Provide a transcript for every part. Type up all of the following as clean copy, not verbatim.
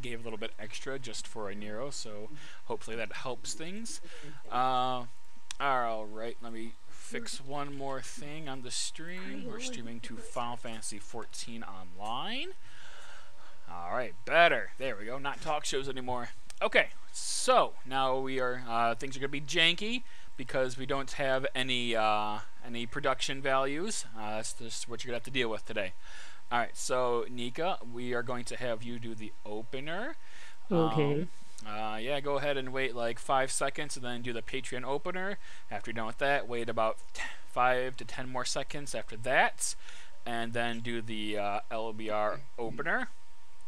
gave a little bit extra just for Aniero, so hopefully that helps things. Alright, let me fix one more thing on the stream. We're streaming to Final Fantasy XIV Online. Alright, better. There we go. Not talk shows anymore. Okay, so now we are, things are going to be janky because we don't have any production values. That's just what you're going to have to deal with today. Alright, so Nika, we are going to have you do the opener. Okay. Yeah, go ahead and wait like 5 seconds and then do the Patreon opener. After you're done with that, wait about 5 to 10 more seconds after that, and then do the LBR opener.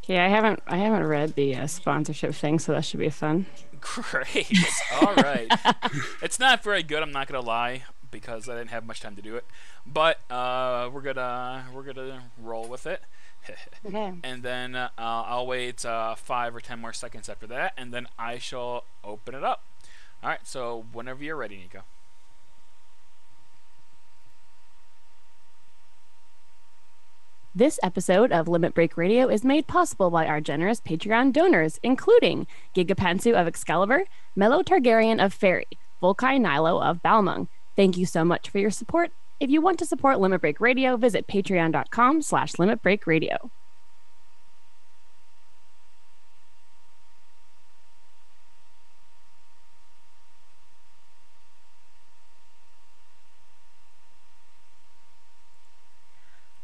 Okay, I haven't read the sponsorship thing, so that should be fun. Great. All right. It's not very good, I'm not gonna lie, because I didn't have much time to do it. But we're gonna roll with it. Okay. And then I'll wait 5 or 10 more seconds after that, and then I shall open it up. All right. So whenever you're ready, Nico. This episode of Limit Break Radio is made possible by our generous Patreon donors, including Gigapantsu of Excalibur, Mello Targaryen of Fairy, Volkai Nilo of Balmung. Thank you so much for your support. If you want to support Limit Break Radio, visit patreon.com/limitbreakradio.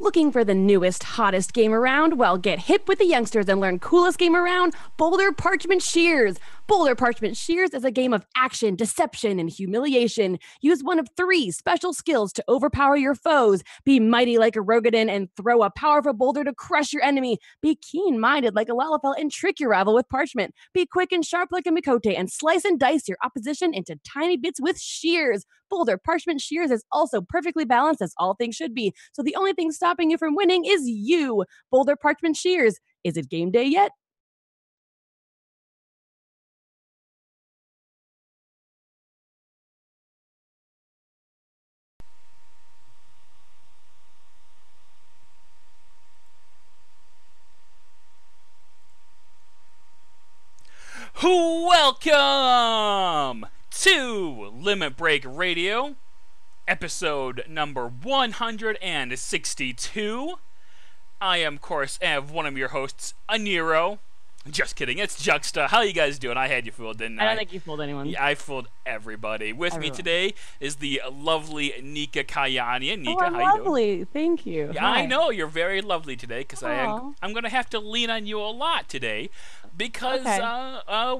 Looking for the newest, hottest game around? Well, get hip with the youngsters and learn coolest game around, Boulder Parchment Shears. Boulder Parchment Shears is a game of action, deception, and humiliation. Use one of 3 special skills to overpower your foes. Be mighty like a Rogadin and throw a powerful boulder to crush your enemy. Be keen-minded like a Lalafell and trick your rival with parchment. Be quick and sharp like a Mikote and slice and dice your opposition into tiny bits with shears. Boulder Parchment Shears is also perfectly balanced as all things should be, so the only thing stopping you from winning is you. Boulder Parchment Shears. Is it game day yet? Welcome to Limit Break Radio, episode number 162. I am, of course, one of your hosts, Aniero. Just kidding, it's Juxta. How you guys doing? I had you fooled, didn't I? I don't think you fooled anyone. Yeah, I fooled everybody. With me today is the lovely Nika Kayani. Nika, I'm how you doing? lovely. Thank you. Yeah, Hi. I know you're very lovely today because I'm going to have to lean on you a lot today because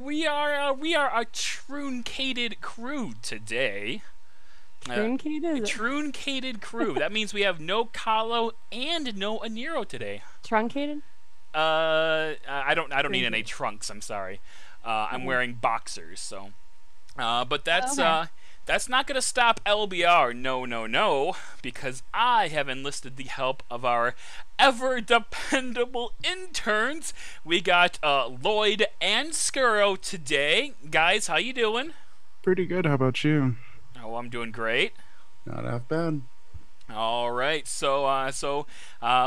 we are a truncated crew today. Truncated? Truncated crew. That means we have no Kallo and no Aniero today. Truncated? I don't need any trunks. I'm sorry. I'm wearing boxers, so. But that's not gonna stop LBR. No, because I have enlisted the help of our ever dependable interns. We got Lloid and Scuro today. Guys, how you doing? Pretty good. How about you? Oh, I'm doing great. Not half bad. All right, so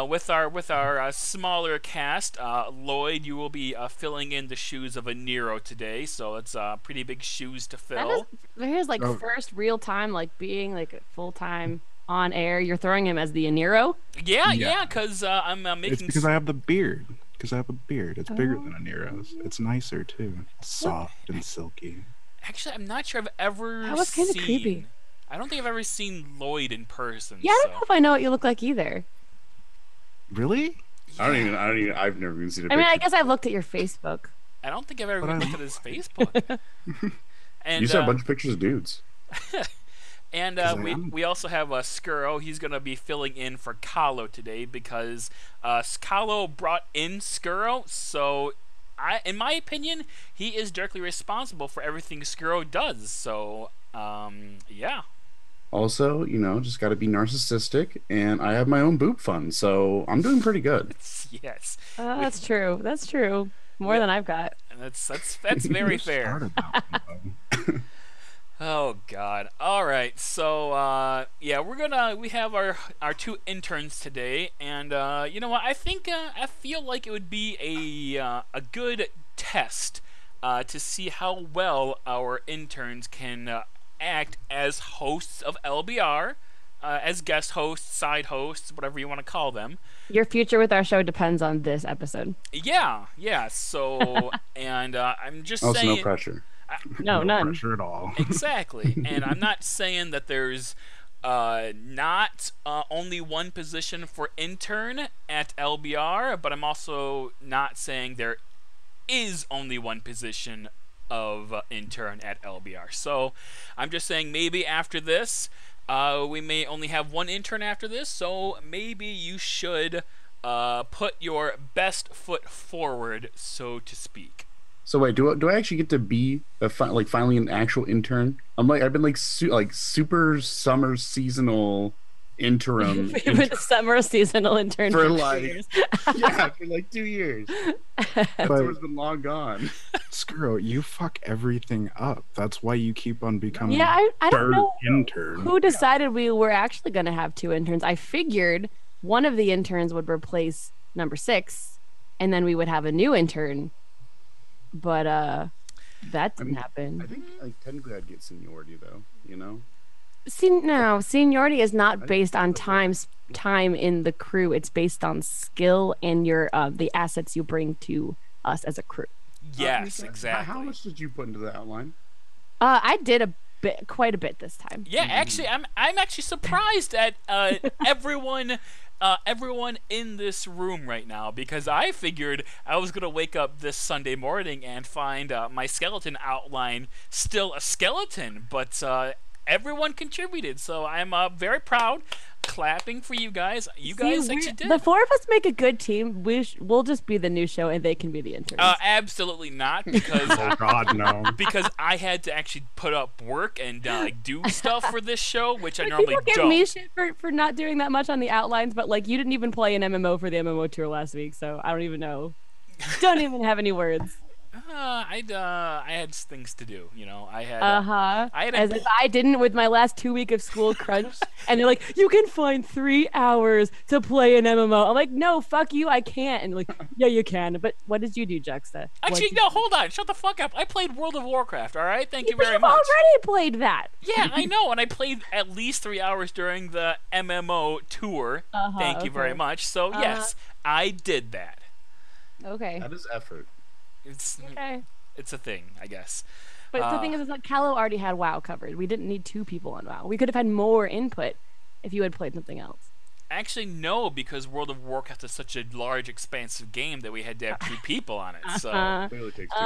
with our smaller cast, Lloid, you will be filling in the shoes of Aniero today. So it's pretty big shoes to fill. Here's like first real time, like being like full time on air. You're throwing him as the Aniero. Yeah, because I'm making. It's because I have the beard. Because I have a beard. It's bigger than Aniero's. It's nicer too. It's soft and silky. Actually, I'm not sure I've ever. That was kind of creepy. I don't think I've ever seen Lloid in person. Yeah, I don't know if I know what you look like either. Really? Yeah. I don't even. I've never even seen a I picture. mean, I guess I've looked at your Facebook. I don't think I've ever looked at his Facebook. And you saw a bunch of pictures of dudes. And we also have Scuro. He's going to be filling in for Kallo today because Kallo brought in Scuro. So, in my opinion, he is directly responsible for everything Scuro does. So, yeah. Also, just got to be narcissistic, and I have my own boob fund, so I'm doing pretty good. Yes. That's true. That's true. More than I've got. And that's very fair. Oh God! All right, so yeah, we have our two interns today, and you know what? I feel like it would be a good test to see how well our interns can act as hosts of LBR, as guest hosts, side hosts, whatever you want to call them. Your future with our show depends on this episode. Yeah, yeah. So, and I'm just Oh, so no saying. pressure. No, none. pressure at all. Exactly. And I'm not saying that there's not only one position for intern at LBR, but I'm also not saying there is only one position of intern at LBR. So I'm just saying maybe after this, we may only have one intern after this, so maybe you should put your best foot forward, so to speak. So wait, do I actually get to be finally an actual intern? I've been like super summer seasonal interim We've been a summer seasonal intern for 2 like years. yeah, for like 2 years. That summer's been long gone. Scuro, you fuck everything up. That's why you keep on becoming Yeah, I don't third know intern. who decided we were actually going to have 2 interns. I figured one of the interns would replace number 6, and then we would have a new intern. But that didn't happen. I think like technically I'd get seniority though, you know? No, seniority is not based on time in the crew. It's based on skill and your the assets you bring to us as a crew. Yes, Nika, exactly. How much did you put into the outline? I did quite a bit this time. Yeah, actually, I'm actually surprised at everyone in this room right now, because I figured I was gonna wake up this Sunday morning and find my skeleton outline still a skeleton, but everyone contributed, so I'm very proud. Clapping for you guys. You guys actually did. The 4 of us make a good team. We'll just be the new show, and they can be the interns. Absolutely not, because Oh God, no. because I had to actually put up work and do stuff for this show, which I Like, normally people give don't. me shit for not doing that much on the outlines, but like you didn't even play an MMO for the MMO tour last week, so I don't even know. Don't even have any words. I had things to do, you know. I had As if I didn't with my last 2 week of school crunch. And they're like, you can find 3 hours to play an MMO. I'm like, no, fuck you, I can't. And like, yeah, you can. But what did you do, Juxta? actually no. Hold on, shut the fuck up. I played World of Warcraft. All right, thank you very You've much. already played that. Yeah, I know, and I played at least 3 hours during the MMO tour. Thank you very okay. much. So yes, I did that. Okay. That is effort. It's Okay. it's a thing, I guess. But the thing is that Kallo already had WoW covered. We didn't need 2 people on WoW. We could have had more input if you had played something else. Actually, no, because World of Warcraft is such a large, expansive game that we had to have 2 people on it. So Clearly takes 2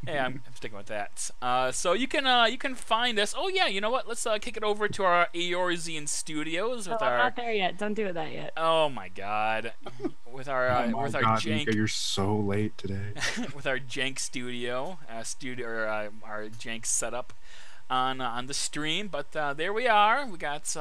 yeah, I'm sticking with that. So you can find us. Oh yeah, you know what? Let's kick it over to our Eorzean studios with I'm our. not there yet. Don't do that yet. Oh my God, with our Oh my with our God, jank Nika, you're so late today. with our jank our jank setup on the stream. But there we are. We got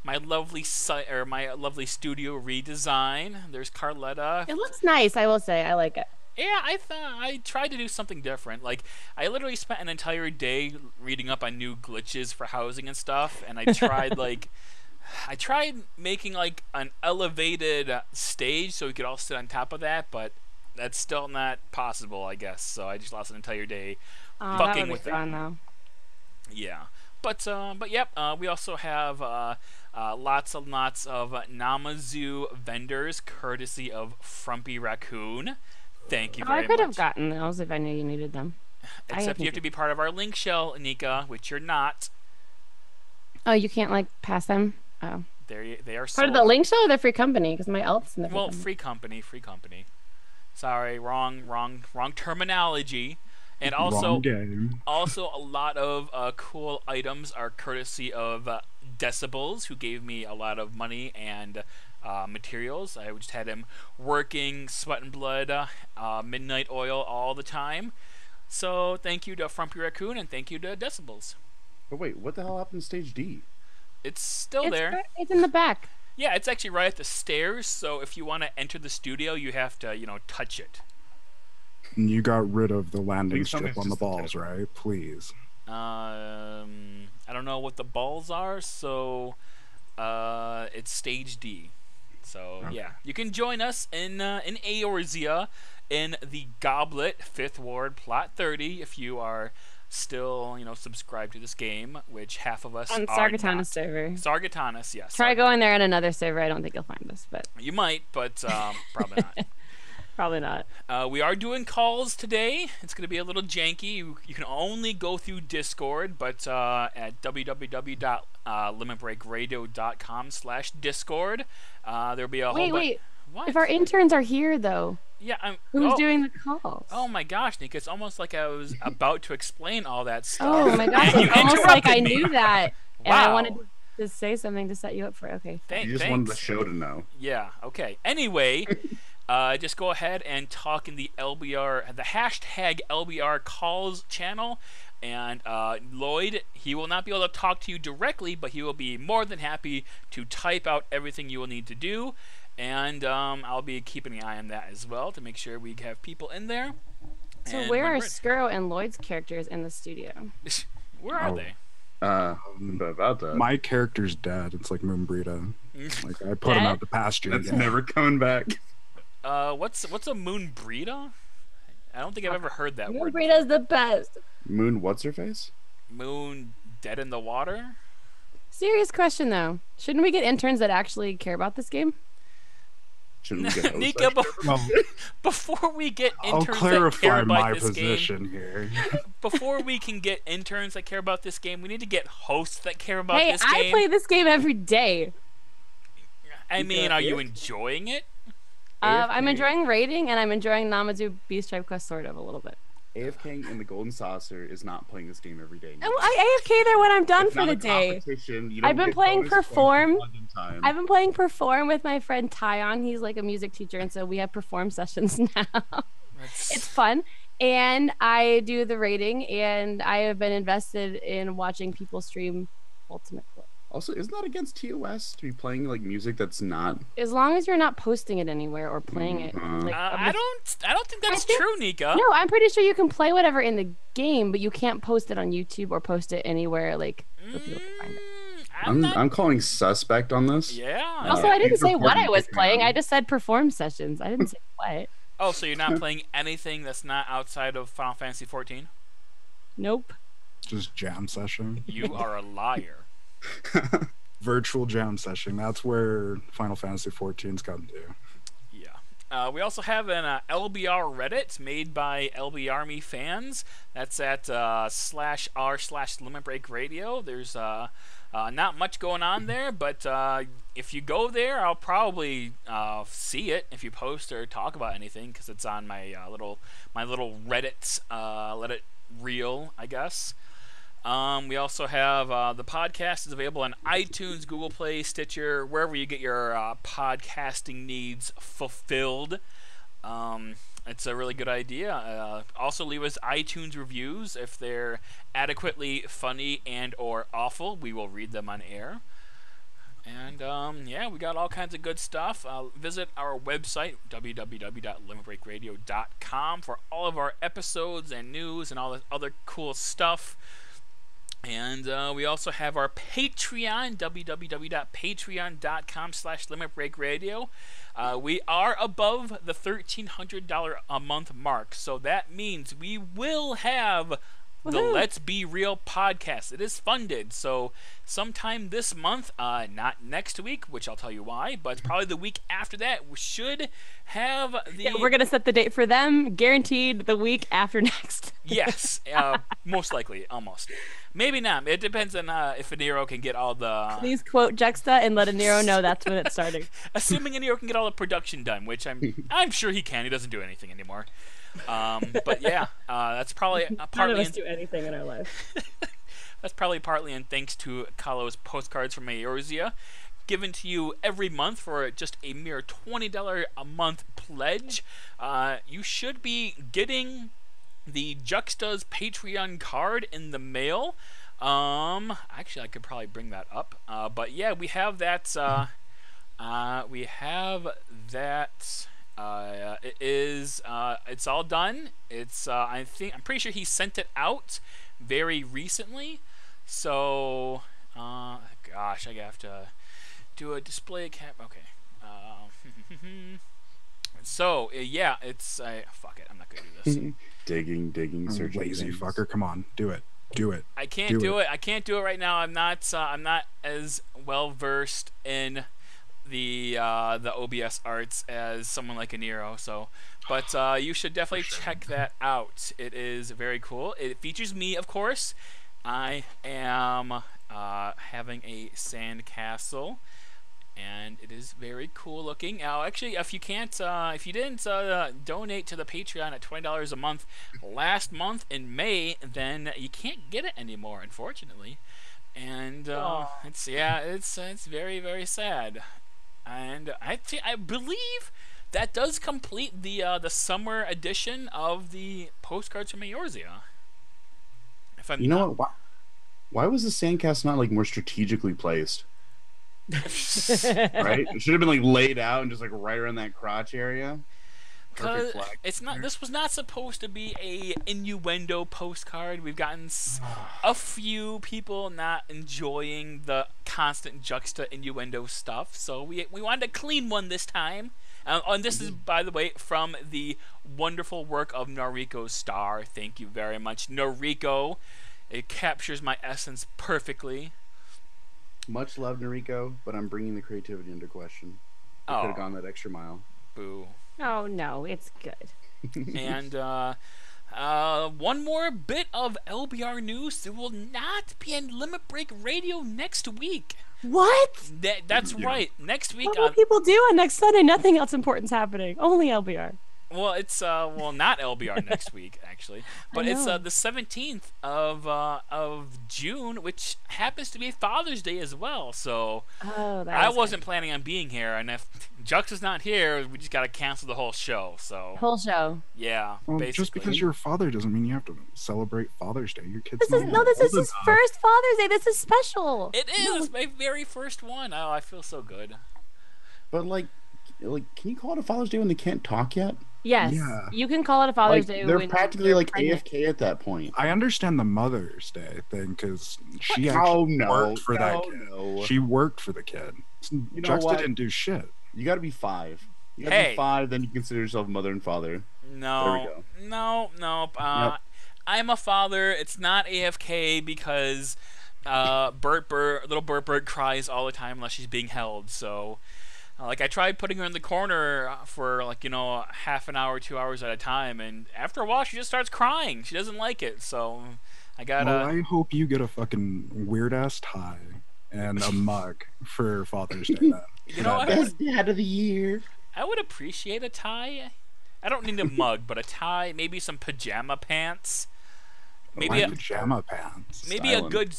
my lovely studio redesign. There's Carletta. It looks nice, I will say. I like it. Yeah, I tried to do something different. Like, I literally spent an entire day reading up on new glitches for housing and stuff, and I tried I tried making like an elevated stage so we could all sit on top of that, but that's still not possible, I guess. So I just lost an entire day Oh, that fucking would be with fun, it. though. Yeah, but yep, we also have lots and lots of Namazu vendors, courtesy of Frumpy Raccoon. Thank you Oh, very I could have much. gotten those if I knew you needed them. Except you have to be part of our link shell, Nika, which you're not. Oh, you can't like pass them? Oh. They are Part of the sold. link show or the free company? Because my alt's in the free Well, company. free company. Sorry, wrong terminology. And also, Wrong game. also a lot of cool items are courtesy of Decibels, who gave me a lot of money and materials. I just had him working sweat and blood, midnight oil all the time. So thank you to Frumpy Raccoon and thank you to Decibels. But wait, what the hell happened to stage D? It's still there. It's in the back. Yeah, it's actually right at the stairs. So if you want to enter the studio, you have to, touch it. You got rid of the landing Please tell me strip it's on the just the balls, tip. right? Please. I don't know what the balls are, so it's stage D. So Okay. yeah, you can join us in Eorzea in the Goblet 5th Ward Plot 30 if you are still subscribed to this game, which half of us On are Sargatanas not. server. Sargatanas, yes. Try going there on another server. I don't think you'll find us, but You might, but probably not. probably not. We are doing calls today. It's going to be a little janky. You can only go through Discord, but at www.limitbreakradio.com/Discord, there'll be a whole Wait. What? If our interns are here, though, Yeah, who's doing the calls? Oh my gosh, Nika! It's almost like I was about to explain all that stuff. Oh my gosh, and you it's almost like I interrupted me. knew that. And I Wow. wanted to say something to set you up for it. Okay. Thanks. You just wanted the show to know. Yeah. Okay. Anyway, just go ahead and talk in the hashtag LBR calls channel, and Lloyd, he will not be able to talk to you directly, but he will be more than happy to type out everything you will need to do, and I'll be keeping an eye on that as well to make sure we have people in there. So And where when are we're- Scuro and Lloyd's characters in the studio? Where are Oh. they? But about that, My character's dead. It's like Moonbrita. Like I put him Dead? out to pasture. that's again. never coming back. What's a moon breeda? I don't think I've ever heard that word. Moonbrita's the best. Moon, what's her face? Moon dead in the water? Serious question though. Shouldn't we get interns that actually care about this game? Shouldn't we get hosts Nika, that Well, before we get I'll interns that care clarify about my this position here. game, before we can get interns that care about this game, we need to get hosts that care about Hey, this I game. play this game every day. I mean, are you enjoying it? I'm enjoying raiding and I'm enjoying Namazu Beast Tribe Quest sort of a little bit. AFK in the Golden Saucer is not playing this game every day. Oh, I AFK there when I'm done It's for not the a day. competition. You I've don't been get playing bonus points for Perform. London time. I've been playing Perform with my friend Tyon. He's like a music teacher, and so we have Perform sessions now. It's fun. And I do the rating, and I have been invested in watching people stream Ultimate Clip. Also, isn't that against TOS to be playing like music that's not? As long as you're not posting it anywhere or playing it. Like, I don't think that's think- true, Nika. No, I'm pretty sure you can play whatever in the game, but you can't post it on YouTube or post it anywhere like so people can find it. I'm calling suspect on this. Yeah. Also, I didn't Paper say what I Party was Pokemon. playing. I just said Perform sessions. I didn't say what. Oh, so you're not playing anything that's not outside of Final Fantasy XIV? Nope. Just jam session. You are a liar. Virtual jam session. That's where Final Fantasy XIV's come to. Yeah. We also have an LBR Reddit made by LB Army fans. That's at /r/Limit Break Radio. There's not much going on there, but if you go there, I'll probably see it if you post or talk about anything, because it's on my little Reddit Reddit reel, I guess. We also have the podcast is available on iTunes, Google Play, Stitcher, wherever you get your podcasting needs fulfilled. It's a really good idea. Also, leave us iTunes reviews if they're adequately funny and or awful. We will read them on air. And yeah, we got all kinds of good stuff. Visit our website, www.limitbreakradio.com, for all of our episodes and news and all this other cool stuff. And we also have our Patreon, www.patreon.com/limitbreakradio. We are above the $1,300 a month mark, so that means we will have the Woohoo. Let's Be Real podcast. It is funded, so sometime this month, not next week, which I'll tell you why, but probably the week after that, we should have the... Yeah, we're gonna set the date for them. Guaranteed the week after next. Yes, most likely, almost. Maybe not. It depends on if Aniero can get all the... Please quote Juxta and let Aniero know that's when it's starting. Assuming Aniero can get all the production done, which I'm sure he can. He doesn't do anything anymore. But yeah, that's probably None of partly us do anything in our life. that's probably partly in thanks to Kallo's postcards from Eorzea, given to you every month for just a mere $20 a month pledge. You should be getting the Juxta's Patreon card in the mail. Actually, I could probably bring that up. But yeah, we have that. We have that It is. It's all done. It's. I'm pretty sure he sent it out very recently. So, gosh, I have to do a display cap. Okay. So yeah, it's. Fuck it. I'm not gonna do this. digging, searching. Lazy things. fucker. Come on, do it. Do it. I can't do it. I can't do it right now. I'm not as well versed in the OBS arts as someone like Aniero. So, but you should definitely check that out. It is very cool. It features me, of course. I am having a sand castle, and it is very cool looking. Now, actually, if you didn't donate to the Patreon at $20 a month last month in May, then you can't get it anymore, unfortunately. And it's very, very sad. And I believe that does complete the summer edition of the postcards from Eorzea. You know what? Why was the sandcast not like more strategically placed? Right? It should have been like laid out and just like right around that crotch area. Because it's not. This was not supposed to be a innuendo postcard. We've gotten a few people not enjoying the constant juxta innuendo stuff, so we wanted a clean one this time. And this is, by the way, from the wonderful work of Noriko Star. Thank you very much, Noriko. It captures my essence perfectly. Much love, Noriko, but I'm bringing the creativity into question. I could have gone that extra mile. Boo. Oh no, it's good. And one more bit of LBR news: there will not be a Limit Break Radio next week. What? That's right. Next week. What will people do on next Sunday? Nothing else important's happening. Only LBR. Well, it's not LBR next week actually, but it's the 17th of June, which happens to be Father's Day as well. So I wasn't planning on being here, and if Jux is not here, we just gotta cancel the whole show. So whole show. Yeah, Well, basically. just because you're a father doesn't mean you have to celebrate Father's Day. Your kid's This is his first Father's Day. This is special. It is my very first one. Oh, I feel so good. But like, can you call it a Father's Day when they can't talk yet? Yes, Yeah. you can call it a Father's Day. They're when practically you're like pregnant. AFK at that point. I understand the Mother's Day thing because she Oh, actually no. worked for that kid. No. She worked for the kid. know Juxta what? didn't do shit. You got to be 5. You got to be 5, then you consider yourself mother and father. No, There we go. no. Yep. I'm a father. It's not AFK because little Bert Bird cries all the time unless she's being held. So, I tried putting her in the corner for half an hour, 2 hours at a time, and after a while she just starts crying. She doesn't like it. So I gotta. Well, I hope you get a fucking weird ass tie and a mug for Father's Day. Then. You know what? Best dad of the year. I would appreciate a tie. I don't need a mug, but a tie, maybe some pajama pants. Maybe Why pajama pants. Maybe Styling. a good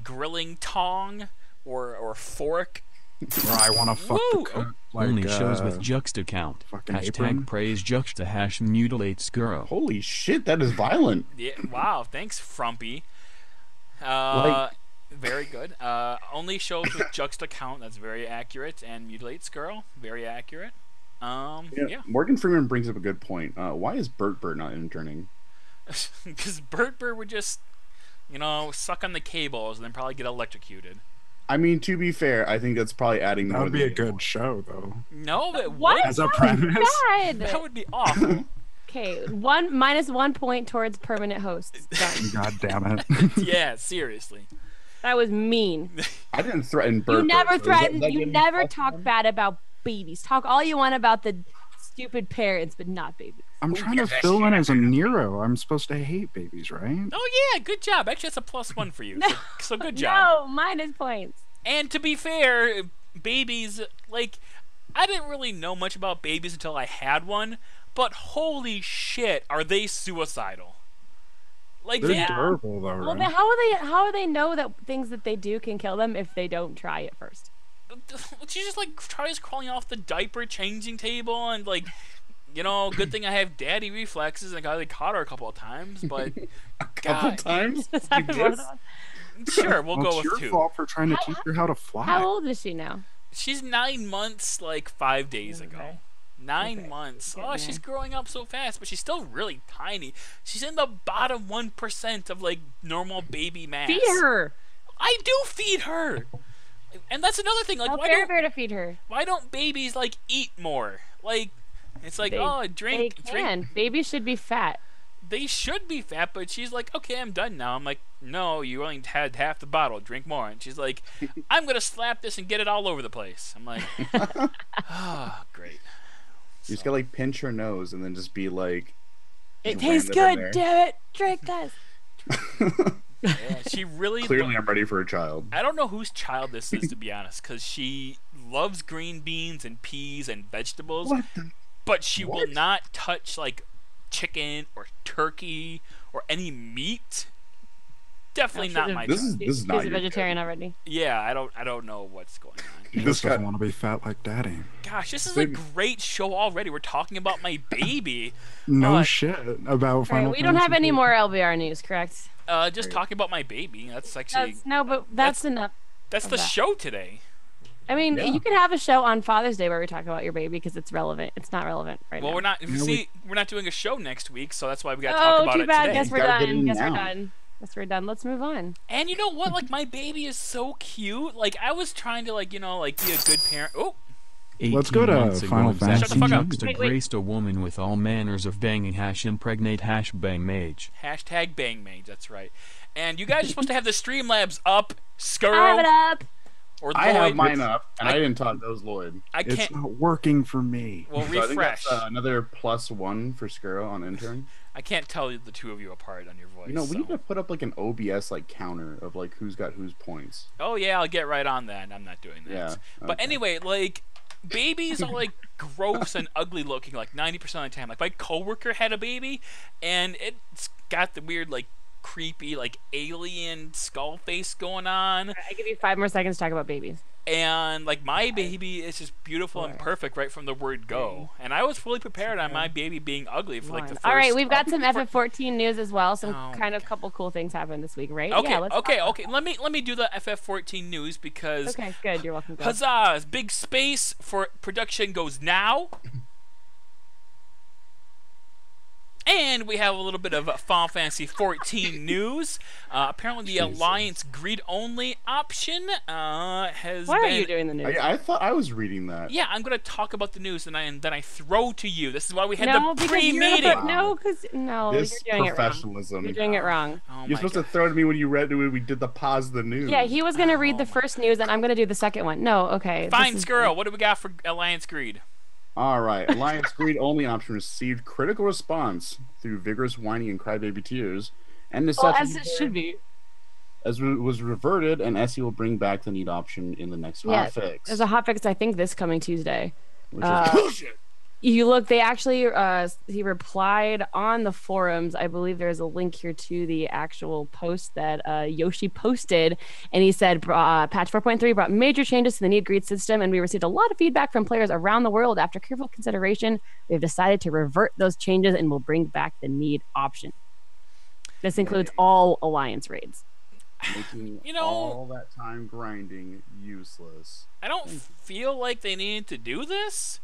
grilling tong or fork. Or I want to fuck Woo! the cook. Like, Only shows with Juxta count. fucking Hashtag apron. praise Juxta # mutilate Scuro. Holy shit, that is violent. Yeah, wow, thanks, Frumpy. Very good. Only shows with juxta count. That's very accurate. And mutilates girl. Very accurate. Yeah. Morgan Freeman brings up a good point. Why is Bert not interning? Because Bert would just, suck on the cables and then probably get electrocuted. I mean, to be fair, I think that's probably adding That more would be than a good show, though. No, it What? wouldn't. As a premise. Bad. That would be awful. Okay, -1 point towards permanent hosts. Done. God damn it. Yeah, seriously. That was mean. I didn't threaten Bert. You never so is threaten. that You getting never fucked talk up? bad about babies. Talk all you want about the stupid parents, but not babies. I'm trying to fill in as a Nero. I'm supposed to hate babies, right? Oh, yeah, good job. Actually, that's a +1 for you. So good job. No, minus points. And to be fair, babies, I didn't really know much about babies until I had one, but holy shit, are they suicidal? They're Yeah. adorable, though, Well, right? then how do they know that things that they do can kill them if they don't try it first? She just tries crawling off the diaper changing table and good thing I have daddy reflexes and I caught her a couple of times, but Couple God, times. Is that You one of guess? them? sure, we'll Well, go it's with your 2. fault for trying to teach her how to fly. How old is she now? She's 9 months, 5 days ago. Okay. 9 months. Oh, she's growing up so fast, but she's still really tiny. She's in the bottom 1% of like normal baby mass. Feed her. I do feed her. And that's another thing. Like, Tell why Bear to feed her. why don't babies like eat more? Like, it's like, oh, drink. They can. Babies should be fat. They should be fat, but she's like, okay, I'm done now. I'm like, no, you only had half the bottle. Drink more. And she's like, I'm gonna slap this and get it all over the place. I'm like, oh, great. You just gotta like pinch her nose and then just be like, It tastes good, damn it. Drink this. Yeah, she really. Clearly, I'm ready for a child. I don't know whose child this is, to be honest, because she loves green beans and peas and vegetables, but she will not touch like chicken or turkey or any meat. Definitely not my child. This is not. She's a vegetarian already. Yeah, I don't know what's going on. He just doesn't want to be fat like daddy. Gosh, this is a great show already. We're talking about my baby. No shit about Final We don't have Fantasy any more LBR news, correct? Just talking about my baby. That's actually that's enough. That's the show today. I mean, you could have a show on Father's Day where we talk about your baby because it's relevant. It's not relevant right now. Well, we're not. We're not doing a show next week, so that's why we got to talk about too it bad. today. Guess we're done. Guess we're done. Let's move on. And you know what? Like, my baby is so cute. Like, I was trying to, like, you know, like, be a good parent. Oh. Let's go to Final Fantasy. Shut the fuck up. Graced a woman with all manners of banging # impregnate # bang mage. Hashtag bang mage. That's right. And you guys are supposed to have the Streamlabs up. Scuro. I have it up. Or I have mine up, and I didn't talk those Lloyd. I can't. It's not working for me. Well, So refresh. I think that's another +1 for Scuro on Intern. I can't tell the two of you apart on your voice. You know, we need to put up like an OBS like counter of like who's got whose points. Oh yeah, I'll get right on that. I'm not doing that. Yeah. But anyway, like, babies are like gross and ugly looking like 90% of the time. Like, my coworker had a baby, and it's got the weird like creepy like alien skull face going on. I give you 5 more seconds to talk about babies. And like, my baby is just beautiful and perfect right from the word go. And I was fully prepared on my baby being ugly for like the first. All right, we've got some FF14 news as well. Some couple cool things happened this week, right? Okay, Yeah, okay. Let me do the FF14 news because. Okay, good. You're welcome. Huzzah! Big space for production goes now. And we have a little bit of Final Fantasy XIV news. Apparently, the Alliance greed-only option has Why been... are you doing the news? I thought I was reading that. Yeah, I'm going to talk about the news, and then I throw to you. This is why we had No, the because pre-meeting. This you're doing professionalism. You're doing it wrong. Oh You're supposed to throw to me when you read when we did the pause the news. Yeah, he was going to read the first news, and I'm going to do the second one. No, okay. Fine, Scuro. What do we got for Alliance greed? All right, Alliance greed only option received critical response through vigorous whining and crybaby tears, and as it should be. Was reverted, and SE will bring back the need option in the next hotfix. There's a hotfix, I think, this coming Tuesday. Which is bullshit. You look, they actually, he replied on the forums. I believe there's a link here to the actual post that Yoshi posted. And he said, patch 4.3 brought major changes to the need greed system, and we received a lot of feedback from players around the world. After careful consideration, we've decided to revert those changes and will bring back the need option. This includes all Alliance raids. Making all that time grinding useless. I don't feel like they needed to do this.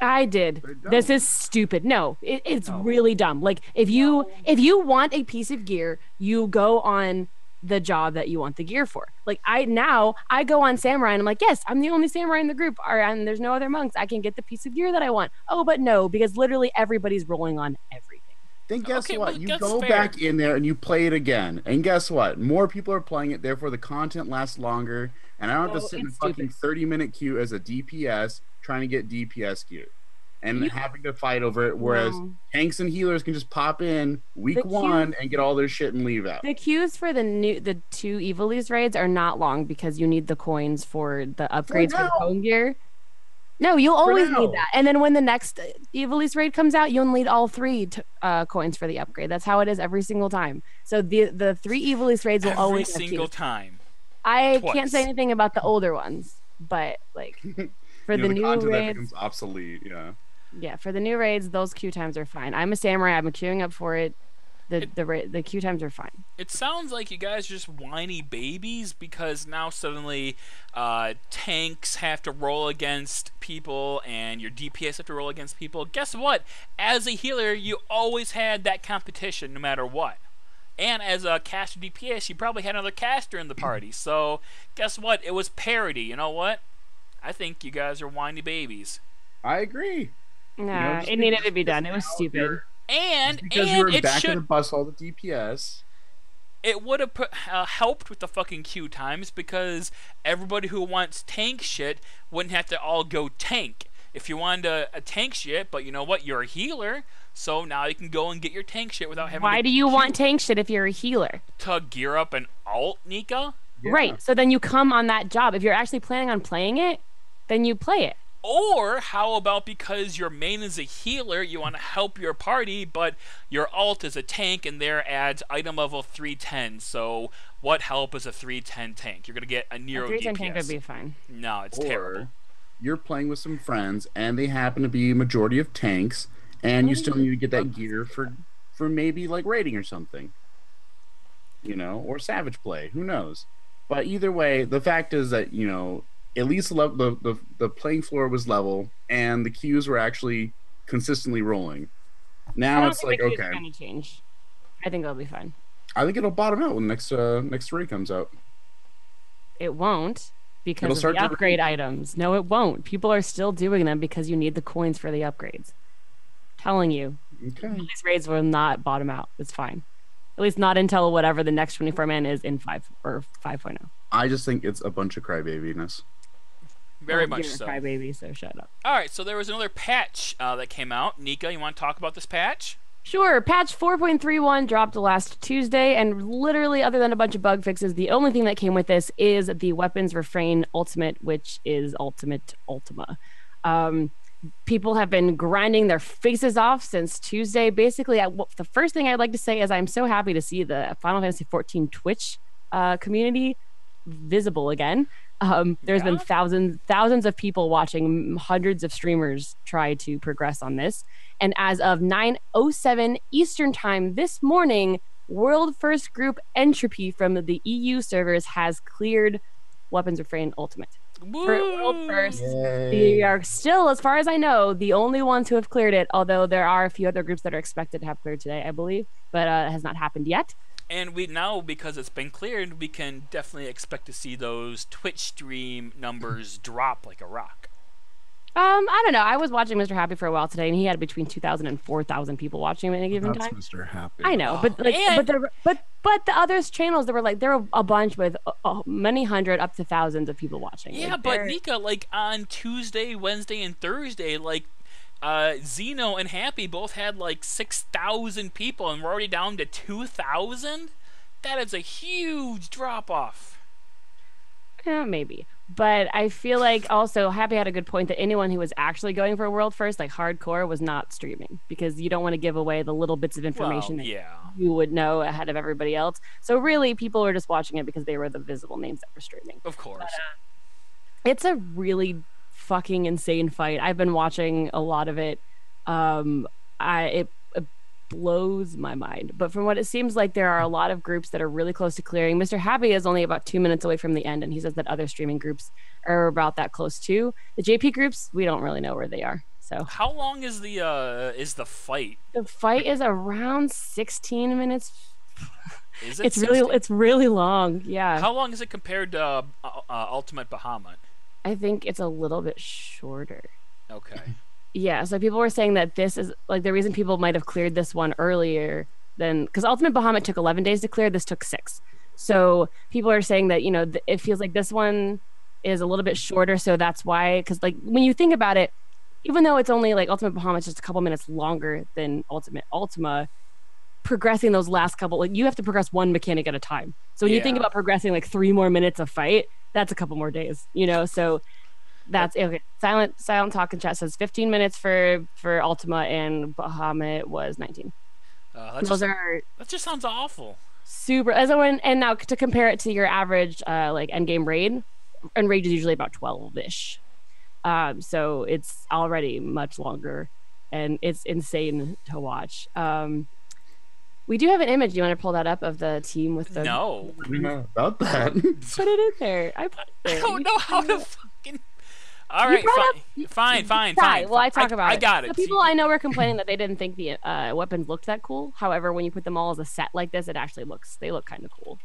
I did. This is stupid. No, it's really dumb. Like, if you want a piece of gear, you go on the job that you want the gear for. Like, I go on Samurai and I'm like, yes, I'm the only Samurai in the group, and there's no other monks. I can get the piece of gear that I want. Oh, but no, because literally everybody's rolling on everything. Then guess what? You go back in there and you play it again. And guess what? More people are playing it, therefore the content lasts longer. And I don't have to sit in a fucking 30-minute queue as a DPS trying to get DPS gear. And having to fight over it, whereas tanks and healers can just pop in week 1 and get all their shit and leave out. The queues for the 2 Evilise raids are not long because you need the coins for the upgrades for the home gear. No, you'll always need that. And then when the next Evilise raid comes out, you'll need all 3 coins for the upgrade. That's how it is every single time. So the 3 Evilise raids will always have every single time. I can't say anything about the older ones, but like for the new content raids, that becomes obsolete. Yeah. Yeah, for the new raids, those queue times are fine. I'm a samurai. I'm queuing up for it. The queue times are fine. It sounds like you guys are just whiny babies because now suddenly tanks have to roll against people and your DPS have to roll against people. Guess what? As a healer, you always had that competition no matter what. And as a caster DPS, you probably had another caster in the party. So guess what? It was parity. You know what? I think you guys are whiny babies. I agree. Nah, it needed to be done. It was stupid. And because you were back of the bus all the DPS. It would have helped with the fucking queue times because everybody who wants tank shit wouldn't have to all go tank. If you wanted a tank shit, but you know what? You're a healer, so now you can go and get your tank shit without having Why do you want tank shit if you're a healer? To gear up an alt, Nika? Yeah. Right, so then you come on that job. If you're actually planning on playing it, then you play it. Or how about because your main is a healer, you want to help your party, but your alt is a tank and there adds item level 310. So what help is a 310 tank? You're going to get a Aniero DPS. 310 tank would be fine. No, it's terrible. You're playing with some friends and they happen to be a majority of tanks and you still need to get that gear for maybe like raiding or something. You know, or savage play, who knows. But either way, the fact is that, you know, at least the playing floor was level and the queues were actually consistently rolling. Now it's like, okay, going to change. I think it'll be fine. I think it'll bottom out when the next raid comes out. It won't because of the upgrade items. No, it won't. People are still doing them because you need the coins for the upgrades. Telling you, these raids will not bottom out. It's fine. At least not until whatever the next 24-man is in 5 or 5.0. I just think it's a bunch of crybabiness. Very much so. Crybaby, so shut up. All right, so there was another patch that came out. Nika, you want to talk about this patch? Sure. Patch 4.31 dropped last Tuesday, and literally, other than a bunch of bug fixes, the only thing that came with this is the weapons refrain ultimate, which is Ultimate Ultima. People have been grinding their faces off since Tuesday. Basically, the first thing I'd like to say is I'm so happy to see the Final Fantasy XIV Twitch community visible again. There's been thousands of people watching, hundreds of streamers try to progress on this. And as of 9:07 Eastern time this morning, world first group entropy from the EU servers has cleared Weapons Refrain Ultimate. Woo! For world first, they are still, as far as I know, the only ones who have cleared it, although there are a few other groups that are expected to have cleared today, I believe, but it has not happened yet. And we now, because it's been cleared, we can definitely expect to see those Twitch stream numbers drop like a rock. I don't know. I was watching Mr. Happy for a while today, and he had between 2,000 and 4,000 people watching him at any given time. That's Mr. Happy. I know, but like, but the others channels, there were a bunch with many hundred up to thousands of people watching. Yeah, like, but Nika, like on Tuesday, Wednesday, and Thursday, like Xeno and Happy both had like 6,000 people, and we're already down to 2,000. That is a huge drop off. Yeah, maybe. But I feel like also Happy had a good point that anyone who was actually going for a world first, like hardcore, was not streaming because you don't want to give away the little bits of information that you would know ahead of everybody else. So really, people were just watching it because they were the visible names that were streaming. Of course. But, it's a really fucking insane fight. I've been watching a lot of it. It blows my mind. But from what it seems like, there are a lot of groups that are really close to clearing. Mr. Happy is only about 2 minutes away from the end, and he says that other streaming groups are about that close too. The JP groups, we don't really know where they are. So how long is the fight? The fight is around 16 minutes. Is it? It's really long. Yeah. How long is it compared to Ultimate Bahamut? I think it's a little bit shorter. Okay. Yeah, so people were saying that this is like the reason people might have cleared this one earlier than because Ultimate Bahamut took 11 days to clear. This took 6. So people are saying that, you know, it feels like this one is a little bit shorter. So that's why, because like when you think about it, even though it's only like Ultimate Bahamut's just a couple minutes longer than Ultimate Ultima, progressing those last couple, like you have to progress one mechanic at a time. So when you think about progressing like 3 more minutes of fight, that's a couple more days, you know? So that's okay. Silent Talk in chat says 15 minutes for Ultima and Bahamut was 19. That just sounds awful. Super. And now to compare it to your average like endgame raid, and raid is usually about 12-ish. So it's already much longer, and it's insane to watch. We do have an image. You want to pull that up of the team with the? No. About that. Put it in there. I put it there. I don't know how to fucking. All right, fine. Well, I talk about it. I got it. The people I know were complaining that they didn't think the weapons looked that cool. However, when you put them all as a set like this, it actually they look kind of cool.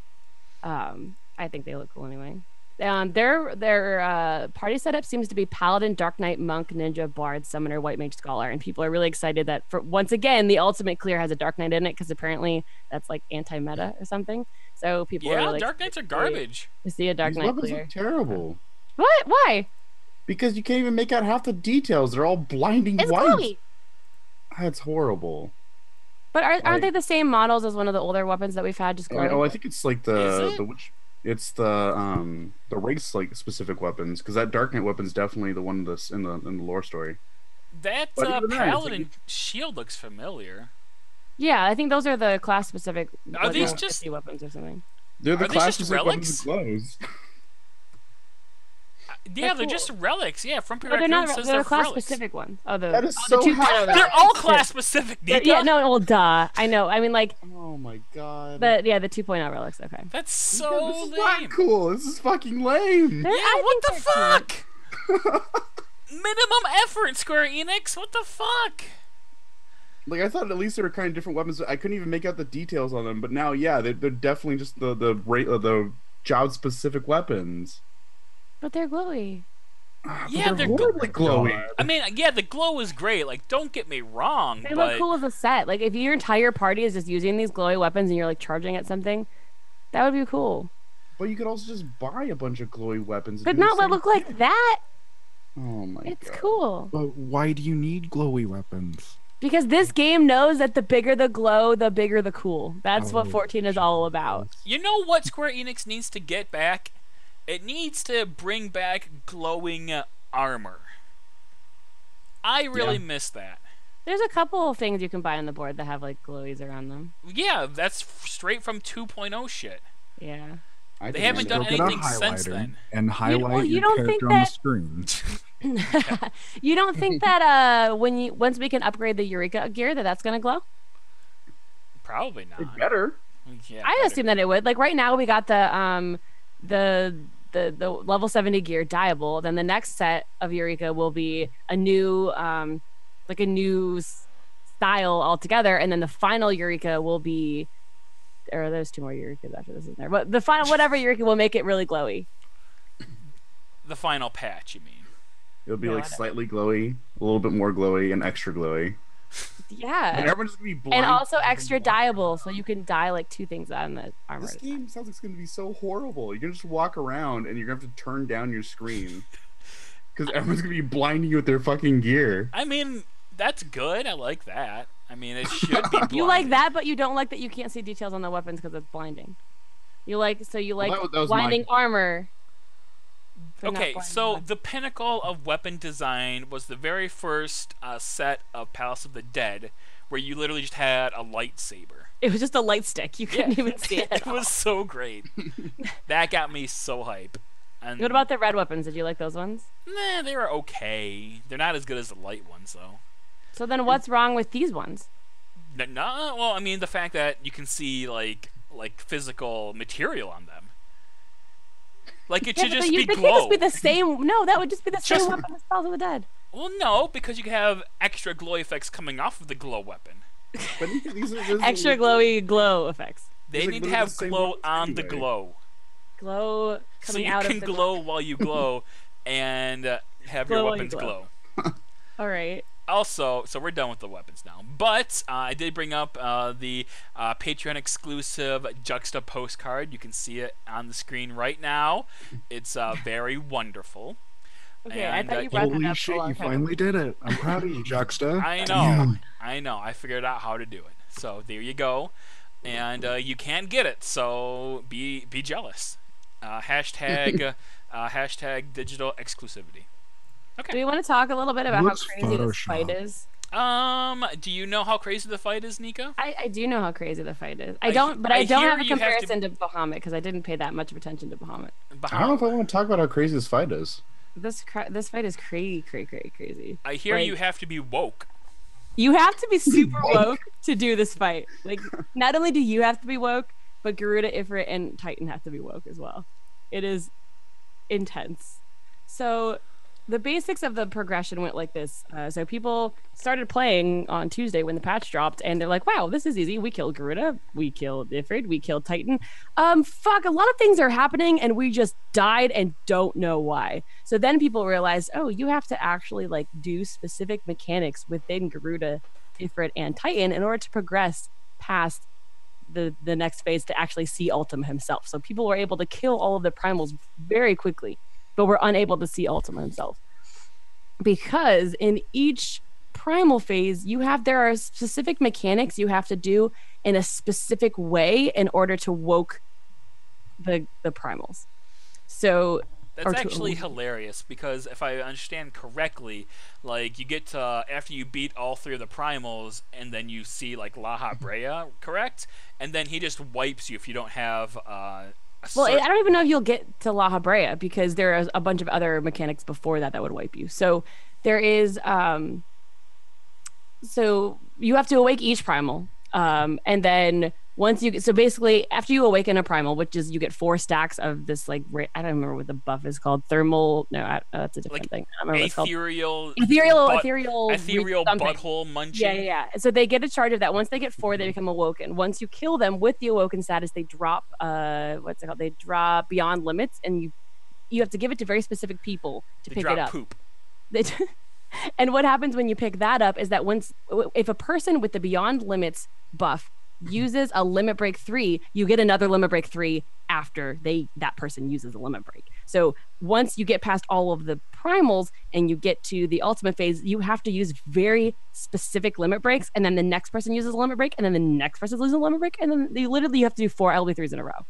I think they look cool anyway. Their party setup seems to be Paladin, Dark Knight, Monk, Ninja, Bard, Summoner, White Mage, Scholar, and people are really excited that once again the Ultimate Clear has a Dark Knight in it because apparently that's like anti-meta or something. So people are really Dark Knights are garbage. To see a Dark Knight Clear. Are terrible. What? Why? Because you can't even make out half the details. They're all blinding it's white. Glowy. That's horrible. But aren't they the same models as one of the older weapons that we've had? Just glowing? I think it's like it's the race like specific weapons because that Dark Knight weapon's definitely the one that's in the lore story. That Paladin shield looks familiar. Yeah, I think those are the class specific. Are these just weapons or something? They're the class specific weapons with glows. Yeah, they're just relics. Yeah, from They're not. They're class specific ones. Oh, that is so they're all class specific. Yeah, no, well, duh. I know. I mean, like. Oh my god. The 2.0 relics. Okay. That's so this is lame. not cool. This is fucking lame. What the fuck? Minimum effort, Square-Enix. What the fuck? Like I thought, at least they were kind of different weapons. I couldn't even make out the details on them, but now, yeah, they're definitely just the job specific weapons. But they're glowy. Yeah, they're horribly glowy. I mean, yeah, the glow is great. Like, don't get me wrong. They look cool as a set. Like, if your entire party is just using these glowy weapons and you're like charging at something, that would be cool. But you could also just buy a bunch of glowy weapons. But not what look like that. Oh my god. It's cool. But why do you need glowy weapons? Because this game knows that the bigger the glow, the bigger the cool. That's what 14 is all about. You know what Square-Enix needs to get back? It needs to bring back glowing armor. I really miss that. There's a couple of things you can buy on the board that have like glowies around them. Yeah, that's straight from 2.0h shit. Yeah. They haven't done anything since then. And highlight you your don't character think on the screen. You don't think that once we can upgrade the Eureka gear that's gonna glow? Probably not. It better. Yeah, I assume that it would. Like right now we got the level 70 gear dyeable. Then the next set of Eureka will be a new style altogether, and then the final Eureka will be. Or there's 2 more Eurekas after this, isn't there? But the final whatever Eureka will make it really glowy. The final patch, you mean? It'll be like slightly glowy, a little bit more glowy, and extra glowy. Yeah. And everyone's gonna be blind. And also extra dyeable, so you can dye like 2 things on the armor. This game sounds like it's gonna be so horrible. You're gonna just walk around and you're gonna have to turn down your screen because everyone's gonna be blinding you with their fucking gear. I mean, that's good. I like that. I mean, it should be blinding. You like that, but you don't like that you can't see details on the weapons because it's blinding. You like blinding armor. Okay, so the pinnacle of weapon design was the very first set of Palace of the Dead, where you literally just had a lightsaber. It was just a light stick. You couldn't even see it. It was so great. That got me so hype. And what about the red weapons? Did you like those ones? Nah, they were okay. They're not as good as the light ones, though. So then what's wrong with these ones? No, well, I mean, the fact that you can see, like physical material on them. Like, it should just be glow. It could just be the same. No, that would just be the same weapon as Palace of the Dead. Well, no, because you can have extra glow effects coming off of the glow weapon. But extra glowy glow effects. They need to have glow on the glow. Glow coming out of the so you can glow while you glow and have your weapons glow. All right. Also, so we're done with the weapons now. But I did bring up the Patreon exclusive Juxta postcard. You can see it on the screen right now. It's very wonderful. Okay, and, I thought you brought that up. Holy shit, you finally did it. I'm proud of you, Juxta. I know. I know. I figured out how to do it. So there you go. And you can't get it, so be jealous. Hashtag digital exclusivity. Okay. Do we want to talk a little bit about how crazy this fight is? Do you know how crazy the fight is, Nika? I do know how crazy the fight is. I don't have a comparison to Bahamut because I didn't pay that much of attention to Bahamut. I don't know if I want to talk about how crazy this fight is. This fight is crazy. I hear you have to be woke. You have to be super woke to do this fight. Like, not only do you have to be woke, but Garuda, Ifrit, and Titan have to be woke as well. It is intense. So the basics of the progression went like this. So people started playing on Tuesday when the patch dropped, and they're like, wow, this is easy. We killed Garuda. We killed Ifrit. We killed Titan. Fuck, a lot of things are happening, and we just died and don't know why. So then people realized, oh, you have to actually like do specific mechanics within Garuda, Ifrit, and Titan in order to progress past the next phase to actually see Ultima himself. So people were able to kill all of the primals very quickly, but were unable to see Ultima himself. Because in each primal phase, there are specific mechanics you have to do in a specific way in order to woke the primals. So that's actually hilarious, because if I understand correctly, like you get to, after you beat all 3 of the primals, and then you see like La Brea, correct? And then he just wipes you if you don't have well, I don't even know if you'll get to La Brea, because there are a bunch of other mechanics before that would wipe you. So there is so you have to awake each primal, and then once you so basically after you awaken a primal, which is you get 4 stacks of this like I don't remember what the buff is called, thermal, no, that's a different like thing. I don't remember what it's called. Ethereal butthole munching. Yeah. So they get a charge of that. Once they get 4, they become awoken. Once you kill them with the awoken status, they drop what's it called? They drop beyond limits, and you have to give it to very specific people to pick it up. Poop. And what happens when you pick that up is that if a person with the beyond limits buff uses a limit break 3, you get another limit break 3 after that person uses a limit break. So once you get past all of the primals and you get to the ultimate phase, you have to use very specific limit breaks, and then the next person uses a limit break, and then the next person uses a limit break, and then you have to do 4 LB3s in a row.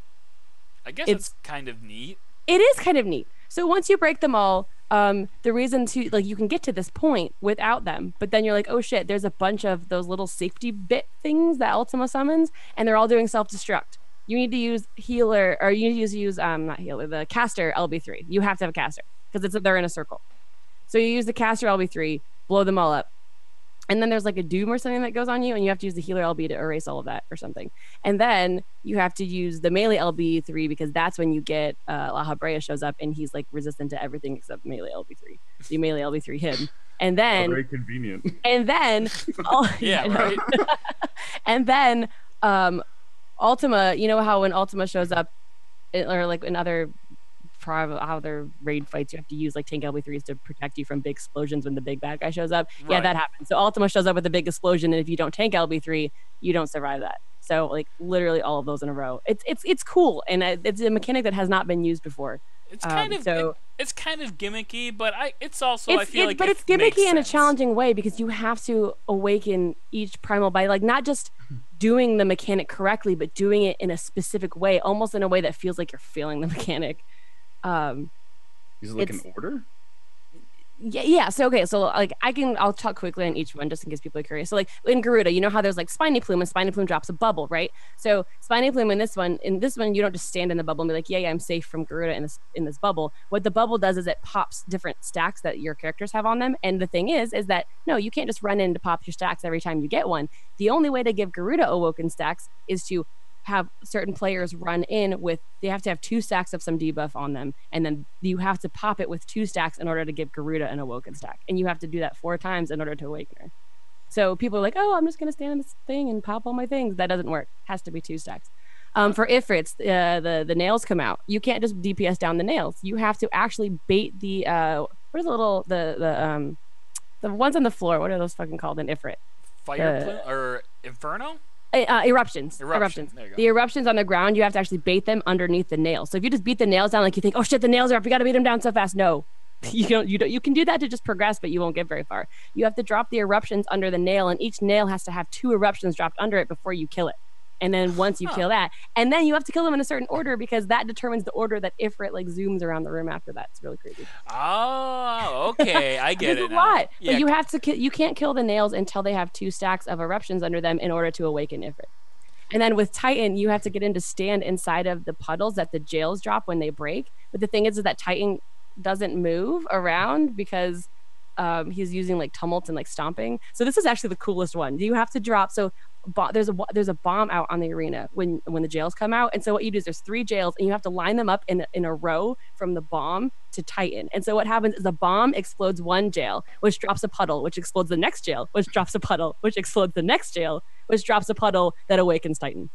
I guess it's kind of neat. It is kind of neat. So once you break them all, the reason to like you can get to this point without them, but then you're like, oh shit, there's a bunch of those little safety bit things that Ultima summons, and they're all doing self-destruct. You need to use healer, or you need to use not healer, the caster LB3. You have to have a caster because they're in a circle. So you use the caster LB3, blow them all up. And then there's like a doom or something that goes on you, and you have to use the healer LB to erase all of that or something. And then you have to use the melee LB3, because that's when you get La Brea shows up, and he's like resistant to everything except melee LB3. So you melee LB3 him. And then very convenient. And then right. And then Ultima, you know how when Ultima shows up, or like in other raid fights, you have to use like tank LB3s to protect you from big explosions when the big bad guy shows up. Right. Yeah, that happens. So Ultima shows up with a big explosion, and if you don't tank LB3, you don't survive that. So like literally all of those in a row. It's cool, and it's a mechanic that has not been used before. It's kind of gimmicky, but it's gimmicky in a challenging way, because you have to awaken each primal by like not just doing the mechanic correctly, but doing it in a specific way, almost in a way that feels like you're failing the mechanic. Is it like an order? Yeah. So like I'll talk quickly on each one just in case people are curious. So like in Garuda, you know how there's like Spiny Plume, and Spiny Plume drops a bubble, right? So Spiny Plume in this one you don't just stand in the bubble and be like, yeah, I'm safe from Garuda in this bubble. What the bubble does is it pops different stacks that your characters have on them. And the thing is that no, you can't just run in to pop your stacks every time you get one. The only way to give Garuda awoken stacks is to have certain players run in with, they have to have 2 stacks of some debuff on them, and then you have to pop it with 2 stacks in order to give Garuda an awoken stack, and you have to do that 4 times in order to awaken her. So people are like, oh, I'm just gonna stand in this thing and pop all my things. That doesn't work. It has to be 2 stacks. For Ifrits, the nails come out. You can't just DPS down the nails. You have to actually bait the what is the little the ones on the floor? What are those fucking called in Ifrit? Fire plume or Inferno? Eruptions. There you go. The eruptions on the ground, you have to actually bait them underneath the nails. So if you just beat the nails down, like you think, oh shit, the nails are up, you got to beat them down so fast. No, you don't. You can do that to just progress, but you won't get very far. You have to drop the eruptions under the nail, and each nail has to have 2 eruptions dropped under it before you kill it. And then once you kill that, and then you have to kill them in a certain order, because that determines the order that Ifrit like zooms around the room after that. It's really crazy. Oh, okay, I get it. There's a lot. Yeah. But you have to. You can't kill the nails until they have 2 stacks of eruptions under them in order to awaken Ifrit. And then with Titan, you have to get in to stand inside of the puddles that the jails drop when they break. But the thing is that Titan doesn't move around because he's using like tumult and like stomping. So this is actually the coolest one. You have to drop. So there's a bomb out on the arena when the jails come out. And so what you do is there's 3 jails and you have to line them up in a row from the bomb to Titan. And so what happens is the bomb explodes one jail, which drops a puddle, which explodes the next jail, which drops a puddle, which explodes the next jail, which drops a puddle that awakens Titan.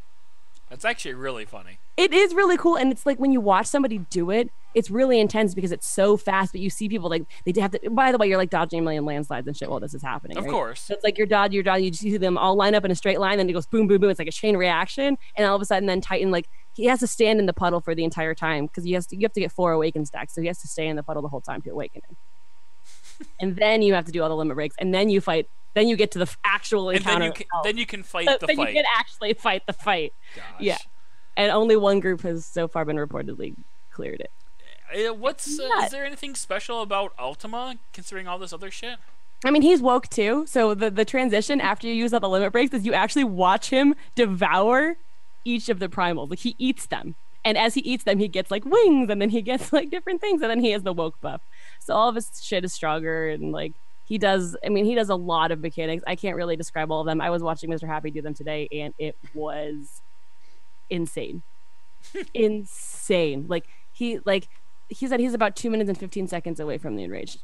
That's actually really funny. It is really cool. And it's like when you watch somebody do it, it's really intense because it's so fast, but you see people like they have to, by the way, you're like dodging a million landslides and shit while this is happening. Of right? course. So it's like you see them all line up in a straight line, and it goes boom, boom, boom. It's like a chain reaction. And all of a sudden then Titan, like he has to stand in the puddle for the entire time because you have to get 4 awaken stacks. So he has to stay in the puddle the whole time to awaken him. And then you have to do all the limit breaks, and then you fight. Then you get to the actual encounter. And then you can fight the then fight. You can actually fight the fight. Gosh. Yeah. And only one group has so far been reportedly cleared it. Is there anything special about Ultima, considering all this other shit? I mean, he's woke too. So the transition after you use all the limit breaks is you actually watch him devour each of the primals. Like he eats them. And as he eats them, he gets like wings, and then he gets like different things, and then he has the woke buff. So all of his shit is stronger, and like he does a lot of mechanics. I can't really describe all of them. I was watching Mr. Happy do them today, and it was insane. Insane. Like he said he's about 2 minutes and 15 seconds away from the enraged,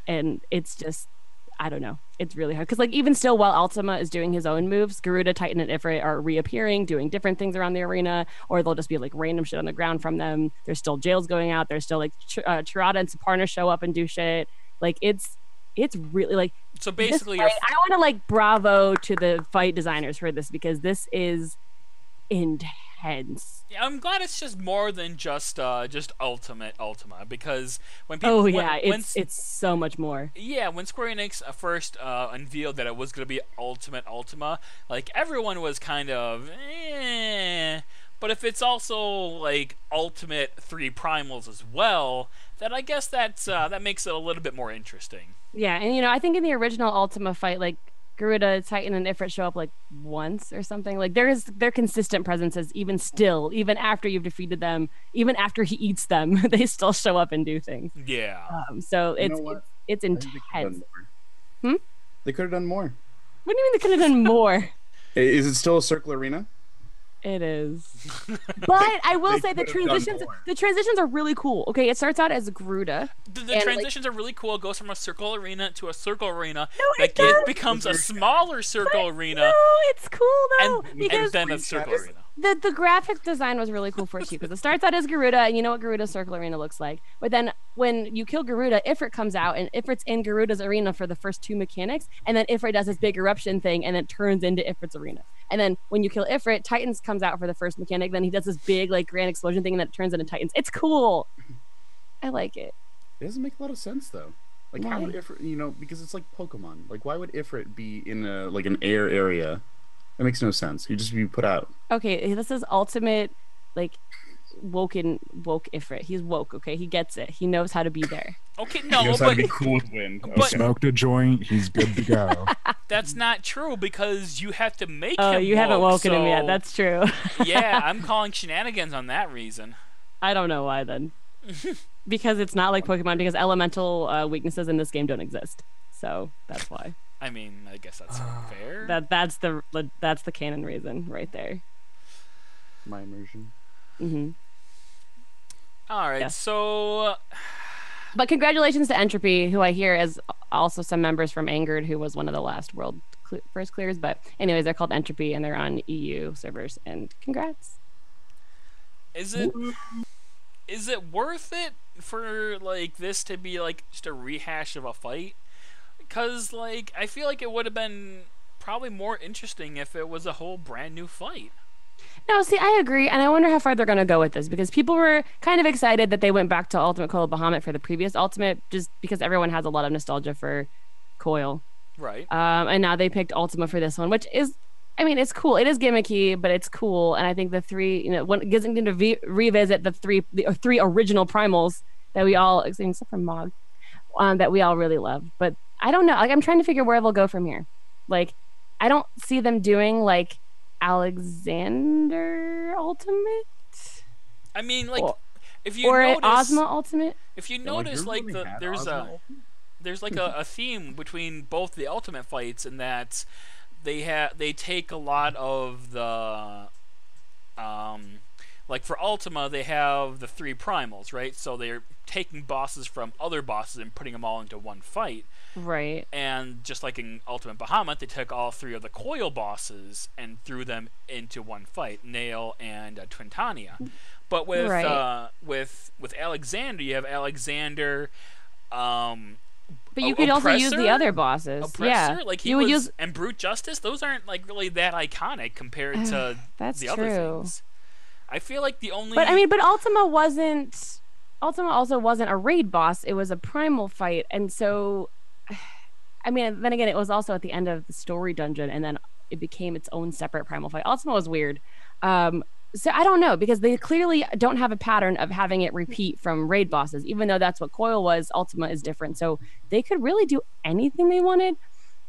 and it's just, I don't know, it's really hard because like even still while Ultima is doing his own moves, Garuda, Titan, and Ifrit are reappearing doing different things around the arena, or they'll just be like random shit on the ground from them. There's still jails going out. There's still like Tirada and Saparna show up and do shit. Like it's really like, so basically I want to like bravo to the fight designers for this because this is intense. Yeah, I'm glad it's just more than just Ultima, because when people it's so much more. Yeah, when Square-Enix first unveiled that it was going to be Ultima, like everyone was kind of but if it's also like Ultimate 3 primals as well, then I guess that makes it a little bit more interesting. Yeah, and I think in the original Ultima fight, like Garuda, Titan, and Ifrit show up like once or something. Like their consistent presences, even after you've defeated them, even after he eats them, they still show up and do things. Yeah. So it's intense. They could have done more. What do you mean they could have done more? Is it still a circle arena? It is. But I will say the transitions are really cool. Okay, it starts out as Garuda. The transitions are really cool. It goes from a circle arena to a circle arena. It becomes a smaller circle arena. No, it's cool though. And then a circle arena. The graphic design was really cool for it too, because it starts out as Garuda, and you know what Garuda's circle arena looks like. But then when you kill Garuda, Ifrit comes out, and Ifrit's in Garuda's arena for the first 2 mechanics, and then Ifrit does this big eruption thing, and it turns into Ifrit's arena. And then when you kill Ifrit, Titans comes out for the first mechanic, then he does this big like grand explosion thing, and then it turns into Titans. It's cool. I like it. It doesn't make a lot of sense though. Like how would Ifrit, because it's like Pokemon. Like why would Ifrit be in an air area? That makes no sense. He'd just be put out. Okay, this is ultimate, like, woke Ifrit. He's woke, okay? He gets it. He knows how to be there. Okay, no, he knows how to be cool with wind. Okay. Smoked a joint, he's good to go. That's not true, because you have to make him Oh, you haven't woken him yet. That's true. Yeah, I'm calling shenanigans on that reason. I don't know why, then. Because it's not like Pokemon, because elemental weaknesses in this game don't exist. So, that's why. I mean, I guess that's fair. That's the canon reason right there. My immersion. Mm-hmm. All right, so. But congratulations to Entropy, who I hear is also some members from Angered, who was one of the last world first clears. But anyways, they're called Entropy, and they're on EU servers. And congrats. Is it worth it for like this to be like just a rehash of a fight? Because, like, I feel like it would have been probably more interesting if it was a whole brand new fight. No, see, I agree, and I wonder how far they're going to go with this, because people were kind of excited that they went back to Ultimate Coil Bahamut for the previous Ultimate, just because everyone has a lot of nostalgia for Coil. Right. And now they picked Ultima for this one, which is, I mean, it's cool. It is gimmicky, but it's cool, and I think the three, when gives them to revisit the three original primals that we all, except for Mog, that we all really love, but I don't know. Like, I'm trying to figure where they'll go from here. Like, I don't see them doing like Alexander Ultimate. I mean, like, if you notice, Ozma Ultimate. If you notice, like, there's a there's like a theme between both the Ultimate fights, in that they take a lot of the like for Ultima, they have the 3 primals, right? So they're taking bosses from other bosses and putting them all into one fight. Right. And just like in Ultimate Bahamut, they took all 3 of the coil bosses and threw them into one fight, Nail and Twintania. But with with Alexander, you have Alexander. But you could also use the other bosses. Oppressor? Yeah, Like you would use and Brute Justice. Those aren't like really that iconic compared to that's the true. other things. I feel like the only. But I mean, but Ultima wasn't. Ultima also wasn't a raid boss. It was a primal fight, and so, I mean, then again, it was also at the end of the story dungeon, and then it became its own separate primal fight. Ultima was weird. So I don't know, because they clearly don't have a pattern of having it repeat from raid bosses, even though that's what Coil was. Ultima is different, so they could really do anything they wanted.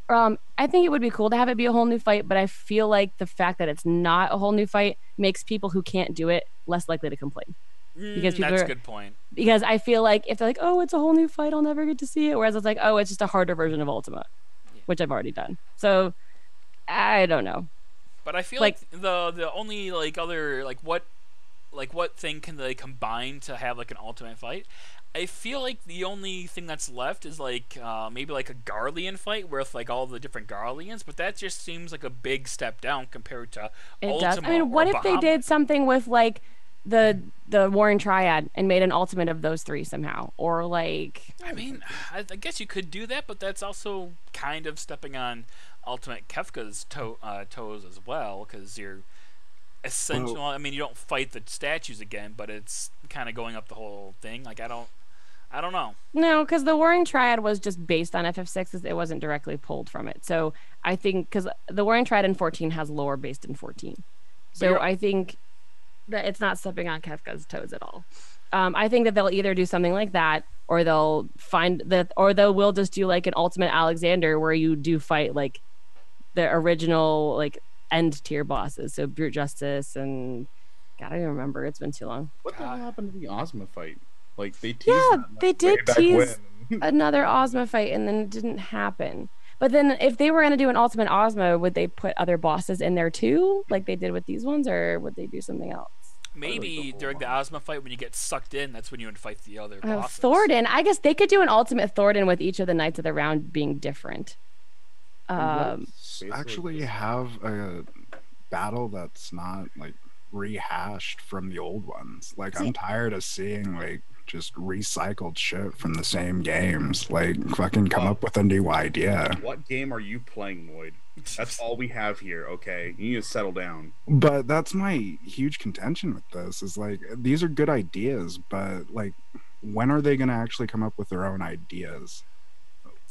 I think it would be cool to have it be a whole new fight, but I feel like the fact that it's not a whole new fight makes people who can't do it less likely to complain. Because that's a good point. Because I feel like if they're like, oh, it's a whole new fight, I'll never get to see it. Whereas it's like, oh, it's just a harder version of Ultima, which I've already done. So I don't know. But I feel like the only like other what thing can they combine to have like an ultimate fight? I feel like the only thing that's left is like maybe like a Garlean fight with like all the different Garleans, but that just seems like a big step down compared to Ultima. Does. I mean, what if they did something with like the Warring Triad and made an ultimate of those 3 somehow, or like? I mean, I guess you could do that, but that's also kind of stepping on Ultimate Kefka's toes as well, because you're essentially. Well, I mean, you don't fight the statues again, but it's kind of going up the whole thing. Like I don't know. No, because the Warring Triad was just based on FF6. It wasn't directly pulled from it. So I think because the Warring Triad in 14 has lore based in 14, so I think that it's not stepping on Kefka's toes at all. I think that they'll either do something like that, or they'll find that, or will just do like an Ultimate Alexander where you do fight like the original like end tier bosses. So Brute Justice and God, I don't even remember. It's been too long. What the hell happened to the Ozma fight? Like they teased. Yeah, that, like, they did tease another Ozma fight, and then it didn't happen. But then, if they were going to do an Ultimate Ozma, would they put other bosses in there too, like they did with these ones, or would they do something else? Maybe during the Ozma fight, when you get sucked in, that's when you would fight the other bosses. Thornton. I guess they could do an Ultimate Thornton with each of the Knights of the Round being different. Actually have a battle that's not like rehashed from the old ones. Like I'm tired of seeing like just recycled shit from the same games. Like fucking come up with a new idea. What game are you playing, Lloyd? That's all we have here, okay? You need to settle down. But that's my huge contention with this is like these are good ideas, but like when are they gonna actually come up with their own ideas?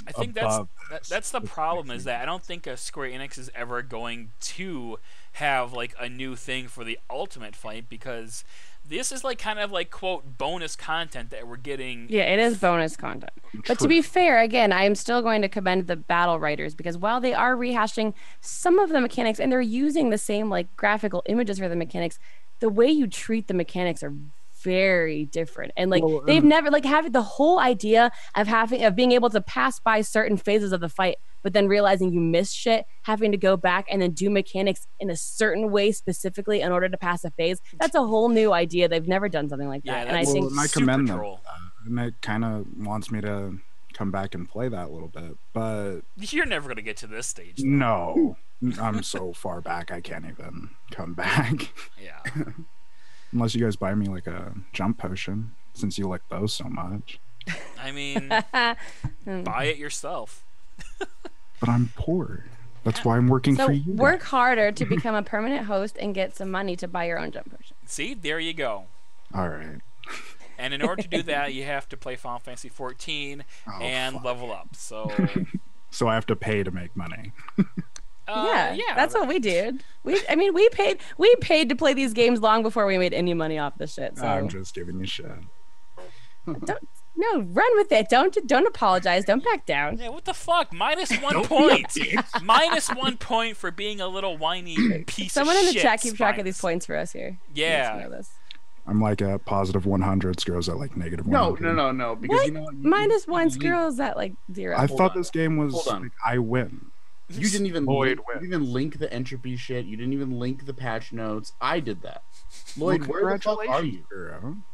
I think that's the problem, is that I don't think Square-Enix is ever going to have like a new thing for the ultimate fight, because this is like kind of like quote bonus content that we're getting. Yeah, it is bonus content. But to be fair, again, I am still going to commend the battle writers, because while they are rehashing some of the mechanics and they're using the same like graphical images for the mechanics, the way you treat the mechanics are very different. And like they've never like having the whole idea of being able to pass by certain phases of the fight, but then realizing you missed shit, having to go back and then do mechanics in a certain way specifically in order to pass a phase. That's a whole new idea. They've never done something like that. And I think I commend them. And it kind of wants me to come back and play that a little bit, but you're never going to get to this stage though. No, I'm so far back I can't even come back. Yeah. Unless you guys buy me like a jump potion, since you like those so much. I mean, buy it yourself. But I'm poor. That's why I'm working for you. Work harder to become a permanent host and get some money to buy your own jump potion. See, there you go. All right. And in order to do that, you have to play Final Fantasy 14 and level up. So so I have to pay to make money. Yeah, that's what we did. We paid to play these games long before we made any money off this shit. So. I'm just giving you shit. Run with it. Don't apologize. Don't back down. Yeah, what the fuck? -1 point. -1 point for being a little whiny piece Someone of shit. in the chat keep track of these points for us here. Yeah. I'm like at positive 100. Screw's at like negative 100. No. Because what? you know what? Minus one Screw's at like 0. I thought this game was like, I win. You didn't even Lloyd you didn't even link the entropy shit. You didn't even link the patch notes. I did that. Lloyd, where the fuck are you?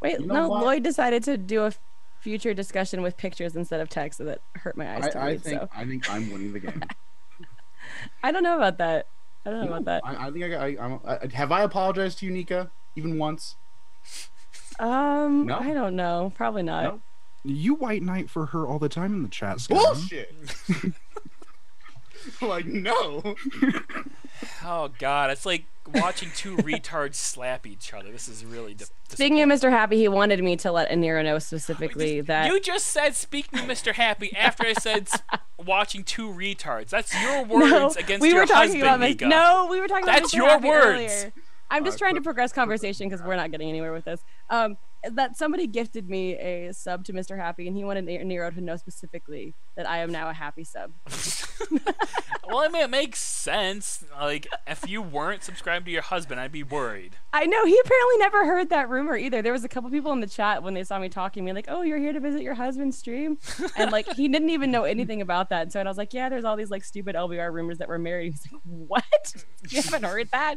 Wait, You know no. what? Lloyd decided to do a future discussion with pictures instead of text, so that hurt my eyes to I read. think I'm winning the game. I don't know about that. I Have I apologized to you, Nika, even once? No? I don't know. Probably not. No? You white knight for her all the time in the chat. Scam. Bullshit. Like, no. Oh God, it's like watching two retards slap each other. This is really. Speaking of Mr. Happy, he wanted me to let Aniero know specifically that you just said speaking of Mr. Happy after I said watching two retards. That's your words against your husband, Nika. No, we were talking about That's Mr. your Happy words. earlier. I'm just trying to progress conversation because we're not getting anywhere with this. That somebody gifted me a sub to Mr. Happy, and he wanted Nero to know specifically that I am now a happy sub. Well, I mean, it makes sense. Like, if you weren't subscribed to your husband, I'd be worried. I know, he apparently never heard that rumor either. There was a couple people in the chat when they saw me talking, me like, "Oh, you're here to visit your husband's stream," and like he didn't even know anything about that. And so I was like, "Yeah, there's all these like stupid LBR rumors that we're married." He's like, "What? You haven't heard that?"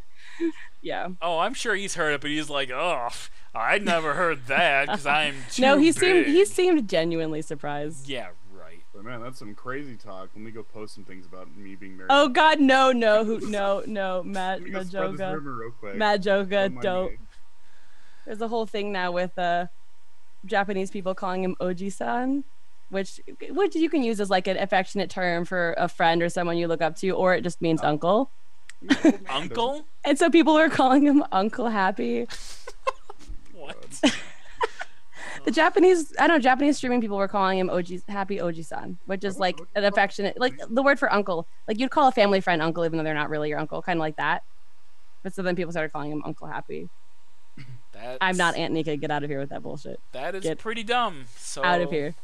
Yeah. Oh, I'm sure he's heard it, but he's like, "Oh, I never heard that because I'm too No, he big." seemed genuinely surprised. Yeah, right. But man, that's some crazy talk. Let me go post some things about me being married. Oh God, no, Matt Let me go spread this Majoga, rumor real quick. Majoga, don't. There's a whole thing now with Japanese people calling him Oji-san, which you can use as like an affectionate term for a friend or someone you look up to, or it just means uncle. Uncle? And so people are calling him Uncle Happy. What? The Japanese streaming people were calling him Happy Oji-san, which is like an affectionate, like the word for uncle. Like you'd call a family friend uncle even though they're not really your uncle, kind of like that. But so then people started calling him Uncle Happy. I'm not Aunt Nika. Get out of here with that bullshit. That is pretty dumb. So out of here.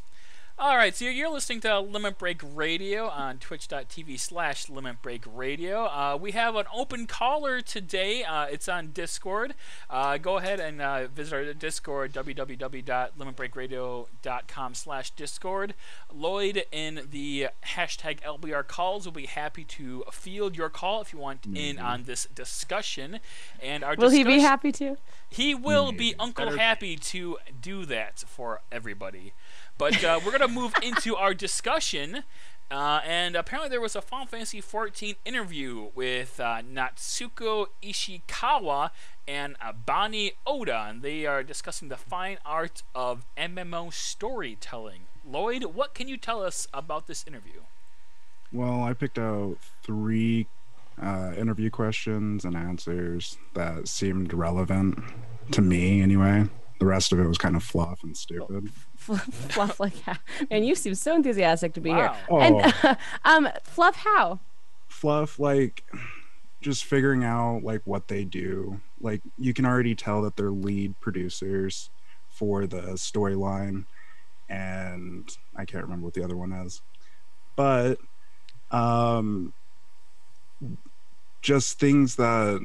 All right, so you're listening to Limit Break Radio on twitch.tv/Limit Break Radio. We have an open caller today. It's on Discord. Go ahead and visit our Discord, www.limitbreakradio.com/Discord. Lloyd in the hashtag LBR calls will be happy to field your call if you want in on this discussion. And will he be happy to? He will be Uncle Happy to do that for everybody. But we're going to move into our discussion, and apparently there was a Final Fantasy XIV interview with Natsuko Ishikawa and Bani Oda, and they are discussing the fine art of MMO storytelling. Lloyd, what can you tell us about this interview? Well, I picked out 3 interview questions and answers that seemed relevant to me anyway. The rest of it was kind of fluff and stupid. Fluff like how? Man, you seem so enthusiastic to be here. Oh. And fluff how? Fluff like just figuring out like what they do. Like you can already tell that they're lead producers for the storyline, and I can't remember what the other one is. But just things that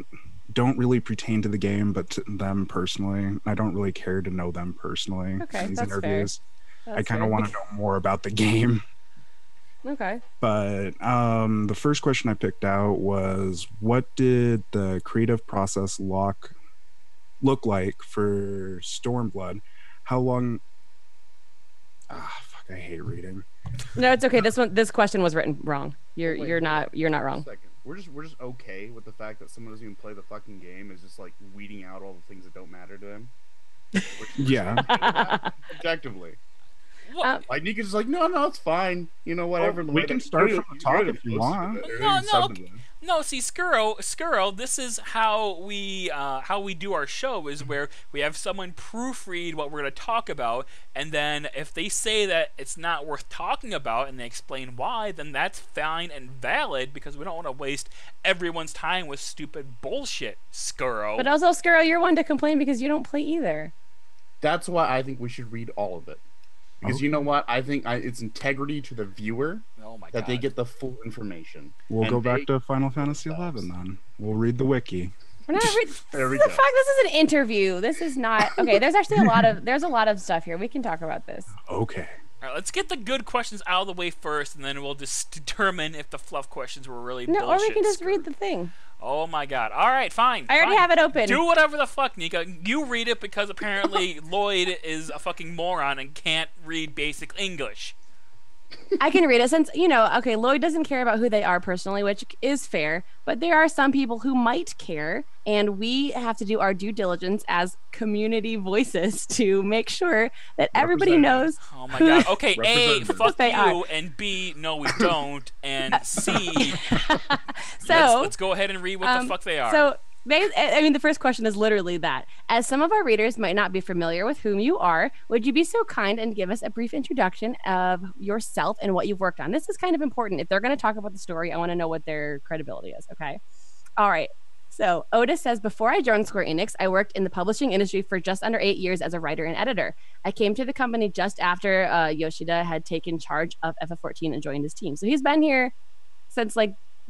don't really pertain to the game, but to them personally. I don't really care to know them personally. Okay, these that's interviews. Fair. I kind of want to know more about the game. Okay. But the first question I picked out was, what did the creative process look like for Stormblood? How long? Fuck! I hate reading. No, it's okay. This question was written wrong. You're not wrong. We're just okay with the fact that someone doesn't even play the fucking game is just like weeding out all the things that don't matter to them. Yeah. Objectively. Like Nika's just like, no, it's fine. You know, whatever. We can start from the top if you want. No, see, Scuro, this is how we do our show, is where we have someone proofread what we're going to talk about, and then if they say that it's not worth talking about and they explain why, then that's fine and valid, because we don't want to waste everyone's time with stupid bullshit, Scuro. But also, Scuro, you're one to complain because you don't play either. That's why I think we should read all of it. Because you know what? I think it's integrity to the viewer that they get the full information. We'll go back to Final Fantasy XI then. We'll read the wiki. We're not There we go. This is an interview. This is not okay. There's actually a lot of stuff here. We can talk about this. Okay. All right, let's get the good questions out of the way first, and then we'll just determine if the fluff questions were really bullshit. Or we can just read the thing. Oh my god. All right, fine. I already have it open. Do whatever the fuck, Nika. You read it because apparently Lloyd is a fucking moron and can't read basic English. I can read it since, okay, Lloyd doesn't care about who they are personally, which is fair, but there are some people who might care, and we have to do our due diligence as community voices to make sure that everybody knows. Oh my god. Okay, A, fuck you, and B, no we don't, and C, let's go ahead and read what the fuck they are. So, the first question is literally that. As some of our readers might not be familiar with whom you are, would you be so kind and give us a brief introduction of yourself and what you've worked on? This is kind of important. If they're going to talk about the story, I want to know what their credibility is, okay? All right. So Otis says, before I joined Square-Enix, I worked in the publishing industry for just under 8 years as a writer and editor. I came to the company just after Yoshida had taken charge of FF14 and joined his team. So he's been here since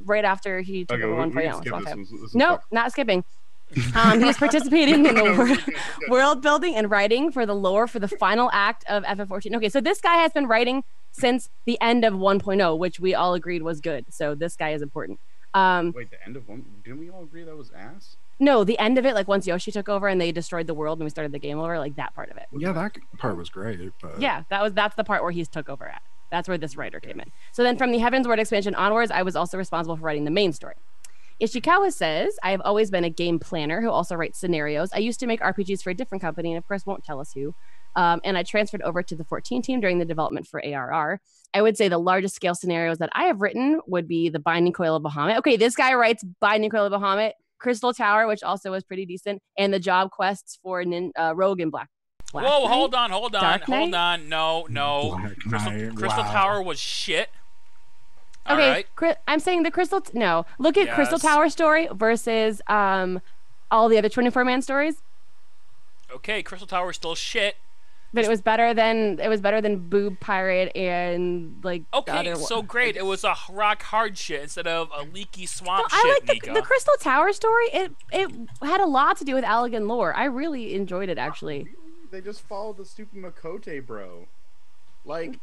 right after he took over 1.0. No, not skipping. He's participating in the world building and writing for the lore for the final act of FF14. Okay, so this guy has been writing since the end of 1.0, which we all agreed was good. So this guy is important. Wait, the end of one? Didn't we all agree that was ass? No, the end of it, like once Yoshi took over and they destroyed the world and we started the game over, like that part of it. Yeah, that part was great. But... Yeah, that's the part where he took over at. That's where this writer came in. So then from the Heaven's Word expansion onwards, I was also responsible for writing the main story. Ishikawa says, I have always been a game planner who also writes scenarios. I used to make RPGs for a different company, and of course won't tell us who. And I transferred over to the 14 team during the development for ARR. I would say the largest scale scenarios that I have written would be the Binding Coil of Bahamut. Okay, this guy writes Binding Coil of Bahamut, Crystal Tower, which also was pretty decent, and the job quests for Rogue and Black. Whoa, hold on. No. Crystal Tower was shit. Okay, right. I'm saying the Crystal... No. Look at Crystal Tower story versus all the other 24-man stories. Okay, Crystal Tower is still shit. But it was better than Boob Pirate and like okay, the other so great. It was a rock hard shit instead of a leaky swamp shit. I like the Crystal Tower story. It had a lot to do with Allegan lore. I really enjoyed it actually. They just followed the stupid Makote, bro. Like,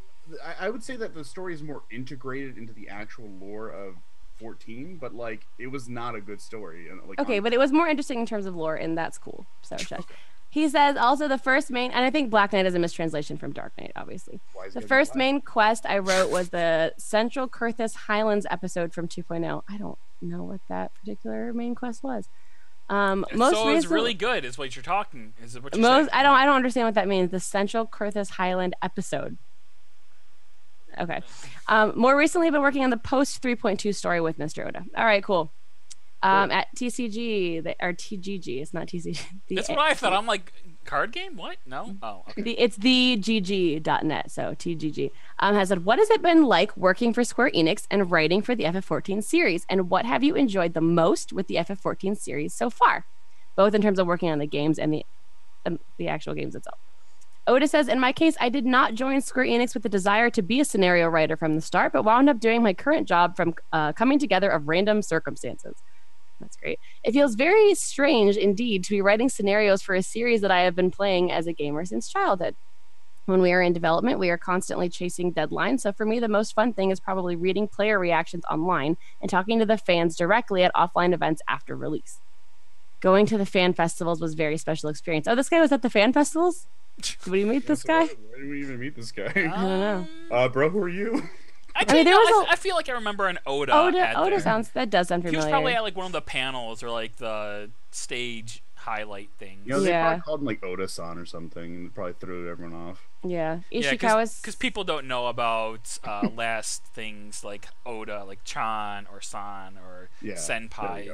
I would say that the story is more integrated into the actual lore of 14, but like it was not a good story. Like, okay, but it was more interesting in terms of lore, and that's cool. So he says also the first main, and I think Black Knight is a mistranslation from Dark Knight, obviously. The first main quest I wrote was the Central Kurthus Highlands episode from 2.0. I don't know what that particular main quest was. It's really good, is what you're talking. Is what you're saying. I don't understand what that means. The Central Kurthus Highland episode. Okay. More recently, I've been working on the post 3.2 story with Mr. Oda. All right, cool. At TCG, or TGG, it's not TCG. That's what I thought. I'm like, card game? What? No? Oh, okay. It's thegg.net, so TGG. Has said, what has it been like working for Square-Enix and writing for the FF14 series? And what have you enjoyed the most with the FF14 series so far? Both in terms of working on the games and the actual games itself. Oda says, in my case, I did not join Square-Enix with the desire to be a scenario writer from the start, but wound up doing my current job from coming together of random circumstances. That's great. It feels very strange indeed to be writing scenarios for a series that I have been playing as a gamer since childhood. When we are in development, we are constantly chasing deadlines. So for me, the most fun thing is probably reading player reactions online and talking to the fans directly at offline events after release. Going to the fan festivals was a very special experience. Oh, this guy was at the fan festivals? Did we meet this guy? Why did we even meet this guy? I don't know. Bro, who are you? I feel like I remember an Oda. That does sound familiar. He was probably at like one of the panels or like the stage highlight things. You know, they probably called him like Oda-san or something, and probably threw everyone off. Yeah, because people don't know about last things like Oda, like Chan or San or Senpai.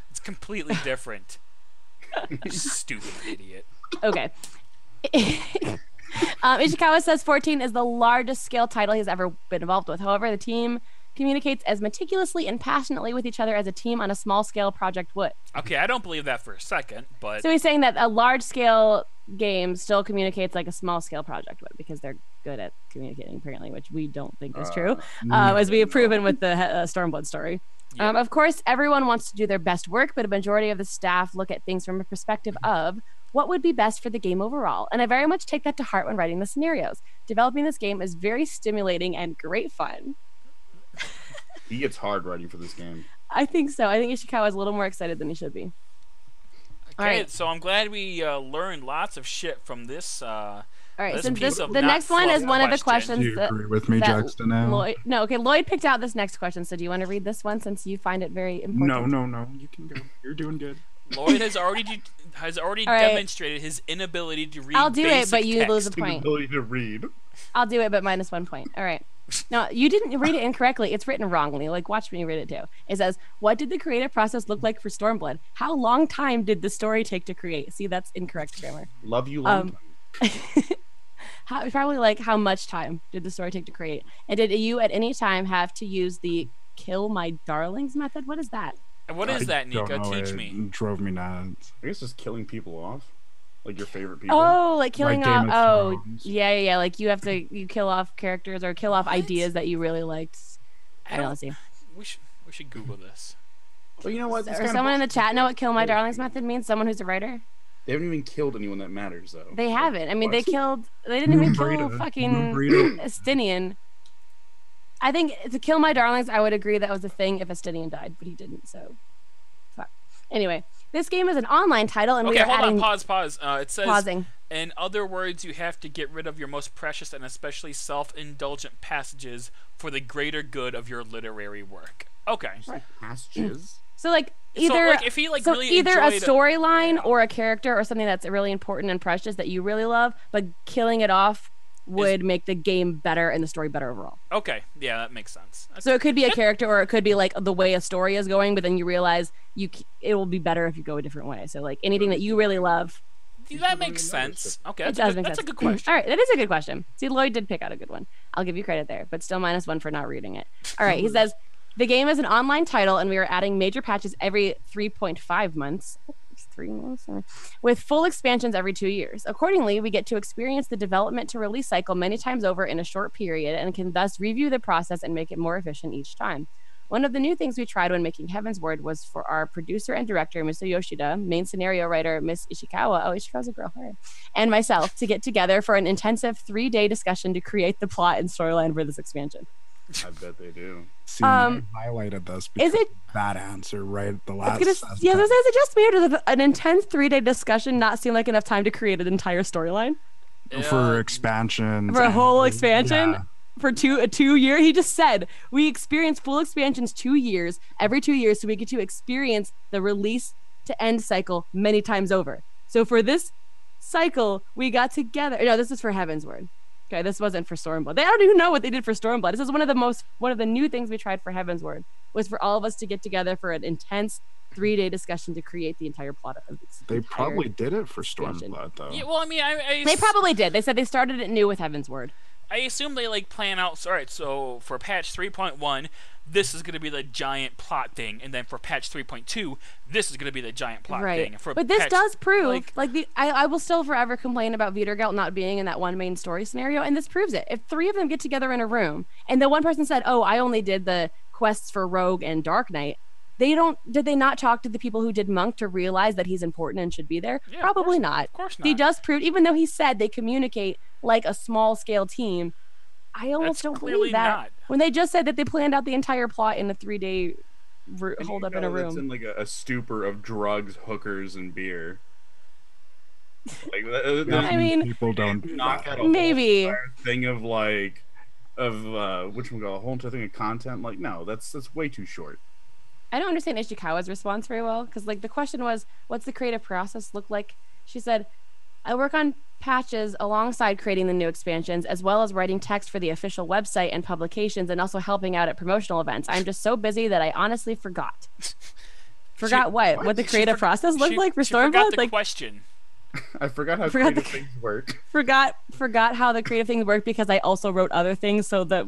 It's completely different. You stupid idiot. Okay. Ishikawa says 14 is the largest scale title he's ever been involved with. However, the team communicates as meticulously and passionately with each other as a team on a small scale project would. Okay, I don't believe that for a second, but... So he's saying that a large scale game still communicates like a small scale project would because they're good at communicating, apparently, which we don't think is true, as we have proven with the Stormblood story. Yeah. Of course, everyone wants to do their best work, but a majority of the staff look at things from a perspective of what would be best for the game overall. And I very much take that to heart when writing the scenarios. Developing this game is very stimulating and great fun. He gets hard writing for this game. I think so. I think Ishikawa is a little more excited than he should be. Okay, so I'm glad we learned lots of shit from this. All right, since the next one is one of the questions. Do you agree with me, Juxta, now? Lloyd picked out this next question, so do you want to read this one since you find it very important? No. You can go. You're doing good. Lloyd has already demonstrated his inability to read. I'll do it, but you text. lose a point. Inability to read. I'll do it, but minus 1 point. All right. No, you didn't read it incorrectly. It's written wrongly. Like, watch me read it too. It says, "What did the creative process look like for Stormblood? How long time did the story take to create?" See, that's incorrect grammar. Love you long time. Probably like how much time did the story take to create? And did you at any time have to use the "kill my darlings" method? What is that? And what is that, Nika? Teach me. It drove me nuts. I guess just killing people off. Like your favorite people. Oh, like killing Like off. Game of Oh, Thrones. yeah. Like you kill off characters or kill off ideas that you really liked. I don't know. Let's see. We should Google this. Well, you know what? Or someone in the chat know what "kill my darlings" method means? Someone who's a writer. They haven't even killed anyone that matters, though. They haven't. I mean, they What? didn't even kill Brita. fucking Brita. Estinian. I think to kill my darlings, I would agree that was a thing if Estinian died, but he didn't, so fuck. Anyway, this game is an online title, and we Okay, are hold adding... on. Pause. It says, Pausing. in other words, you have to get rid of your most precious and especially self-indulgent passages for the greater good of your literary work. Okay. Passages. So, like, So, either like, if he, like, really either a enjoyed- storyline Yeah. or a character or something that's really important and precious that you really love, but killing it off would make the game better and the story better overall. Okay. Yeah, that makes sense. So it could be a character, or it could be like the way a story is going, but then you realize it will be better if you go a different way. So like anything that you really love. That makes sense. Okay, It does make that's sense. a good question. All right, that is a good question. See, Lloyd did pick out a good one. I'll give you credit there, but still minus 1 for not reading it. All right, he says, the game is an online title, and we are adding major patches every 3.5 months. 3 months? With full expansions every 2 years. Accordingly, we get to experience the development to release cycle many times over in a short period and can thus review the process and make it more efficient each time. One of the new things we tried when making Heaven's Word was for our producer and director, Mr. Yoshida, main scenario writer, Miss Ishikawa, Ishikawa's a girl, all right, and myself to get together for an intensive 3-day discussion to create the plot and storyline for this expansion. I bet they do. See, I highlighted this because is it- of that answer right at the last. Is it just me, or does an intense 3-day discussion not seem like enough time to create an entire storyline? For expansions. For a whole and- expansion? yeah. For a 2 year, he just said we experience full expansions 2 years, every 2 years, so we get to experience the release to end cycle many times over. So for this cycle, we got together. No, this is for Heaven's Word. Okay, this wasn't for Stormblood. They don't even know what they did for Stormblood. This is one of the new things we tried for Heaven's Word, was for all of us to get together for an intense 3-day discussion to create the entire plot of this. They entire probably did it for expansion. Stormblood, though. Yeah, well, I mean, They probably did. They said they started it new with Heaven's Word. I assume they like plan out. All right, so for patch 3.1, this is going to be the giant plot thing, and then for patch 3.2, this is going to be the giant plot thing. For But this patch, does prove, I will still forever complain about Vidergelt not being in that one main story scenario, and this proves it. If 3 of them get together in a room, and the one person said, "Oh, I only did the quests for Rogue and Dark Knight," did they not talk to the people who did Monk to realize that he's important and should be there? Yeah, Probably not. Of course not. He does prove, even though he said they communicate like a small scale team, I almost don't clearly believe that. not. When they just said that they planned out the entire plot in a 3-day hold up in a That's room. in like a stupor of drugs, hookers, and beer. Like, I mean, people don't do knock that. out a maybe. whole entire thing of which one go a whole entire thing of content. Like, no, that's way too short. I don't understand Ishikawa's response very well, because like the question was, what's the creative process look like? She said, I work on patches alongside creating the new expansions, as well as writing text for the official website and publications, and also helping out at promotional events. I'm just so busy that I honestly forgot. What the creative process looked like for She forgot Stormblood? the question. I forgot how Forgot creative things work. forgot how the creative things work, because I also wrote other things. So the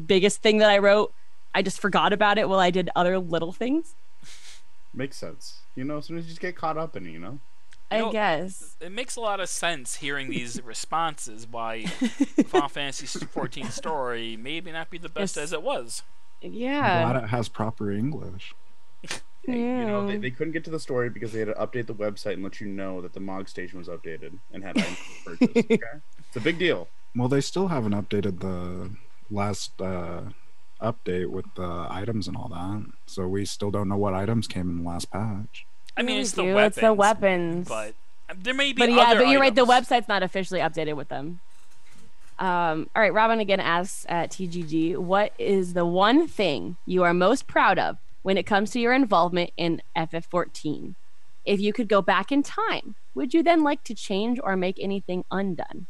biggest thing that I wrote, I just forgot about it while I did other little things. Makes sense. As soon as you just get caught up in it, I guess. It makes a lot of sense hearing these responses why Final Fantasy XIV story maybe not be the best Yes. as it was. Yeah. I'm glad it has proper English. Hey, you know, they couldn't get to the story because they had to update the website and let you know that the Mog Station was updated and had items to purchase. Okay? It's a big deal. Well, they still haven't updated the last update with the items and all that, so we still don't know what items came in the last patch. I mean, it's the do. weapons. It's the weapons. But there may be But other but you're right. The items. website's not officially updated with them. All right, Robin again asks at TGG, what is the one thing you are most proud of when it comes to your involvement in FF14? If you could go back in time, would you then like to change or make anything undone?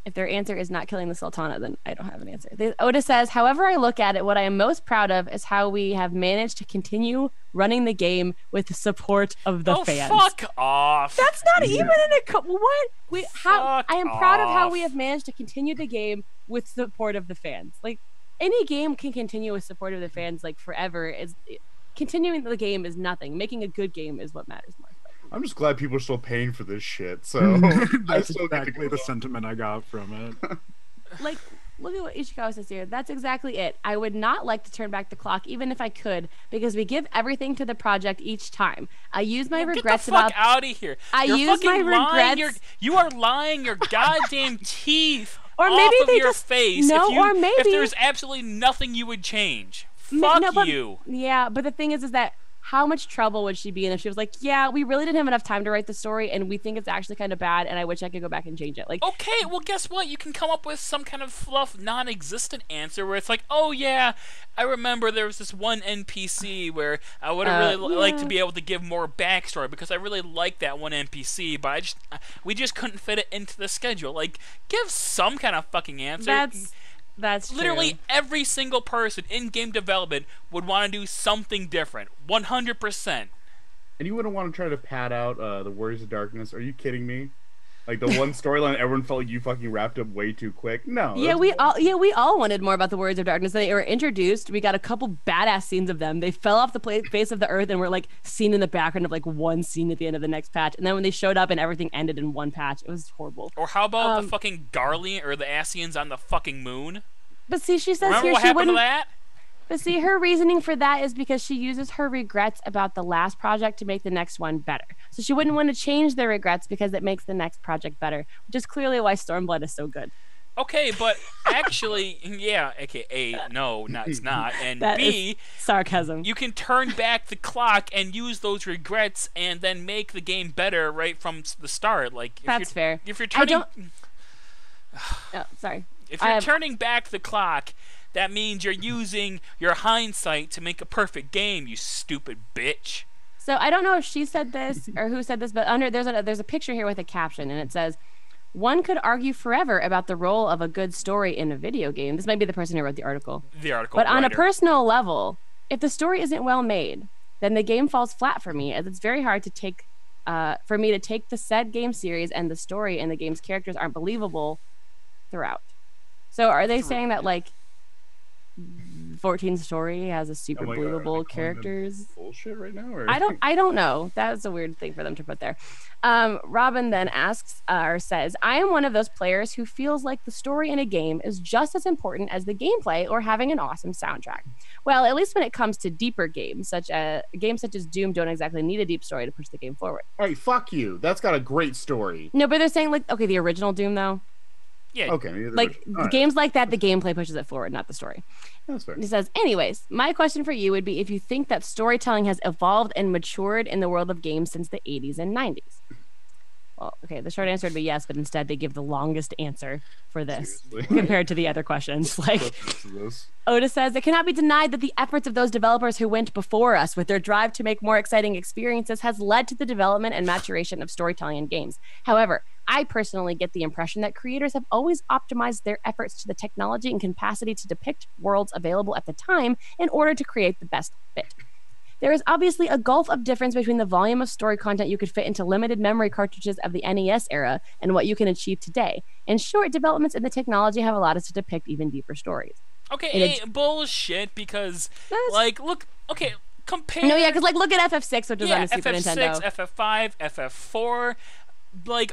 If their answer is not killing the Sultana, then I don't have an answer. Oda says, however I look at it, what I am most proud of is how we have managed to continue running the game with the support of the fans. Oh, fuck off. That's not even in a... What? I am proud of how we off. have managed to continue the game with support of the fans. Like, any game can continue with support of the fans, like, forever. Continuing the game is nothing. Making a good game is what matters more. I'm just glad people are still paying for this shit. So That's exactly the sentiment I got from it. Like, look at what Ishikawa says here. That's exactly it. I would not like to turn back the clock, even if I could, because we give everything to the project each time. I use my regrets Get the fuck about... out of here. You're use my regrets... You are lying your goddamn teeth or maybe off of they your just... face. No, or maybe... If there's absolutely nothing you would change. Fuck you. Yeah, but the thing is that how much trouble would she be in if she was like, yeah, we really didn't have enough time to write the story and we think it's actually kind of bad and I wish I could go back and change it. Like, okay, well, guess what? You can come up with some kind of fluff, non-existent answer where it's like, oh, yeah, I remember there was this one NPC where I would have really liked to be able to give more backstory because I really liked that one NPC, but we just couldn't fit it into the schedule. Like, give some kind of fucking answer. That's literally true. Every single person in game development would want to do something different. 100%. And you wouldn't want to try to pad out the Warriors of Darkness. Are you kidding me? Like the one storyline everyone felt like you fucking wrapped up way too quick. No. Yeah, we all wanted more about the Warriors of Darkness. They were introduced. We got a couple badass scenes of them. They fell off the face of the earth and were like seen in the background of like one scene at the end of the next patch. And then when they showed up and everything ended in one patch, it was horrible. Or how about the fucking Garlean or the Asians on the fucking moon? But see, she says Remember here what she happened wouldn't. to that? But see, her reasoning for that is because she uses her regrets about the last project to make the next one better. So she wouldn't want to change the regrets because it makes the next project better, which is clearly why Stormblood is so good. Okay, but actually, yeah, okay, A, no, it's not, and That B, is sarcasm. you can turn back the clock and use those regrets and then make the game better right from the start. Like, That's fair. If you're turning... Oh, sorry. If you're turning back the clock, that means you're using your hindsight to make a perfect game, you stupid bitch. So I don't know if she said this or who said this, but there's a picture here with a caption, and it says, "One could argue forever about the role of a good story in a video game." This might be the person who wrote the article. But on a personal level, if the story isn't well made, then the game falls flat for me, as it's very hard to take for me to take the said game series and the story and the game's characters aren't believable throughout. So are they saying that like 14's story has a super believable characters? Bullshit right now, or? I don't know. That's a weird thing for them to put there. Robin then asks or says, "I am one of those players who feels like the story in a game is just as important as the gameplay or having an awesome soundtrack. Well, at least when it comes to deeper games, such as Doom don't exactly need a deep story to push the game forward." Hey, fuck you. That's got a great story. No, but they're saying like, okay, the original Doom though. Yeah. Okay. Like games like that, the gameplay pushes it forward, not the story. That's fair. He says, anyways, my question for you would be if you think that storytelling has evolved and matured in the world of games since the 80s and 90s. Well, okay, the short answer would be yes, but instead they give the longest answer for this compared to the other questions. Like, Oda says, it cannot be denied that the efforts of those developers who went before us with their drive to make more exciting experiences has led to the development and maturation of storytelling in games. However, I personally get the impression that creators have always optimized their efforts to the technology and capacity to depict worlds available at the time in order to create the best fit. There is obviously a gulf of difference between the volume of story content you could fit into limited memory cartridges of the NES era and what you can achieve today. In short, developments in the technology have allowed us to depict even deeper stories. Okay, bullshit, because, like, look, okay, compare... No, yeah, because, like, look at FF6, which is on the Super Nintendo. FF5, FF4, like...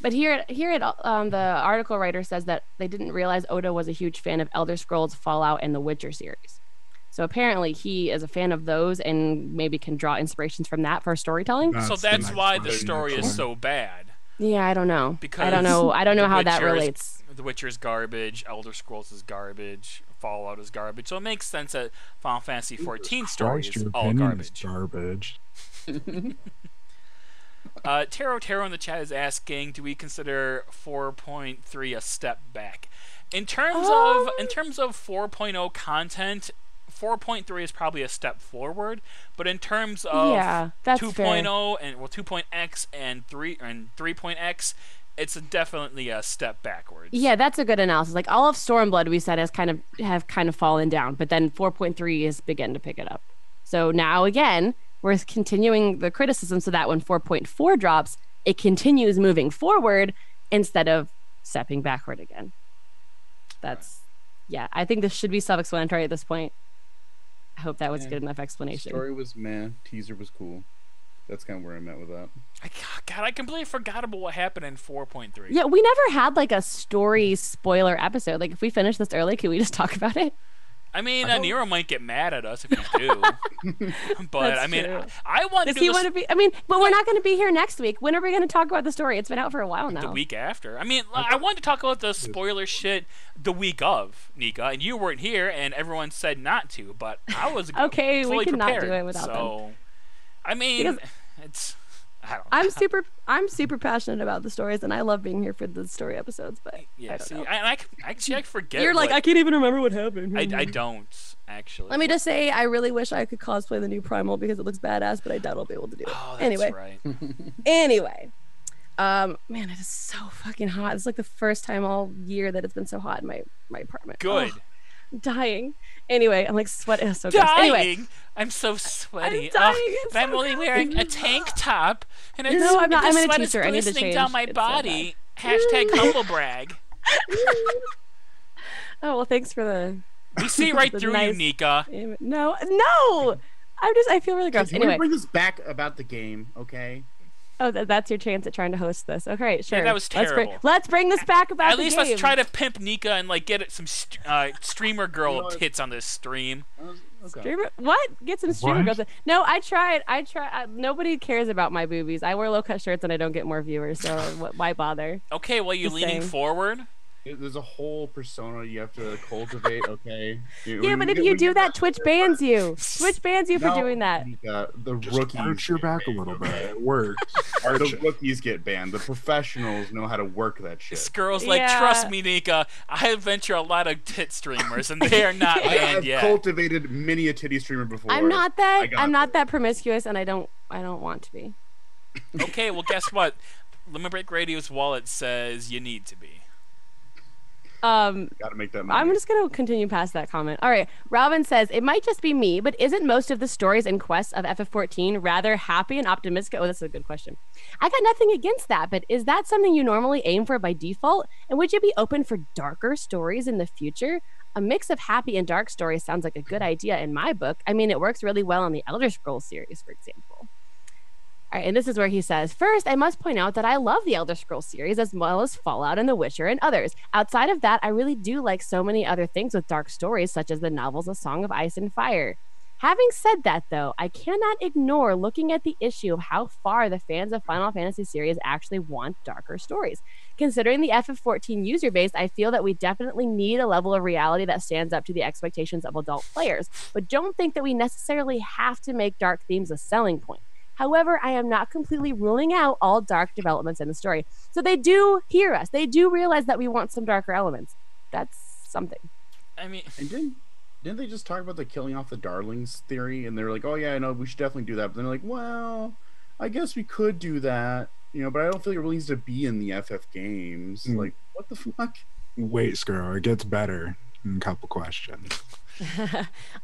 But here the article writer says that they didn't realize Oda was a huge fan of Elder Scrolls, Fallout, and the Witcher series. So apparently he is a fan of those and maybe can draw inspirations from that for storytelling. So that's why the story is so bad. Yeah, I don't know. Because I don't know how that relates. The Witcher's garbage, Elder Scrolls is garbage, Fallout is garbage. So it makes sense that Final Fantasy XIV story is all garbage. Taro in the chat is asking, do we consider 4.3 a step back? In terms of 4.0 content, 4.3 is probably a step forward, but in terms of 2.0 and 2.x and 3.x, it's definitely a step backwards. Yeah, that's a good analysis. Like all of Stormblood we said have kind of fallen down, but then 4.3 is beginning to pick it up. So now again, we're continuing the criticism so that when 4.4 drops, it continues moving forward instead of stepping backward again. Yeah, I think this should be self-explanatory at this point. I hope that was good enough explanation. Story was meh. Teaser was cool. That's kind of where I'm at with that. I completely forgot about what happened in 4.3. Yeah, we never had like a story spoiler episode. Like if we finish this early, can we just talk about it? I mean, Aniero might get mad at us if we do. But That's I mean, true. I want to do want to be? I mean, but we're not going to be here next week. When are we going to talk about the story? It's been out for a while now. The week after. I mean, I wanted to talk about the spoiler shit the week of, Nika, and you weren't here, and everyone said not to, but I was okay. fully We cannot prepared, do it without them. I mean, it's. I don't know. I'm super passionate about the stories, and I love being here for the story episodes. But yeah, I forget. You're like, I can't even remember what happened. I don't actually. Let me just say, I really wish I could cosplay the new Primal because it looks badass, but I doubt I'll be able to do it. Oh, that's anyway, right. Anyway, man, it is so fucking hot. It's like the first time all year that it's been so hot in my apartment. Good. Oh, I'm dying. Anyway, I'm like sweating. So dying. Gross. Anyway, I'm so sweaty. I'm dying. But I'm only wearing a tank top, and it's no, I'm not. I'm in a sweat t-shirt. I need to change. Down my body. So #humble brag. Oh well, thanks for the. We see right through you, Nika. No. I feel really gross. Can anyway, we bring this back about the game, okay? Oh, that's your chance at trying to host this. Okay, sure. Yeah, that was terrible. Let's bring this back about the game. At least let's try to pimp Nika and like get some streamer girl tits on this stream. Okay. Streamer? What? Get some streamer girls. No, I tried. Nobody cares about my boobies. I wear low-cut shirts and I don't get more viewers, so why bother? Okay, well, you're leaning forward. There's a whole persona you have to cultivate, okay? Yeah, but if you do that, Twitch bans you. Twitch bans you for doing that. The rookies arch your back a little bit. It works. The rookies get banned. The professionals know how to work that shit. This girl's like, trust me, Nika. I venture a lot of tit streamers, and they are not banned yet. I've cultivated many a titty streamer before. I'm not that promiscuous, and I don't want to be. Okay, well, guess what? Limit Break Radio's wallet says you need to be. Gotta make that money. I'm just gonna continue past that comment. All right, Robin says it might just be me, but isn't most of the stories and quests of FF14 rather happy and optimistic? Oh, that's a good question. I got nothing against that, but is that something you normally aim for by default? And would you be open for darker stories in the future? A mix of happy and dark stories sounds like a good idea in my book. I mean, it works really well in the Elder Scrolls series, for example. All right, and this is where he says, first, I must point out that I love the Elder Scrolls series as well as Fallout and The Witcher and others. Outside of that, I really do like so many other things with dark stories, such as the novels A Song of Ice and Fire. Having said that, though, I cannot ignore looking at the issue of how far the fans of Final Fantasy series actually want darker stories. Considering the FF14 user base, I feel that we definitely need a level of reality that stands up to the expectations of adult players, but don't think that we necessarily have to make dark themes a selling point. However, I am not completely ruling out all dark developments in the story. So they do hear us. They do realize that we want some darker elements. That's something. I mean, and didn't they just talk about the killing off the darlings theory? And they're like, oh yeah, I know, we should definitely do that. But then they're like, well, I guess we could do that, but I don't feel like it really needs to be in the FF games. Like, what the fuck? Wait, Scuro, it gets better. A couple questions.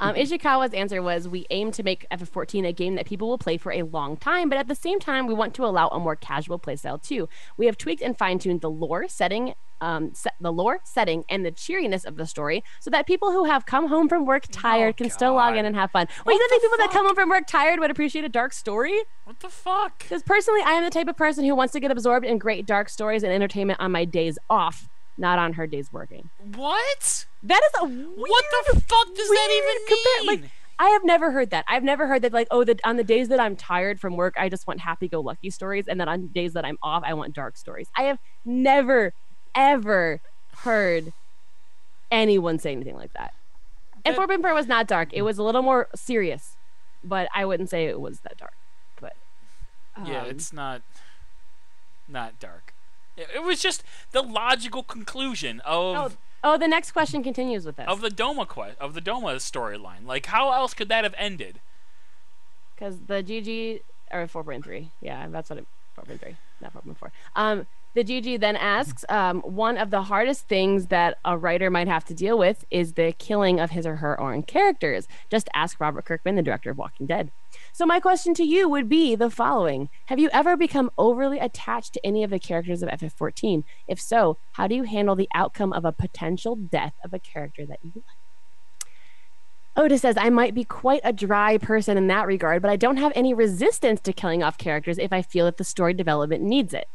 Ishikawa's answer was, we aim to make FF14 a game that people will play for a long time, but at the same time, we want to allow a more casual playstyle too. We have tweaked and fine-tuned the lore setting, and the cheeriness of the story, so that people who have come home from work tired can still log in and have fun. Wait, you don't think people that come home from work tired would appreciate a dark story? What the fuck? Because personally, I am the type of person who wants to get absorbed in great dark stories and entertainment on my days off, not on her days working. What? That is a weird, what the fuck does that even mean? Like, I have never heard that. I've never heard that, like, oh, on the days that I'm tired from work, I just want happy-go-lucky stories, and then on days that I'm off, I want dark stories. I have never, ever heard anyone say anything like that. And Forbidden Prayer was not dark. It was a little more serious, but I wouldn't say it was that dark. But yeah, it's not dark. It was just the logical conclusion of... Oh, the next question continues with this. Of the Doma storyline. Like, how else could that have ended? Because the GG... Or 4.3. Yeah, that's what it... 4.3, not 4.4. The GG then asks, one of the hardest things that a writer might have to deal with is the killing of his or her own characters. Just ask Robert Kirkman, the director of Walking Dead. So my question to you would be the following. Have you ever become overly attached to any of the characters of FF14? If so, how do you handle the outcome of a potential death of a character that you like? Oda says, I might be quite a dry person in that regard, but I don't have any resistance to killing off characters if I feel that the story development needs it.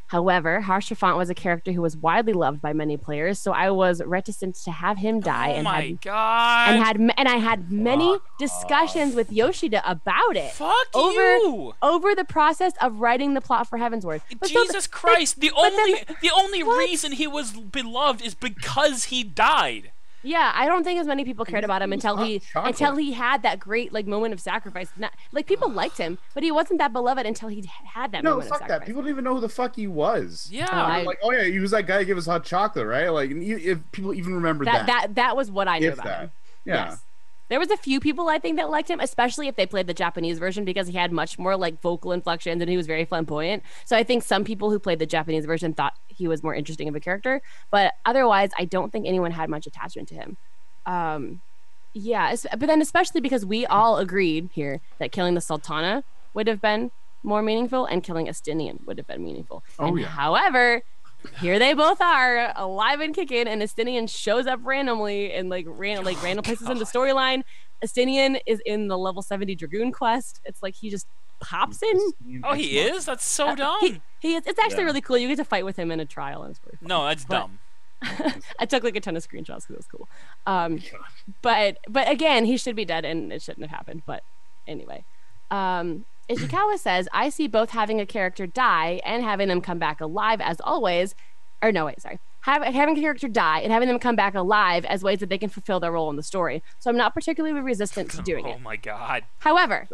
However, Harshafant was a character who was widely loved by many players, so I was reticent to have him die. Oh my god! And I had many discussions with Yoshida about it. Over the process of writing the plot for Heavensward. Jesus Christ! The only reason he was beloved is because he died. Yeah, I don't think as many people cared about him until he had that great moment of sacrifice. People liked him, but he wasn't that beloved until he had that moment of sacrifice. That. People didn't even know who the fuck he was. Yeah. He was that guy who gave us hot chocolate, right? Like, if people even remember that. That was what I knew about him. Yeah. Yes. There was a few people I think that liked him, especially if they played the Japanese version, because he had much more vocal inflections and he was very flamboyant. So I think some people who played the Japanese version thought he was more interesting of a character, but otherwise I don't think anyone had much attachment to him. But then especially because we all agreed here that killing the Sultana would have been more meaningful and killing Estinian would have been meaningful. However, here they both are, alive and kicking, and Estinian shows up randomly in random places in the storyline. Estinian is in the level 70 Dragoon quest. It's like he just pops in. Oh, he is? That's so dumb. He is. It's actually really cool. You get to fight with him in a trial, and it's really fun. No, that's dumb. I took a ton of screenshots because it was cool. But again, he should be dead, and it shouldn't have happened. But anyway. Ishikawa says, I see both having a character die and having them come back alive as always. Or no, wait, sorry. Having a character die and having them come back alive as ways that they can fulfill their role in the story. So I'm not particularly resistant to doing it. Oh my god. However,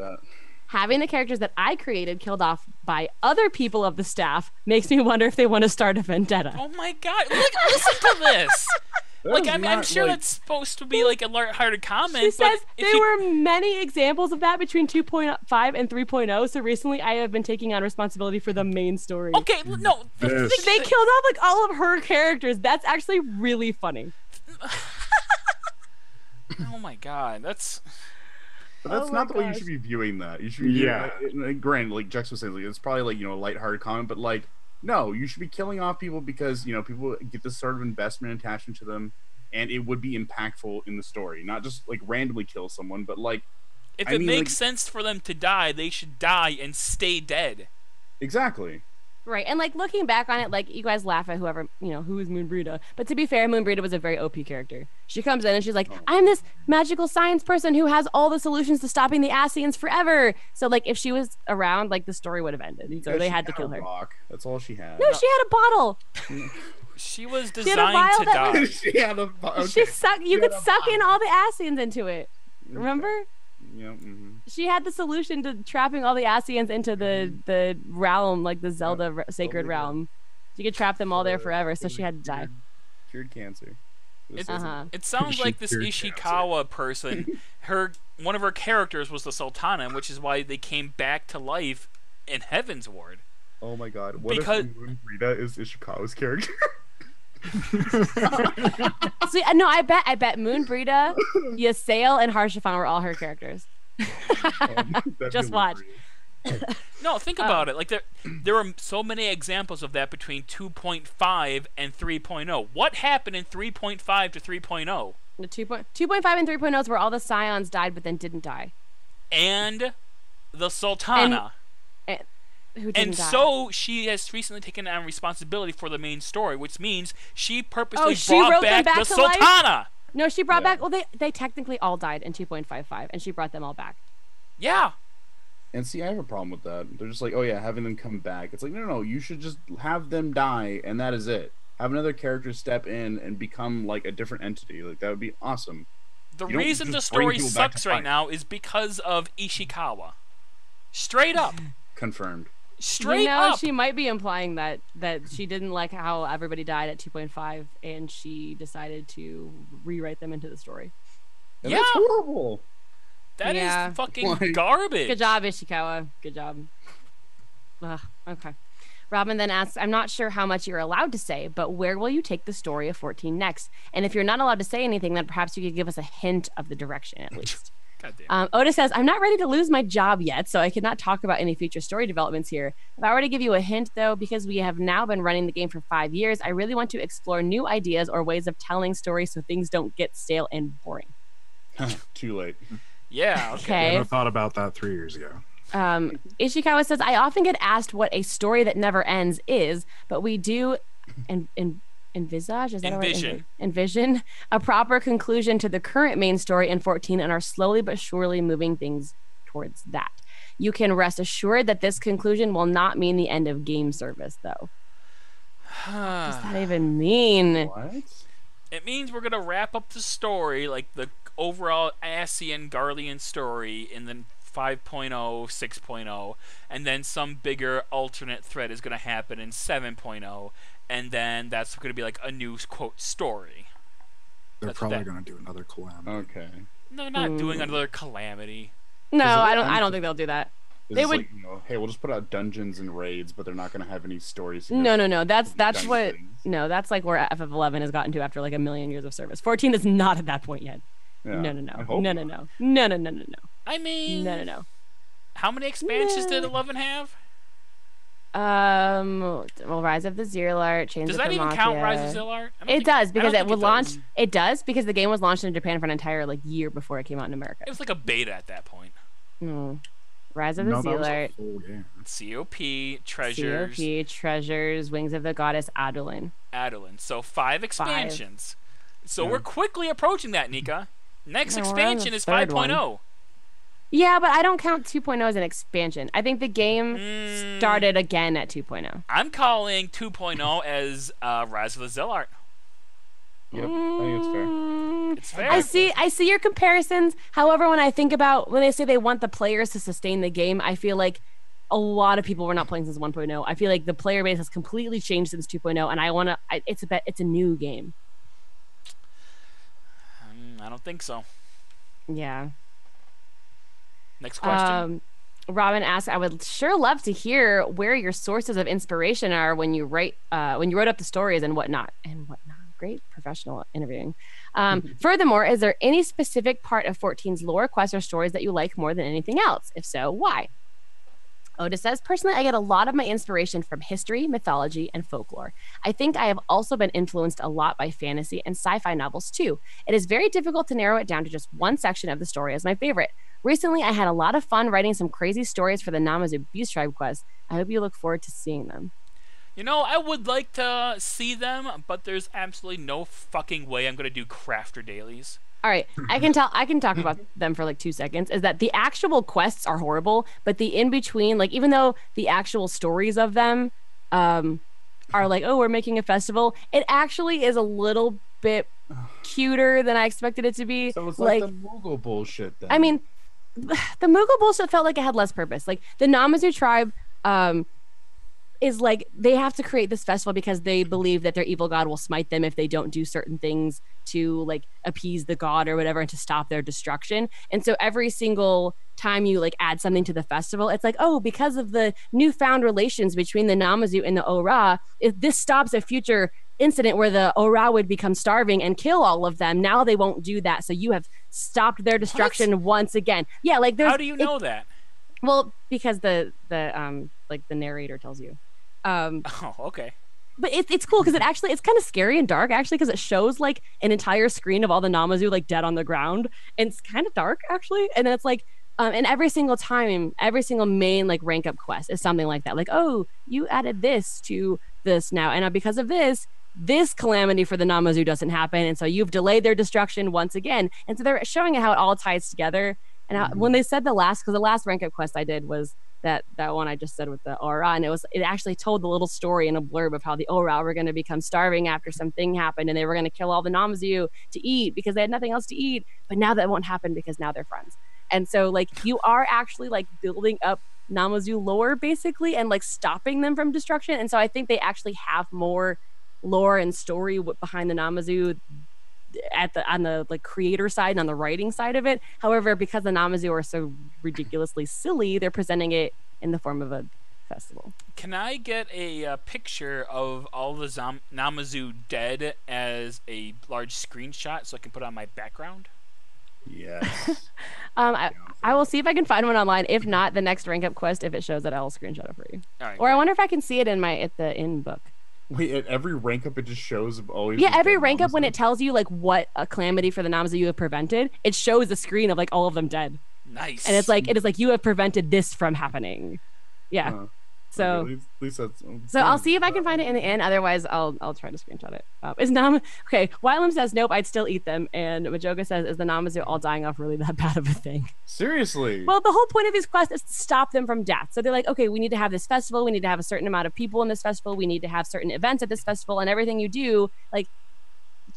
having the characters that I created killed off by other people of the staff makes me wonder if they want to start a vendetta. Oh my god. Listen to this. I'm sure that's supposed to be a lighthearted comment. She says there were many examples of that between 2.5 and 3.0. So recently, I have been taking on responsibility for the main story. Okay, no, they killed off all of her characters. That's actually really funny. Oh my god, that's. But that's not the way you should be viewing that. You should be granted, like Jex was saying, it's probably a lighthearted comment, but no, you should be killing off people because, people get this sort of investment and attachment to them, and it would be impactful in the story. Not just, randomly kill someone, but, if it makes sense for them to die, they should die and stay dead. Exactly. Right, and, looking back on it, you guys laugh at whoever, who is Moonbrita. But to be fair, Moonbrita was a very OP character. She comes in and she's like, I'm this magical science person who has all the solutions to stopping the Asians forever. So, if she was around, the story would have ended. Because so they had to kill her. Rock. That's all she had. No, she had a bottle. She was designed to die. She had a bottle. You could suck in all the Asians into it. Remember? Yeah. Mm-hmm. She had the solution to trapping all the Asians into the realm, the Zelda sacred realm. You could trap them all there forever, so she had to die. Cured cancer. It sounds like this Ishikawa person, one of her characters was the Sultana, which is why they came back to life in Heavensward. Oh my god. What if Moonbrita is Ishikawa's character? See, no, I bet Moon Brita, Ysayle, and Harshafan were all her characters. Just watch. No, think about it. Like there are so many examples of that between 2.5 and 3.0. What happened in 3.5 to 3.0? The 2.5 and 3.0 is where all the Scions died but then didn't die. And the Sultana. Who didn't die. So she has recently taken on responsibility for the main story, which means she purposely wrote brought them back the to Sultana. Life? No, she brought back. Well, they technically all died in 2.55, and she brought them all back. Yeah. And see, I have a problem with that. They're just like, oh yeah, having them come back. It's like, no, you should just have them die, and that is it. Have another character step in and become like a different entity. Like that would be awesome. The reason the story sucks right now is because of Ishikawa. Straight up. Confirmed. Straight up. She might be implying that she didn't like how everybody died at 2.5, and she decided to rewrite them into the story. And that's horrible. That is fucking garbage. Good job, Ishikawa. Good job. Okay. Robin then asks, I'm not sure how much you're allowed to say, but where will you take the story of 14 next? And if you're not allowed to say anything, then perhaps you could give us a hint of the direction at least. Otis says, I'm not ready to lose my job yet, so I cannot talk about any future story developments here. If I were to give you a hint, though, because we have now been running the game for 5 years, I really want to explore new ideas or ways of telling stories so things don't get stale and boring. Too late. Yeah. Okay. I never thought about that 3 years ago. Ishikawa says, I often get asked what a story that never ends is, but we do envisage, is that right? Envision a proper conclusion to the current main story in 14 and are slowly but surely moving things towards that. You can rest assured that this conclusion will not mean the end of game service, though. What does that even mean? What? It means we're going to wrap up the story, like the overall Asian Garlean story in the 5.0, 6.0, and then some bigger alternate thread is going to happen in 7.0, and then that's going to be like a new quote story. They're probably going to do another Calamity. Okay. No, they're not doing another Calamity. No, I don't think they'll do that. They would, like, hey, we'll just put out dungeons and raids, but they're not going to have any stories. No. That's what. No, that's like where FF11 has gotten to after like a million years of service. 14 is not at that point yet. Yeah, no. I mean, no. How many expansions did 11 have? Well, Rise of the Zerlart, Chains of the Mafia. Does that even count Rise of Zerlart? It does because it was launched. It does because the game was launched in Japan for an entire like year before it came out in America. It was like a beta at that point. Rise of the Zerlart, COP, Treasures, Wings of the Goddess, Adolin. So 5 expansions. So we're quickly approaching that, Nika. Next expansion is 5.0. Yeah, but I don't count 2.0 as an expansion. I think the game started again at 2.0. I'm calling 2.0 as Rise of the Zerlart. Yep, I think it's fair. It's fair. I see your comparisons. However, when I think about when they say they want the players to sustain the game, I feel like a lot of people were not playing since 1.0. I feel like the player base has completely changed since 2.0, and it's a new game. I don't think so. Yeah. Next question. Robin asks, I would sure love to hear where your sources of inspiration are when you wrote up the stories and whatnot. Great professional interviewing. Furthermore, is there any specific part of 14's lore, quests, or stories that you like more than anything else? If so, why? Otis says, personally, I get a lot of my inspiration from history, mythology, and folklore. I think I have also been influenced a lot by fantasy and sci-fi novels, too. It is very difficult to narrow it down to just one section of the story as my favorite. Recently, I had a lot of fun writing some crazy stories for the Namazu Beast Tribe quest. I hope you look forward to seeing them. You know, I would like to see them, but there's absolutely no fucking way I'm going to do crafter dailies. All right, I can talk about them for like 2 seconds. Is that the actual quests are horrible, but the in between, like even though the actual stories of them are like, oh, we're making a festival, it actually is a little bit cuter than I expected it to be. So it's like the Moogle bullshit then. I mean, the Moogle bullshit felt like it had less purpose. Like the Namazu tribe is like they have to create this festival because they believe that their evil god will smite them if they don't do certain things to like appease the god or whatever and to stop their destruction. And so every single time you like add something to the festival, it's like, oh, because of the newfound relations between the Namazu and the Ora, if this stops a future incident where the Ora would become starving and kill all of them. Now they won't do that. So you have stopped their destruction once again. Yeah, like there's. How do you know that? Well, because the narrator tells you. Oh, okay. But it's cool because it's kind of scary and dark actually, because it shows like an entire screen of all the Namazu like dead on the ground, and it's kind of dark actually. And then it's like, and every single time, every single main like rank up quest is something like that. Like, oh, you added this to this now, and because of this calamity for the Namazu doesn't happen, and so you've delayed their destruction once again. And so they're showing how it all ties together. And how, when they said the last rank up quest I did was that one I just said with the Ora, and it actually told the little story in a blurb of how the Ora were going to become starving after something happened, and they were going to kill all the Namazu to eat because they had nothing else to eat. But now that won't happen because now they're friends. And so like you are actually like building up Namazu lore basically, and like stopping them from destruction. And so I think they actually have more lore and story behind the Namazu on the like creator side and on the writing side of it. However, because the Namazu are so ridiculously silly, they're presenting it in the form of a festival. Can I get a picture of all the Namazu dead as a large screenshot so I can put it on my background? Yes. I will see if I can find one online. If not, the next rank up quest, if it shows it, I will screenshot it for you. All right, or I wonder if I can see it at the in book. Wait, at every rank up, it just shows always. Yeah, every rank up when it tells you like what a calamity for the Namazu you have prevented, it shows a screen of like all of them dead. Nice. And it is like you have prevented this from happening. Yeah. So okay, at least that's, so I'll see if I can find it in the end. Otherwise, I'll try to screenshot it. Okay? Wylam says nope, I'd still eat them, and Majoga says, is the Namazu all dying off really that bad of a thing? Seriously? Well, the whole point of these quests is to stop them from death. So they're like, okay, we need to have this festival. We need to have a certain amount of people in this festival. We need to have certain events at this festival, and everything you do like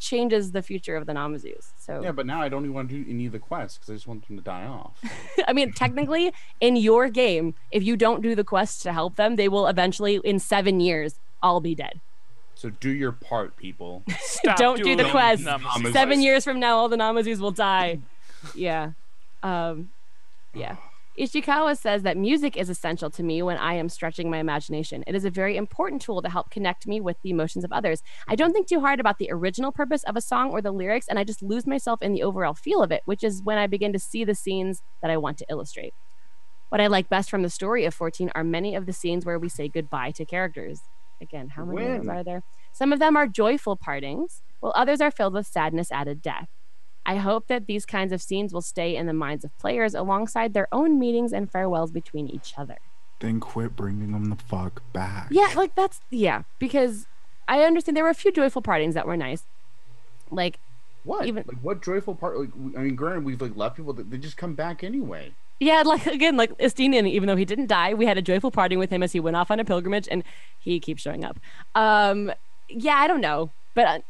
changes the future of the Namazus. So yeah, but now I don't even want to do any of the quests because I just want them to die off. I mean, technically, in your game, if you don't do the quests to help them, they will eventually, in 7 years, all be dead. So do your part, people. Don't do the quest. 7 years from now, all the Namazus will die. Yeah. Yeah. Ishikawa says that music is essential to me when I am stretching my imagination. It is a very important tool to help connect me with the emotions of others. I don't think too hard about the original purpose of a song or the lyrics, and I just lose myself in the overall feel of it, which is when I begin to see the scenes that I want to illustrate. What I like best from the story of 14 are many of the scenes where we say goodbye to characters. Again, how many of those are there? Some of them are joyful partings, while others are filled with sadness added death. I hope that these kinds of scenes will stay in the minds of players alongside their own meetings and farewells between each other. Then quit bringing them the fuck back. Yeah, like because I understand there were a few joyful partings that were nice. Like what? Like what joyful part? Like I mean, granted, we've like left people that they just come back anyway. Yeah, like again, like Estinian, even though he didn't die, we had a joyful parting with him as he went off on a pilgrimage, and he keeps showing up. Yeah, I don't know, but.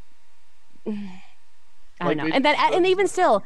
I don't know. And even still,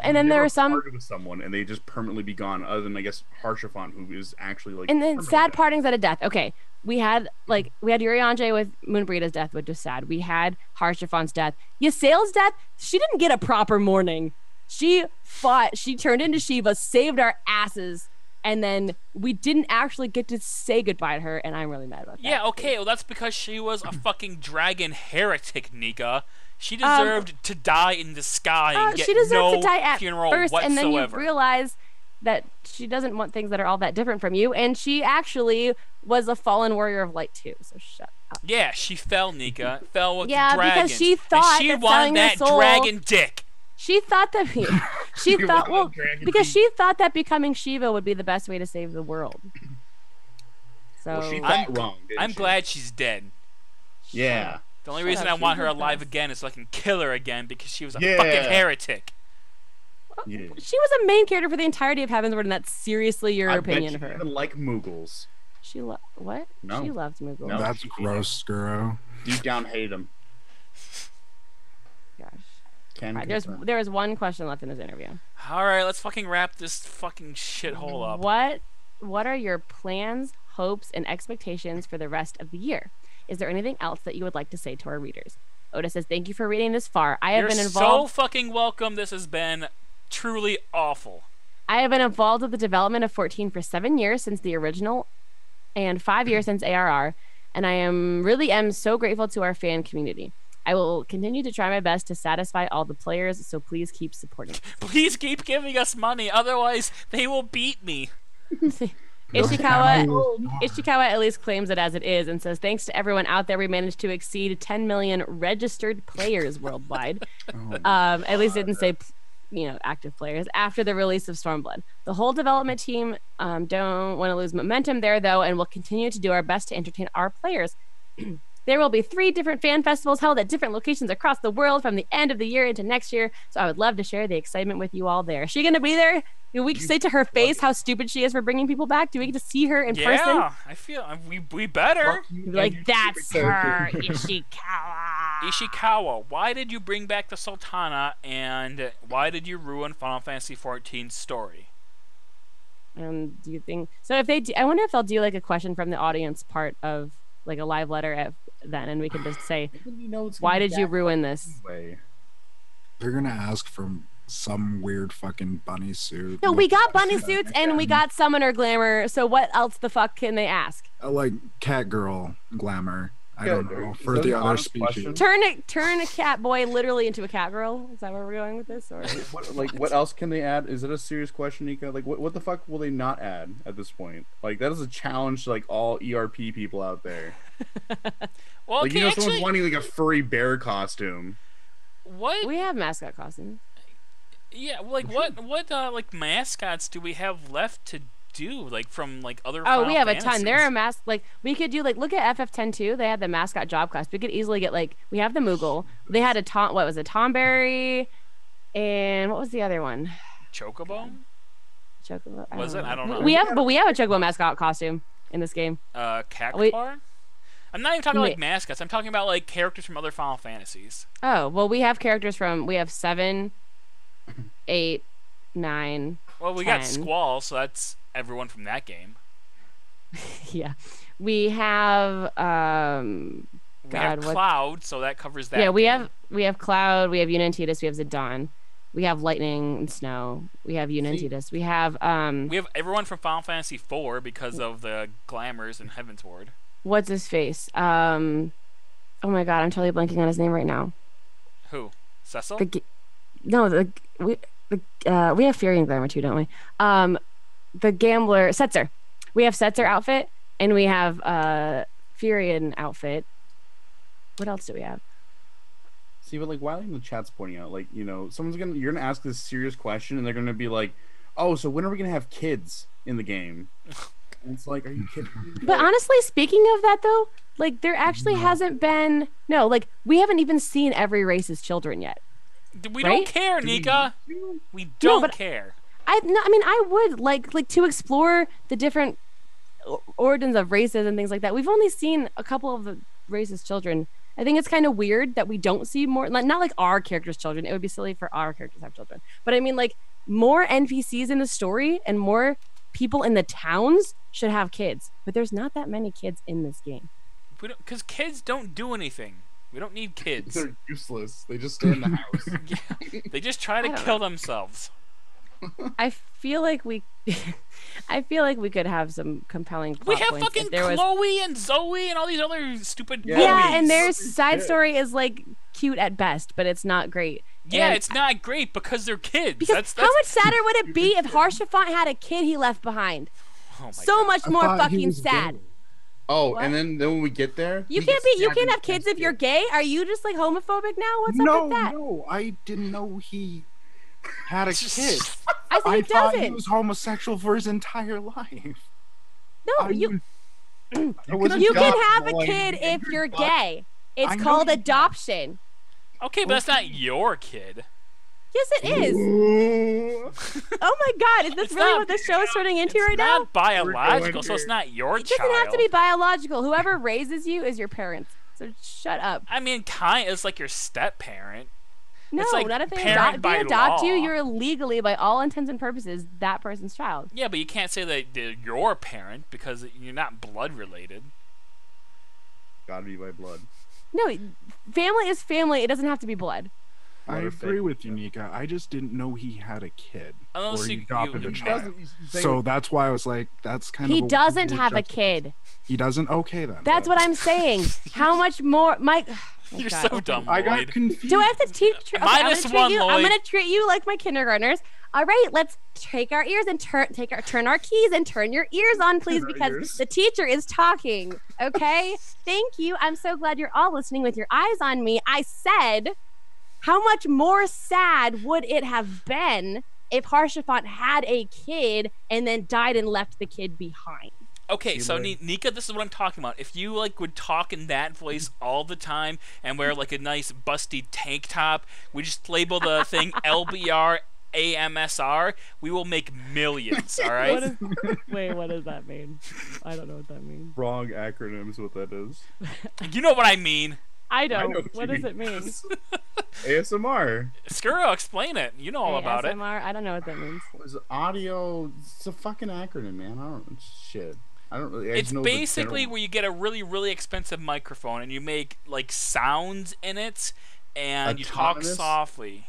and then there are some with someone and they just permanently be gone, other than I guess Harshafon, who is actually like. And then sad partings at a death. Okay, we had Urianger with Moonbreeda's death, which was sad. We had Harshafon's death. Ysail's death. She didn't get a proper mourning. She fought. She turned into Shiva, saved our asses, and then we didn't actually get to say goodbye to her. And I'm really mad about that. Yeah. Okay. Well, that's because she was a fucking dragon heretic, Nika. She deserved to die in the sky and get no to die at funeral first, whatsoever. And then you realize that she doesn't want things that are all that different from you, and she actually was a fallen warrior of light too. So shut up. Yeah, she fell, Nika. Fell with the dragons. Yeah, because she thought and she that wanted that soul, dragon dick. She thought that because she thought that becoming Shiva would be the best way to save the world. So well, she thought wrong. I'm glad she's dead. Yeah. The only reason I want her alive again is so I can kill her again because she was a fucking heretic. Yeah. She was a main character for the entirety of Heaven's Word, and that's seriously your opinion of her. I even like Moogles. What? No. She loves Moogles. No, that's gross, Scuro. Deep down hate him. Gosh. Right, there is one question left in this interview. All right, let's fucking wrap this fucking shithole up. What are your plans, hopes, and expectations for the rest of the year? Is there anything else that you would like to say to our readers? Oda says, thank you for reading this far. You're so fucking welcome. This has been truly awful. I have been involved with the development of 14 for 7 years since the original and 5 years since ARR. and I really am so grateful to our fan community. I will continue to try my best to satisfy all the players, so please keep supporting. Please keep giving us money, otherwise they will beat me. Ishikawa at least claims it as it is and says, thanks to everyone out there, we managed to exceed 10 million registered players worldwide. At least it didn't say, active players after the release of Stormblood. The whole development team don't want to lose momentum there, though, and will continue to do our best to entertain our players. There will be 3 different fan festivals held at different locations across the world from the end of the year into next year, so I would love to share the excitement with you all there. Is she going to be there? Do we say to her face how stupid she is for bringing people back? Do we get to see her in person? Yeah, I feel we better. Like, that's her, Ishikawa. Ishikawa, why did you bring back the Sultana, and why did you ruin Final Fantasy XIV's story? Do you think so? If they, I wonder if they'll do like a question from the audience part of like a live letter at then, and we can just say, why did you ruin this? They're gonna ask from some weird fucking bunny suit. No, we got bunny suits and we got summoner glamour. So what else the fuck can they ask? Like cat girl glamour. I don't know. For the other species. Turn a cat boy literally into a cat girl. Is that where we're going with this? Or what else can they add? Is it a serious question, Nika? Like what the fuck will they not add at this point? Like that is a challenge to like all ERP people out there. Well, like someone's wanting like a furry bear costume. What? We have mascot costumes. Yeah, like what like mascots do we have left to do, like from like other we have Fantasies? A ton. There are like we could do like look at FF10 too. They had the mascot job class. We could easily get like we have the Moogle. They had a Tomberry, and what was the other one? Chocobo? Was it? I don't know. We have a Chocobo mascot costume in this game. Cactuar? I'm not even talking like mascots. I'm talking about like characters from other Final Fantasies. Oh, well, we have characters from 7, 8, 9. Well, we 10. got Squall, so that's everyone from that game. Yeah, we have we have Cloud, so that covers that. Yeah, we have Cloud, we have Unantitus, we have Zidane, we have Lightning and Snow, we have Unantitus, we have everyone from Final Fantasy IV because of the glamours in Heavensward. What's his face? Oh my god, I'm totally blanking on his name right now. Who? Cecil? We have Fury and Glamour too, don't we? The Gambler, Setzer. We have Setzer outfit, and we have Furion outfit. What else do we have? See, but like, while in the chat's pointing out, like, you're gonna ask this serious question, and they're gonna be like, "Oh, so when are we gonna have kids in the game?" And it's like, are you kidding me? But honestly, speaking of that though, like there actually hasn't been we haven't even seen every race's children yet. We don't care, Nika. We don't care. I would like to explore the different origins of races and things like that. We've only seen a couple of the races' children. I think it's kind of weird that we don't see more, not like our characters' children. It would be silly for our characters to have children. But I mean, like more NPCs in the story and more people in the towns should have kids. But there's not that many kids in this game. Because kids don't do anything. We don't need kids. They're useless. They just stay in the house. Yeah, they just try to kill themselves. I feel like we could have some compelling plot We have points fucking Chloe and Zoe and all these other stupid boys. And their side story is like cute at best, but it's not great. Yeah, it's not great because they're kids. Because how much sadder would it be if Harshafant had a kid he left behind? Oh my so God. much more fucking sad. Gay. Oh, What? and then when we get there, You can't have kids if you're gay. Are you just like homophobic now? What's up with that? No, I didn't know he had a kid. I said he thought doesn't. he was homosexual for his entire life. No, you can have a kid if you're gay. It's called adoption. Okay, but that's not your kid. Yes, it is. Oh my God, is this It's really not- what this show is turning into right It's now? not biological, so it's not your It child. doesn't have to be biological. Whoever raises you is your parents. So shut up. I mean, it's like your step-parent. No, It's like not if they parent by adopt you. law. You're legally, by all intents and purposes, that person's child. Yeah, but you can't say that they're your parent because you're not blood-related. gotta be by blood. No, family is family. It doesn't have to be blood. I agree with you, Nika. I just didn't know he had a kid. Unless or he you adopted a child. Saying, So that's why I was like, that's kind of. He doesn't have a kid. He doesn't? Okay, then. That's what I'm saying. How much more, Mike? Oh, You're God. so dumb, I Lloyd. got confused. Do I have to teach? Okay, Minus one, Lloyd. I'm gonna treat you like my kindergartners. All right, let's take our ears and turn our keys and turn your ears on, please, because the teacher is talking. Okay, thank you. I'm so glad you're all listening with your eyes on me. I said, how much more sad would it have been if Harshafant had a kid and then died and left the kid behind? Okay, so Nika, this is what I'm talking about. If you like would talk in that voice all the time and wear like a nice busty tank top, we just label the thing LBR AMSR, we will make millions, all right? Wait, what does that mean? I don't know what that means. Wrong acronyms, what that is. You know what I mean. I don't. What does it mean? ASMR. Scuro, explain it. You know all about it. ASMR? I don't know what that means. It was audio. It's a fucking acronym, man. I don't shit. I don't really. It's basically where you get a really, really expensive microphone and you make like sounds in it, and you talk softly.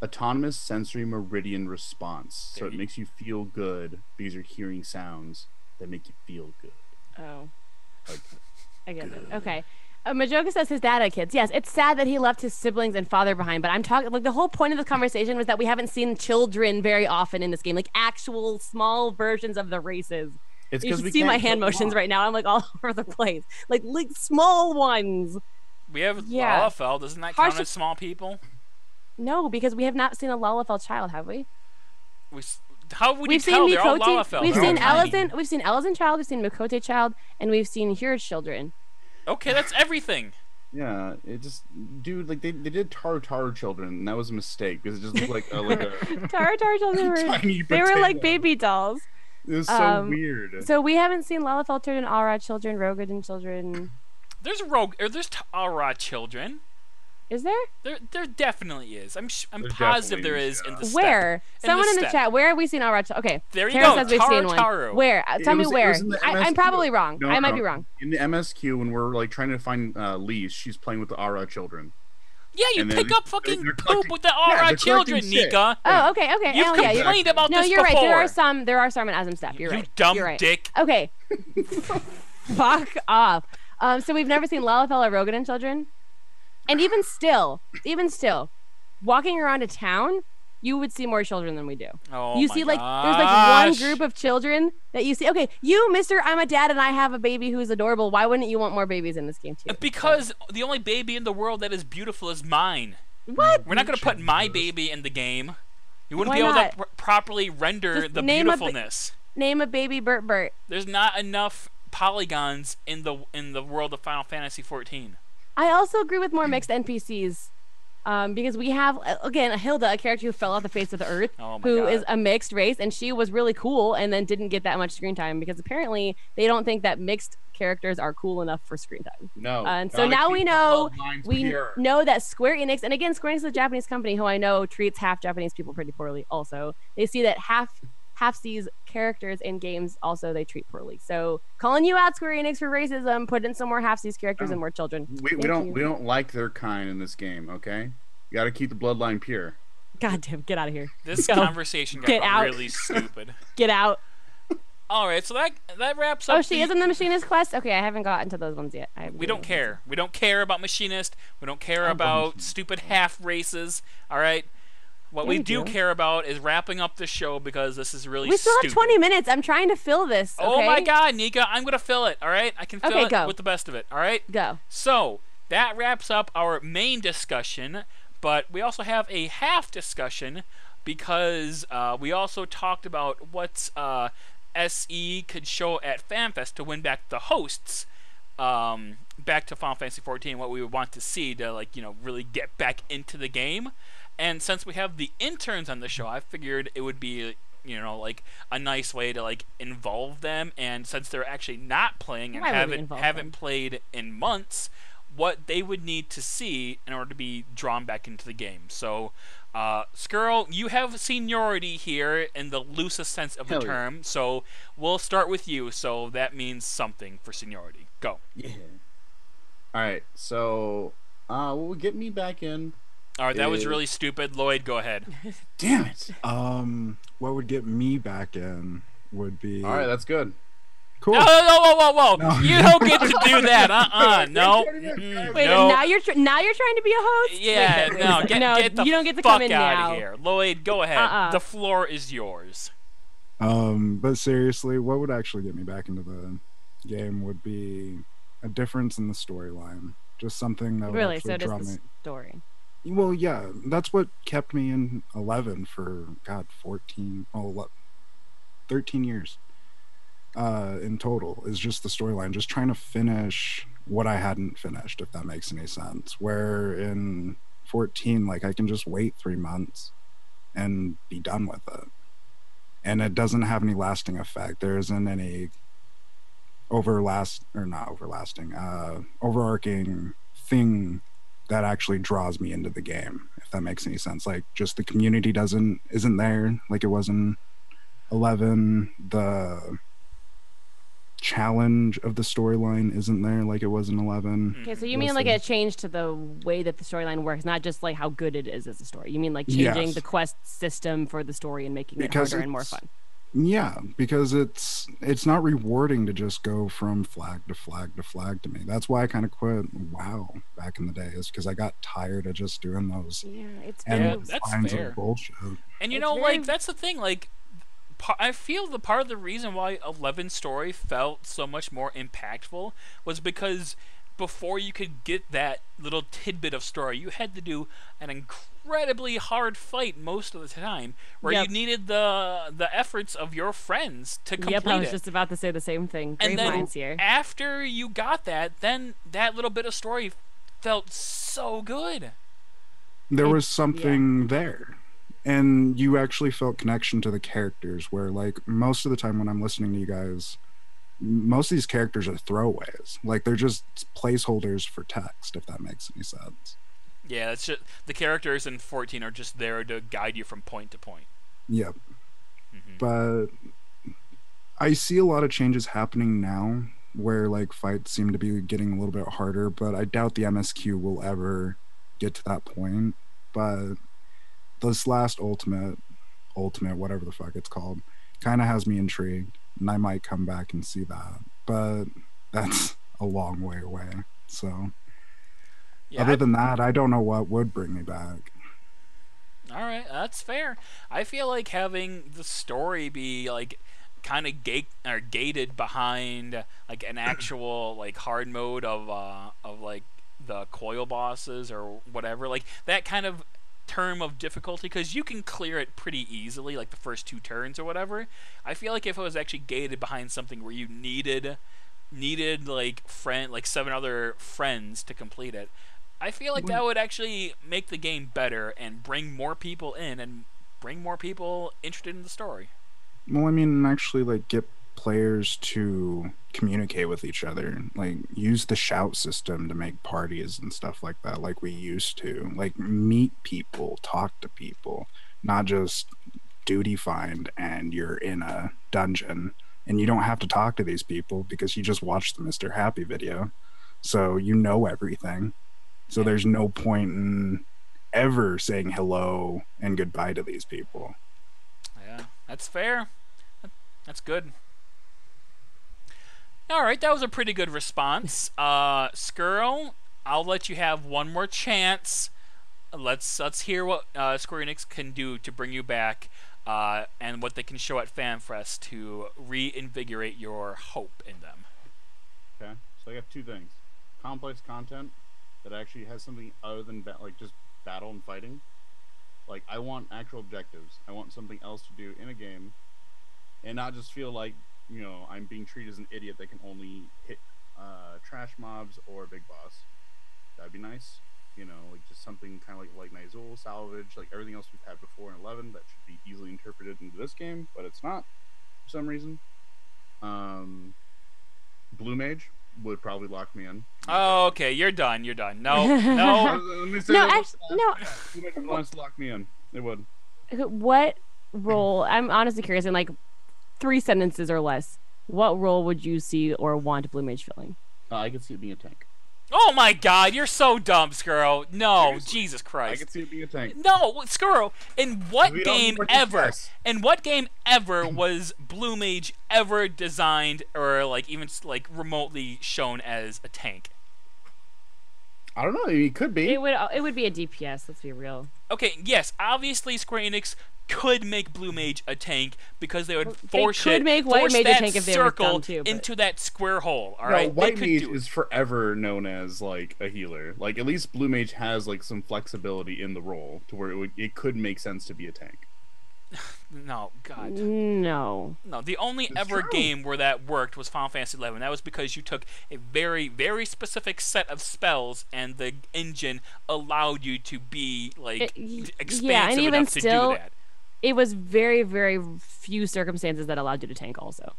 Autonomous sensory meridian response. So it makes you feel good because you're hearing sounds that make you feel good. Oh. Like, I get it. Okay. Majoka says his dad had kids. Yes, it's sad that he left his siblings and father behind, but I'm talking like the whole point of the conversation was that we haven't seen children very often in this game, like actual small versions of the races. It's you can see my hand motions right now. I'm like all over the place, like small ones. We have Lalafell. Doesn't that count as small people? No, because we have not seen a Lalafell child, have we? How would you tell? They're all Lalafell. We've seen Elezen. We've seen Elezen child. We've seen Mikote child, and we've seen Hura's children. Okay, that's everything. Yeah, it just, dude, like they did Taru children, and that was a mistake because it just looked like a Taru children they were like baby dolls. It was so weird. So we haven't seen Lalafell children, Aura children, Rogadin children. There's Aura children. Is there? There definitely is. I'm positive there is in the step. Where? Someone in the chat. Where have we seen Aura? Okay. There you Tara go. says we've seen one. Where? Tell me where. I'm probably wrong. No, I might be wrong. In the MSQ, when we're like trying to find Lise, she's playing with the Aura children. Yeah, you pick up fucking poop with the Aura children, Nika. Oh, okay. You've complained about this before. No, you're right. There are some in Asm step. You're right. You dumb dick. Okay. Fuck off. So we've never seen Lalafell or Rogadin children. And even still, walking around a town, you would see more children than we do. Oh, you see, like, there's like one group of children that you see. Okay, you, Mr. I'm a dad and I have a baby who's adorable. Why wouldn't you want more babies in this game too? Because the only baby in the world that is beautiful is mine. What? We're not going to put my baby in the game. You wouldn't be able to properly render the beautifulness. Name a baby Bert. There's not enough polygons in the world of Final Fantasy XIV. I also agree with more mixed NPCs, because we have, again, Hilda, a character who fell off the face of the earth, who is a mixed race, and she was really cool and then didn't get that much screen time because apparently they don't think that mixed characters are cool enough for screen time. No. And so now we know that Square-Enix, and again, Square-Enix is a Japanese company who I know treats half Japanese people pretty poorly also. They see that half-seas characters in games also they treat poorly. So calling you out, Square-Enix, for racism, put in some more half-seas characters and more children. We don't like their kind in this game, okay? You gotta keep the bloodline pure. God damn, get out of here. This conversation got really stupid. Get out. Alright, so that wraps up. Oh, she is in the Machinist quest? Okay, I haven't gotten to those ones yet. We don't care. We don't care about Machinist. We don't care about stupid half races. Alright? What we do care about is wrapping up the show because this is really stupid. We still have 20 minutes. I'm trying to fill this. Okay? Oh my god, Nika, I'm going to fill it, all right? I can fill it with the best of it, all right? Go. So, that wraps up our main discussion, but we also have a half discussion because we also talked about what SE could show at FanFest to win back the hosts back to Final Fantasy XIV, what we would want to see to, like, you know, really get back into the game. And since we have the interns on the show, I figured it would be, you know, like a nice way to like involve them. And since they're actually not playing and haven't played in months, what they would need to see in order to be drawn back into the game. So, Scuro, you have seniority here in the loosest sense of the term. So we'll start with you. So that means something for seniority. Go. Yeah. All right. So, what would get me back in? All right, that was really stupid. Lloyd, go ahead. Damn it. What would get me back in would be. All right, that's good. Cool. No, whoa. No. You don't get to do that. No. Wait, no. now you're trying to be a host? Yeah, no. Get the you don't get to fuck come in out now. of here. Lloyd, go ahead. The floor is yours. But seriously, what would actually get me back into the game would be a difference in the storyline. Just something that would actually draw me. Story. Well, yeah, that's what kept me in 11 for 13 years. In total is just the storyline, just trying to finish what I hadn't finished, if that makes any sense. Where in 14, like I can just wait 3 months and be done with it, and it doesn't have any lasting effect. There isn't any overarching thing that actually draws me into the game, if that makes any sense. Like, just the community isn't there like it was in 11. The challenge of the storyline isn't there like it was in 11. Okay, so you mean like a change to the way that the storyline works, not just like how good it is as a story. You mean like changing the quest system for the story and making it harder and more fun. Yeah, because it's not rewarding to just go from flag to flag to flag to me. That's why I kind of quit WoW back in the day, is because I got tired of just doing those. Yeah, it's that's fair. Bullshit. And you know, like that's the thing, like I feel the part of the reason why 11's story felt so much more impactful was because before you could get that little tidbit of story, you had to do an incredibly hard fight most of the time, where you needed the efforts of your friends to complete it. Yep, I was just about to say the same thing. Great minds here. After you got that, then that little bit of story felt so good. There was something there. And you actually felt connection to the characters, where like most of the time when I'm listening to you guys, most of these characters are throwaways. Like they're just placeholders for text, if that makes any sense. Yeah, it's just the characters in 14 are just there to guide you from point to point. Yep. But I see a lot of changes happening now where like fights seem to be getting a little bit harder, but I doubt the MSQ will ever get to that point. But this last ultimate, whatever the fuck it's called, kind of has me intrigued, and I might come back and see that. But that's a long way away. So, other than that, I don't know what would bring me back. All right, that's fair. I feel like having the story be like kind of gated behind like an actual like hard mode of like the coil bosses or whatever, like that kind of term of difficulty, because you can clear it pretty easily, like the first 2 turns or whatever. I feel like if it was actually gated behind something where you needed like 7 other friends to complete it, I feel like that would actually make the game better and bring more people in and bring more people interested in the story. Well, I mean, actually like get players to communicate with each other, like use the shout system to make parties and stuff like that, like we used to, like meet people, talk to people, not just duty find and you're in a dungeon and you don't have to talk to these people because you just watched the Mr. Happy video, so you know everything, so there's no point in ever saying hello and goodbye to these people. Yeah, that's fair. That's good. All right, that was a pretty good response. Scuro, I'll let you have one more chance. Let's hear what Square-Enix can do to bring you back, and what they can show at FanFest to reinvigorate your hope in them. Okay, so I got 2 things: complex content that actually has something other than like just battle and fighting. Like I want actual objectives. I want something else to do in a game, and not just feel like, you know, I'm being treated as an idiot that can only hit trash mobs or a big boss. That'd be nice. You know, like just something kind of like Nizul, salvage, like everything else we've had before in 11 that should be easily interpreted into this game, but it's not for some reason. Blue Mage would probably lock me in. Oh, okay, you're done. No, no. Let me say no. Blue Mage wants to lock me in. It would. What role? I'm honestly curious. In like 3 sentences or less, what role would you see or want Blue Mage filling? I could see it being a tank. Oh my God, you're so dumb, Scuro. No, seriously? Jesus Christ. I can see it being a tank. No, Scuro. In what game ever? In what game ever was Blue Mage ever designed or like even like remotely shown as a tank? I don't know. It could be. It would be a DPS. Let's be real. Okay. Yes. Obviously, Square-Enix could make Blue Mage a tank because they would force White Mage a tank if they were done too, into that square hole. All right. White Mage is forever known as like a healer. Like at least Blue Mage has like some flexibility in the role to where it could make sense to be a tank. No, God. No. The only game where that worked was Final Fantasy XI. That was because you took a very, very specific set of spells, and the engine allowed you to be like expansive enough to do that. It was very, very few circumstances that allowed you to tank. Also,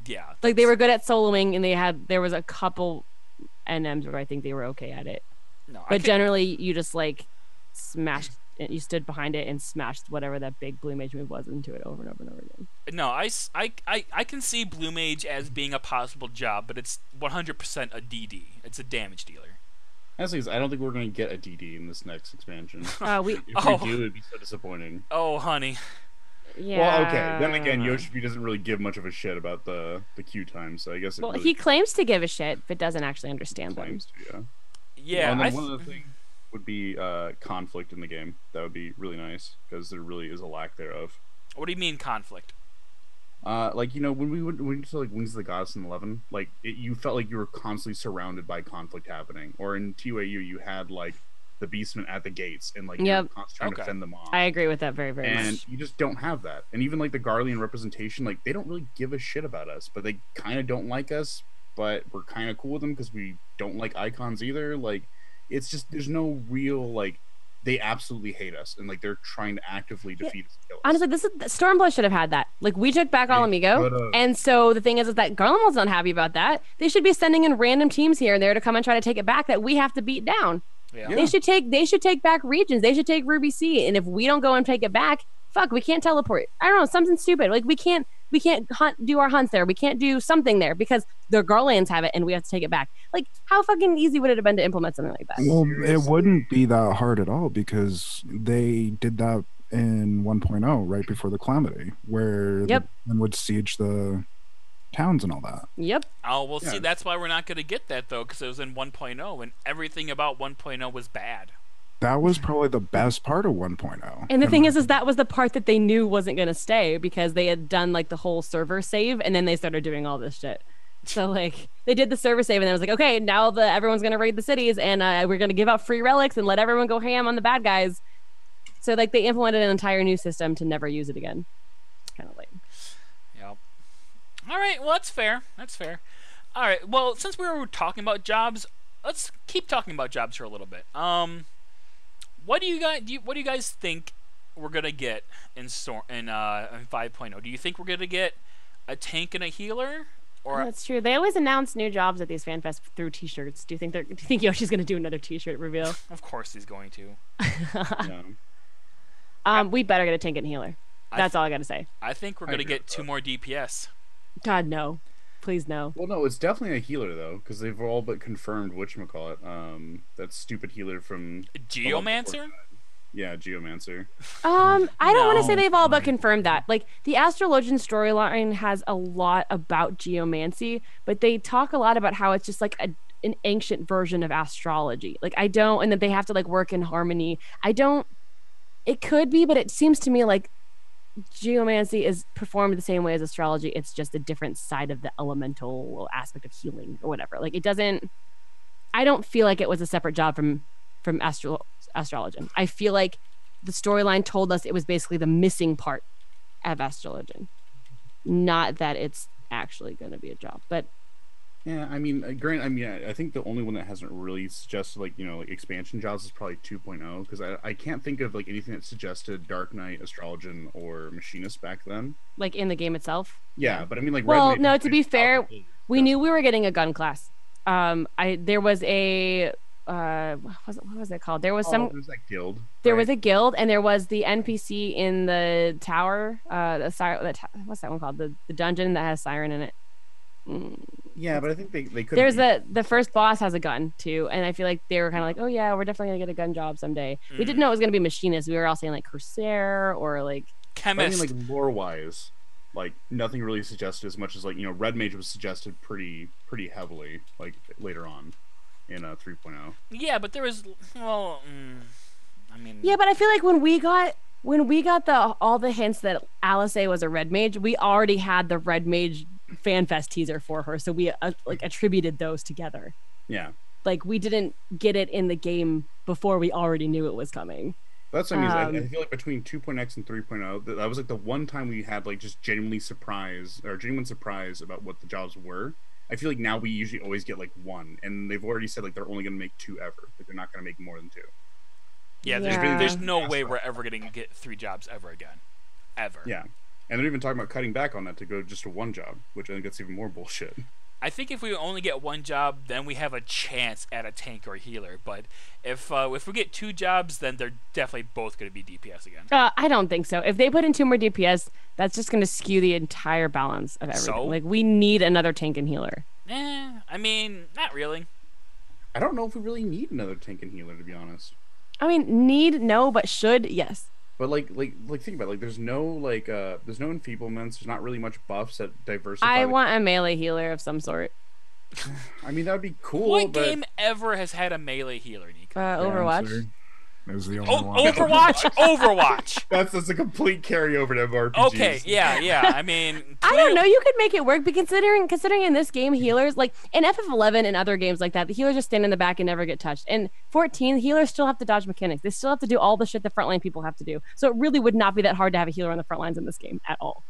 yeah, like they were good at soloing, and there was a couple NMs where I think they were okay at it. No, but generally, you just like smashed. You stood behind it and smashed whatever that big Blue Mage move was into it over and over and over again. No, I can see Blue Mage as being a possible job, but it's 100% a DD. It's a damage dealer. Honestly, I don't think we're going to get a DD in this next expansion. If we do, it'd be so disappointing. Oh, honey. Yeah. Well, okay. Then again, Yoshi doesn't really give much of a shit about the queue time, so I guess. He claims to give a shit, but doesn't actually understand them. Yeah. And then one of the things would be conflict in the game. That would be really nice because there really is a lack thereof. What do you mean conflict? Like when we went to like Wings of the Goddess in 11, like you felt like you were constantly surrounded by conflict happening. Or in TUAU, you had like the Beastmen at the gates and like you were constantly trying to fend them off. I agree with that very, very much. And you just don't have that. And even like the Garlean representation, like they don't really give a shit about us, but they kind of don't like us. But we're kind of cool with them because we don't like icons either. Like it's just there's no real like. They absolutely hate us, and like they're trying to actively defeat us. Kill us. Honestly, Stormblood should have had that. Like we took back Alamigo, and so the thing is that Garland was unhappy about that. They should be sending in random teams here and there to come and try to take it back that we have to beat down. Yeah. They should take back regions. They should take Ruby C, and if we don't go and take it back, fuck, we can't teleport. I don't know, something stupid. Like we can't do our hunts there. We can't do something there because the Garlands have it and we have to take it back. Like, how fucking easy would it have been to implement something like that? Well, it wouldn't be that hard at all because they did that in 1.0 right before the Calamity, where the would siege the towns and all that. Yep. Oh, well, see, that's why we're not going to get that, though, because it was in 1.0 and everything about 1.0 was bad. That was probably the best part of 1.0. And the thing is that was the part that they knew wasn't going to stay because they had done like the whole server save and then they started doing all this shit. So like they did the server save and then it was like, okay, now everyone's going to raid the cities and we're going to give out free relics and let everyone go ham on the bad guys. So like they implemented an entire new system to never use it again. It's kind of lame. Yep. All right. Well, that's fair. That's fair. All right. Well, since we were talking about jobs, let's keep talking about jobs for a little bit. What do you guys think we're gonna get in 5.0? Do you think we're gonna get a tank and a healer? Or that's true. They always announce new jobs at these fan fests through T-shirts. Do you think Yoshi's gonna do another T-shirt reveal? Of course he's going to. We better get a tank and healer. That's all I gotta say. I think we're gonna get 2 more DPS. God no. Please no. Well, no, it's definitely a healer though, because they've all but confirmed whatchamacallit. That stupid healer from Geomancer. Yeah, Geomancer. I don't want to say they've all but confirmed that. Like the Astrologian storyline has a lot about geomancy, but they talk a lot about how it's just like an ancient version of astrology. Like and that they have to like work in harmony. It could be, but it seems to me like geomancy is performed the same way as astrology. It's just a different side of the elemental aspect of healing or whatever. Like I don't feel like it was a separate job from Astrologian. I feel like the storyline told us it was basically the missing part of Astrologian, not that it's actually going to be a job. But yeah, I mean, I think the only one that hasn't really suggested like expansion jobs is probably 2.0 because I can't think of like anything that suggested Dark Knight, Astrologian, or Machinist back then. Like in the game itself. Yeah, but I mean like. Well, no. To be fair, we knew we were getting a gun class. There was a. What was it called? There was there was that guild. There was a guild, and there was the NPC in the tower. What's that one called? The dungeon that has Siren in it. Yeah, but I think they could. There's the first boss has a gun too, and I feel like they were kind of like, oh yeah, we're definitely gonna get a gun job someday. We didn't know it was gonna be machinist. We were all saying like Corsair or like chemist. I mean, like lore wise, like nothing really suggested as much as like Red Mage was suggested pretty heavily like later on in 3.0. Yeah, but there was I mean. Yeah, but I feel like when we got all the hints that Alice was a Red Mage, we already had the Red Mage FanFest teaser for her, so we like attributed those together. Yeah, like we didn't get it in the game before we already knew it was coming. That's what I mean. I feel like between 2.x and 3.0, that was like the one time we had like just genuine surprise about what the jobs were. I feel like now we usually always get like one, and they've already said like they're only going to make 2 ever. Like they're not going to make more than 2. Yeah, there's no way we're ever going to get 3 jobs ever again, ever. Yeah. And they're even talking about cutting back on that to go just to 1 job, which I think that's even more bullshit. I think if we only get 1 job, then we have a chance at a tank or a healer. But if we get 2 jobs, then they're definitely both going to be DPS again. I don't think so. If they put in 2 more DPS, that's just going to skew the entire balance of everything. So? Like we need another tank and healer. I mean, not really. I don't know if we really need another tank and healer, to be honest. I mean, need no, but should yes. But like think about it. Like there's no enfeeblements. There's not really much buffs that diversify. I want a melee healer of some sort. I mean that'd be cool. What game ever has had a melee healer, Nika? Overwatch. It was the only one. Overwatch. That's a complete carryover to RPGs. Okay, yeah. I mean, I don't know. You could make it work, but considering in this game, healers like in FF11 and other games like that, the healers just stand in the back and never get touched. And 14, healers still have to dodge mechanics. They still have to do all the shit the frontline people have to do. So it really would not be that hard to have a healer on the front lines in this game at all.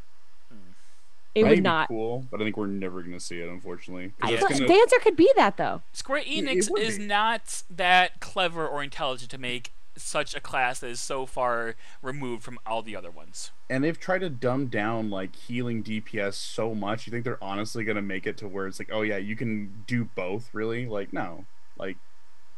It would not. Cool, but I think we're never going to see it, unfortunately. Dancer could be that though. Square-Enix is not that clever or intelligent to make such a class that is so far removed from all the other ones. And they've tried to dumb down like healing DPS so much. You think they're honestly going to make it to where it's like, oh yeah, you can do both, really? Like, no. Like,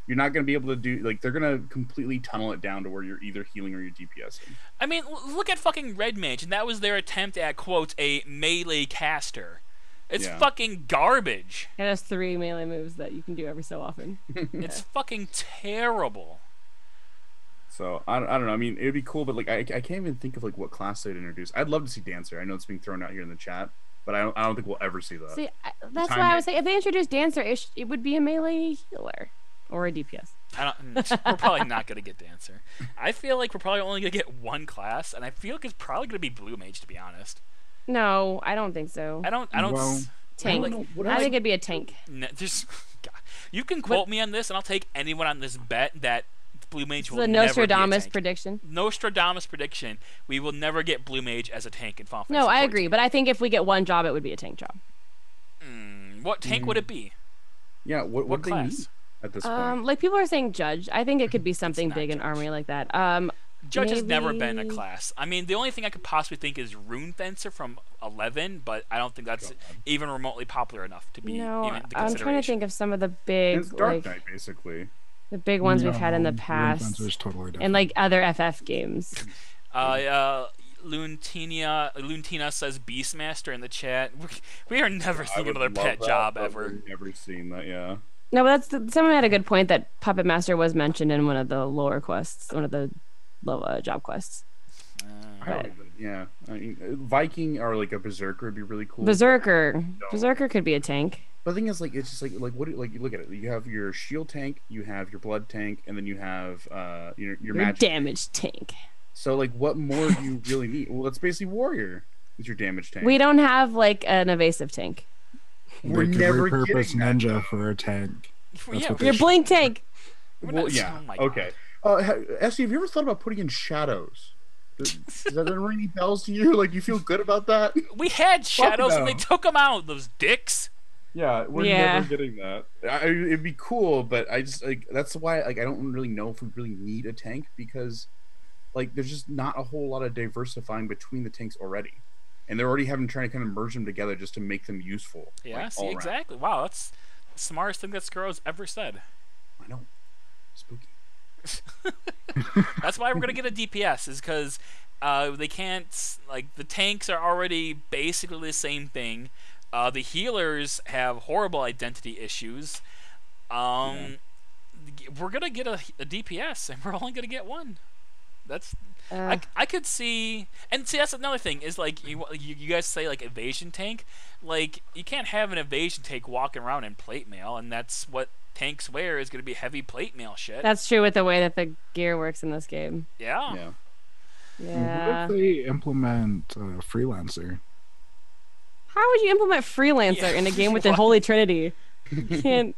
you're not going to be able to do, like, they're going to completely tunnel it down to where you're either healing or you're DPSing. I mean, look at fucking Red Mage, and that was their attempt at, quote, a melee caster. It's fucking garbage. It has 3 melee moves that you can do every so often. It's fucking terrible. So I don't know. I mean, it'd be cool, but like I can't even think of like what class they'd introduce. I'd love to see Dancer. I know it's being thrown out here in the chat, but I don't think we'll ever see that. See, that's why I would say if they introduce Dancer, it would be a melee healer or a DPS. We're probably not gonna get Dancer. I feel like we're probably only gonna get 1 class, and I feel like it's probably gonna be Blue Mage, to be honest. No, I don't think so. I don't. Tank. I think it'd be a tank. You can quote me on this, and I'll take anyone on this bet that Blue Mage will never Nostradamus prediction. Nostradamus prediction. We will never get Blue Mage as a tank in Final Fantasy No, I 14. agree, but I think if we get 1 job, it would be a tank job. What tank would it be? Yeah, what class? They need at this point? Like people are saying Judge. I think it could be something big in Armory like that. Judge has never been a class. I mean, the only thing I could possibly think is Rune Fencer from 11, but I don't think that's even remotely popular enough to be even the consideration. I'm trying to think of some of the big It's Dark Knight, basically. The big ones we've had in the past, totally and like other FF games. Luntina says Beastmaster in the chat. We are never seeing another pet job ever. I've never seen that, yeah. No, but someone had a good point that Puppet Master was mentioned in one of the lower quests, one of the job quests. I mean, Viking or like a Berserker would be really cool. Berserker could be a tank. But the thing is, like, it's just like what? Like, you look at it. You have your shield tank, you have your blood tank, and then you have your magic damage tank. So, like, what more do you really need? Well, that's basically warrior. Is your damage tank? We don't have like an evasive tank. We're they could never repurpose getting Ninja that, for a tank. Your blink tank. Well, yeah. Oh my okay. Essie, have you ever thought about putting in shadows? Does that ring any bells to you? Like, you feel good about that? We had shadows and they took them out. Those dicks. Yeah, we're never getting that. It'd be cool, but I just like that's why like I don't really know if we really need a tank because like there's just not a whole lot of diversifying between the tanks already, and they're already trying to kind of merge them together just to make them useful. Yeah, like, see, exactly. Wow, that's the smartest thing that Squirrel's ever said. I know, spooky. That's why we're gonna get a DPS is because they can't like the tanks are already basically the same thing. The healers have horrible identity issues. We're gonna get a DPS, and we're only gonna get one. That's I could see, and see that's another thing is like you guys say like evasion tank, like you can't have an evasion tank walking around in plate mail, and that's what tanks wear is gonna be heavy plate mail shit. That's true with the way that the gear works in this game. Yeah. Yeah. What if they implement freelancer? How would you implement freelancer in a game with the Holy Trinity? You can't.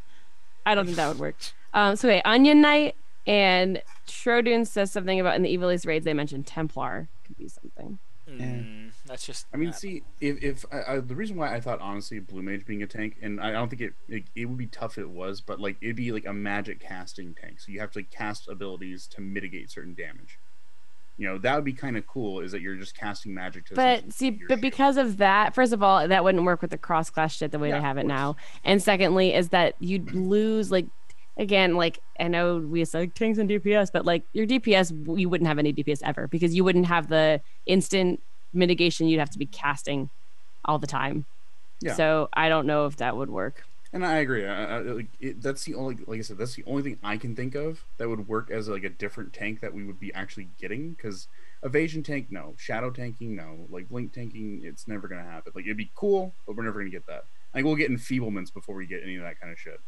I don't think that would work. So wait, Onion Knight and Shrodun says something about in the Evilist raids they mentioned Templar could be something. That's just. I mean, see, if the reason why I thought honestly Blue Mage being a tank, and I don't think it would be tough if it was, but like it'd be like a magic casting tank, so you have to like cast abilities to mitigate certain damage. You know, that would be kind of cool. Is that you're just casting magic to. But see, because of that, first of all, that wouldn't work with the cross class shit the way they have it now. And secondly, is that you'd lose like. Again, like I know we said tanks and DPS, but like your DPS, you wouldn't have any DPS ever because you wouldn't have the instant mitigation. You'd have to be casting all the time. Yeah. So I don't know if that would work. And I agree. That's the only, like I said, that's the only thing I can think of that would work as like a different tank that we would be actually getting. Because evasion tank, no. Shadow tanking, no. Like blink tanking, it's never gonna happen. Like it'd be cool, but we're never gonna get that. I think we'll get enfeeblements before we get any of that kind of shit.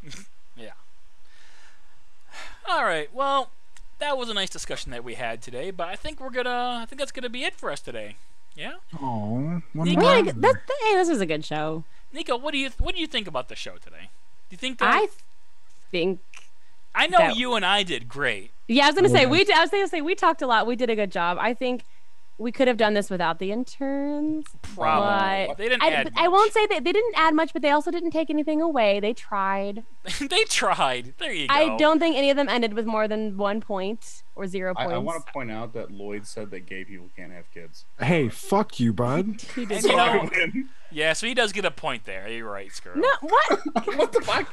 Yeah. All right. Well, that was a nice discussion that we had today, but I think that's gonna be it for us today. Yeah. Oh, hey, this was a good show. Nika, what do you think about the show today? Do you think that I know you and I did great. Yeah, I was gonna say we talked a lot. We did a good job. I think we could have done this without the interns. Probably. They didn't add much. I won't say that they didn't add much, but they also didn't take anything away. They tried. They tried. There you go. I don't think any of them ended with more than 1 point or 0 points. I want to point out that Lloyd said that gay people can't have kids. Hey, fuck you, bud. He did. Yeah, so he does get a point there. You're right, Scuro. No, what? What the fuck?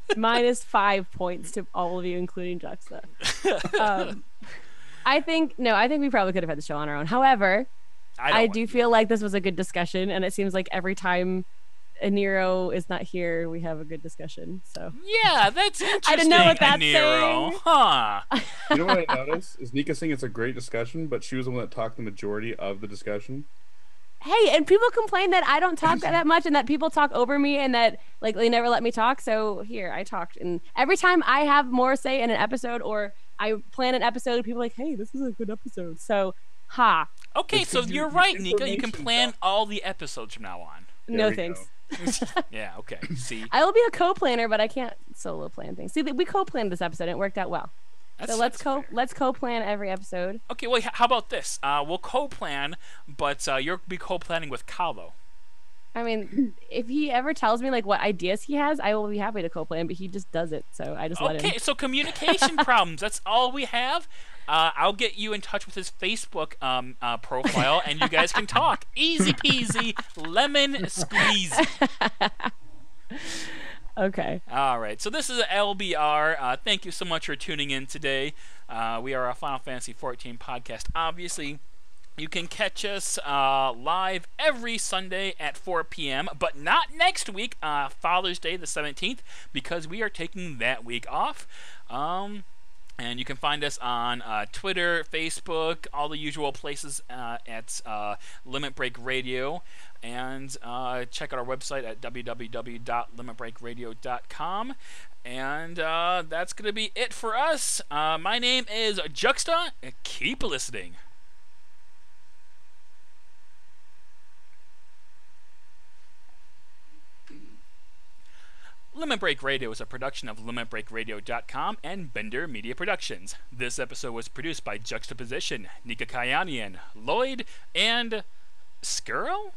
-5 points to all of you, including Juxta. I think we probably could have had the show on our own. However, I do feel like this was a good discussion, and it seems like every time Aniero is not here, we have a good discussion. So yeah, that's interesting. I didn't know what that's Aniero. saying. Huh? You know what I noticed is Nika saying it's a great discussion, but she was the one that talked the majority of the discussion. Hey, and people complain that I don't talk that much, and that people talk over me, and that like they never let me talk. So here, I talked, and every time I have more say in an episode or I plan an episode, people are like, hey, this is a good episode. So, Okay, so you're right, Nika. You can plan all the episodes from now on. No thanks. Yeah, okay. See, I will be a co-planner, but I can't solo plan things. See, we co-planned this episode, and it worked out well. So let's co-plan every episode. Okay, well, how about this? We'll co-plan, but you'll be co-planning with Kallo. I mean, if he ever tells me like what ideas he has, I will be happy to co-plan, but he just does it, so I just let him. Okay, so communication problems, that's all we have. I'll get you in touch with his Facebook profile, and you guys can talk. Easy peasy, lemon squeezy. Okay. All right, so this is LBR. Thank you so much for tuning in today. We are a Final Fantasy XIV podcast, obviously. You can catch us live every Sunday at 4 p.m., but not next week, Father's Day the 17th, because we are taking that week off. And you can find us on Twitter, Facebook, all the usual places at Limit Break Radio. And check out our website at www.limitbreakradio.com. And that's going to be it for us. My name is Juxta. Keep listening. Limit Break Radio is a production of LimitBreakRadio.com and Bender Media Productions. This episode was produced by Juxtaposition, Nika, Lloid, and Scuro?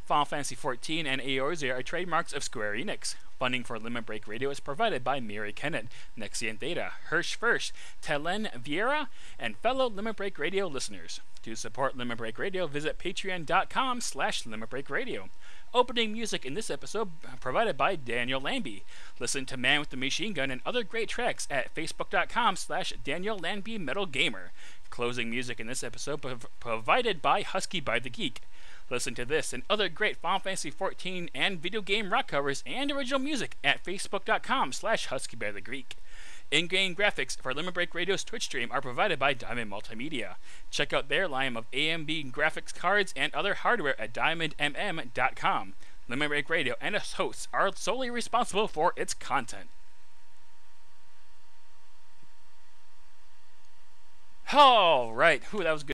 Final Fantasy XIV and Eorzea are trademarks of Square-Enix. Funding for Limit Break Radio is provided by Miri Kennett, Nexian Theta, Hirsch Firsch, Telen Vieira, and fellow Limit Break Radio listeners. To support Limit Break Radio, visit patreon.com/limitbreakradio. Opening music in this episode provided by Daniel Lambie. Listen to Man with the Machine Gun and other great tracks at facebook.com/Daniel Lambie Metal Gamer. Closing music in this episode provided by Husky by the Geek. Listen to this and other great Final Fantasy XIV and video game rock covers and original music at facebook.com/HuskyBearTheGreek. In-game graphics for Limit Break Radio's Twitch stream are provided by Diamond Multimedia. Check out their line of AMD graphics cards and other hardware at diamondmm.com. Limit Break Radio and its hosts are solely responsible for its content. All right. That was good.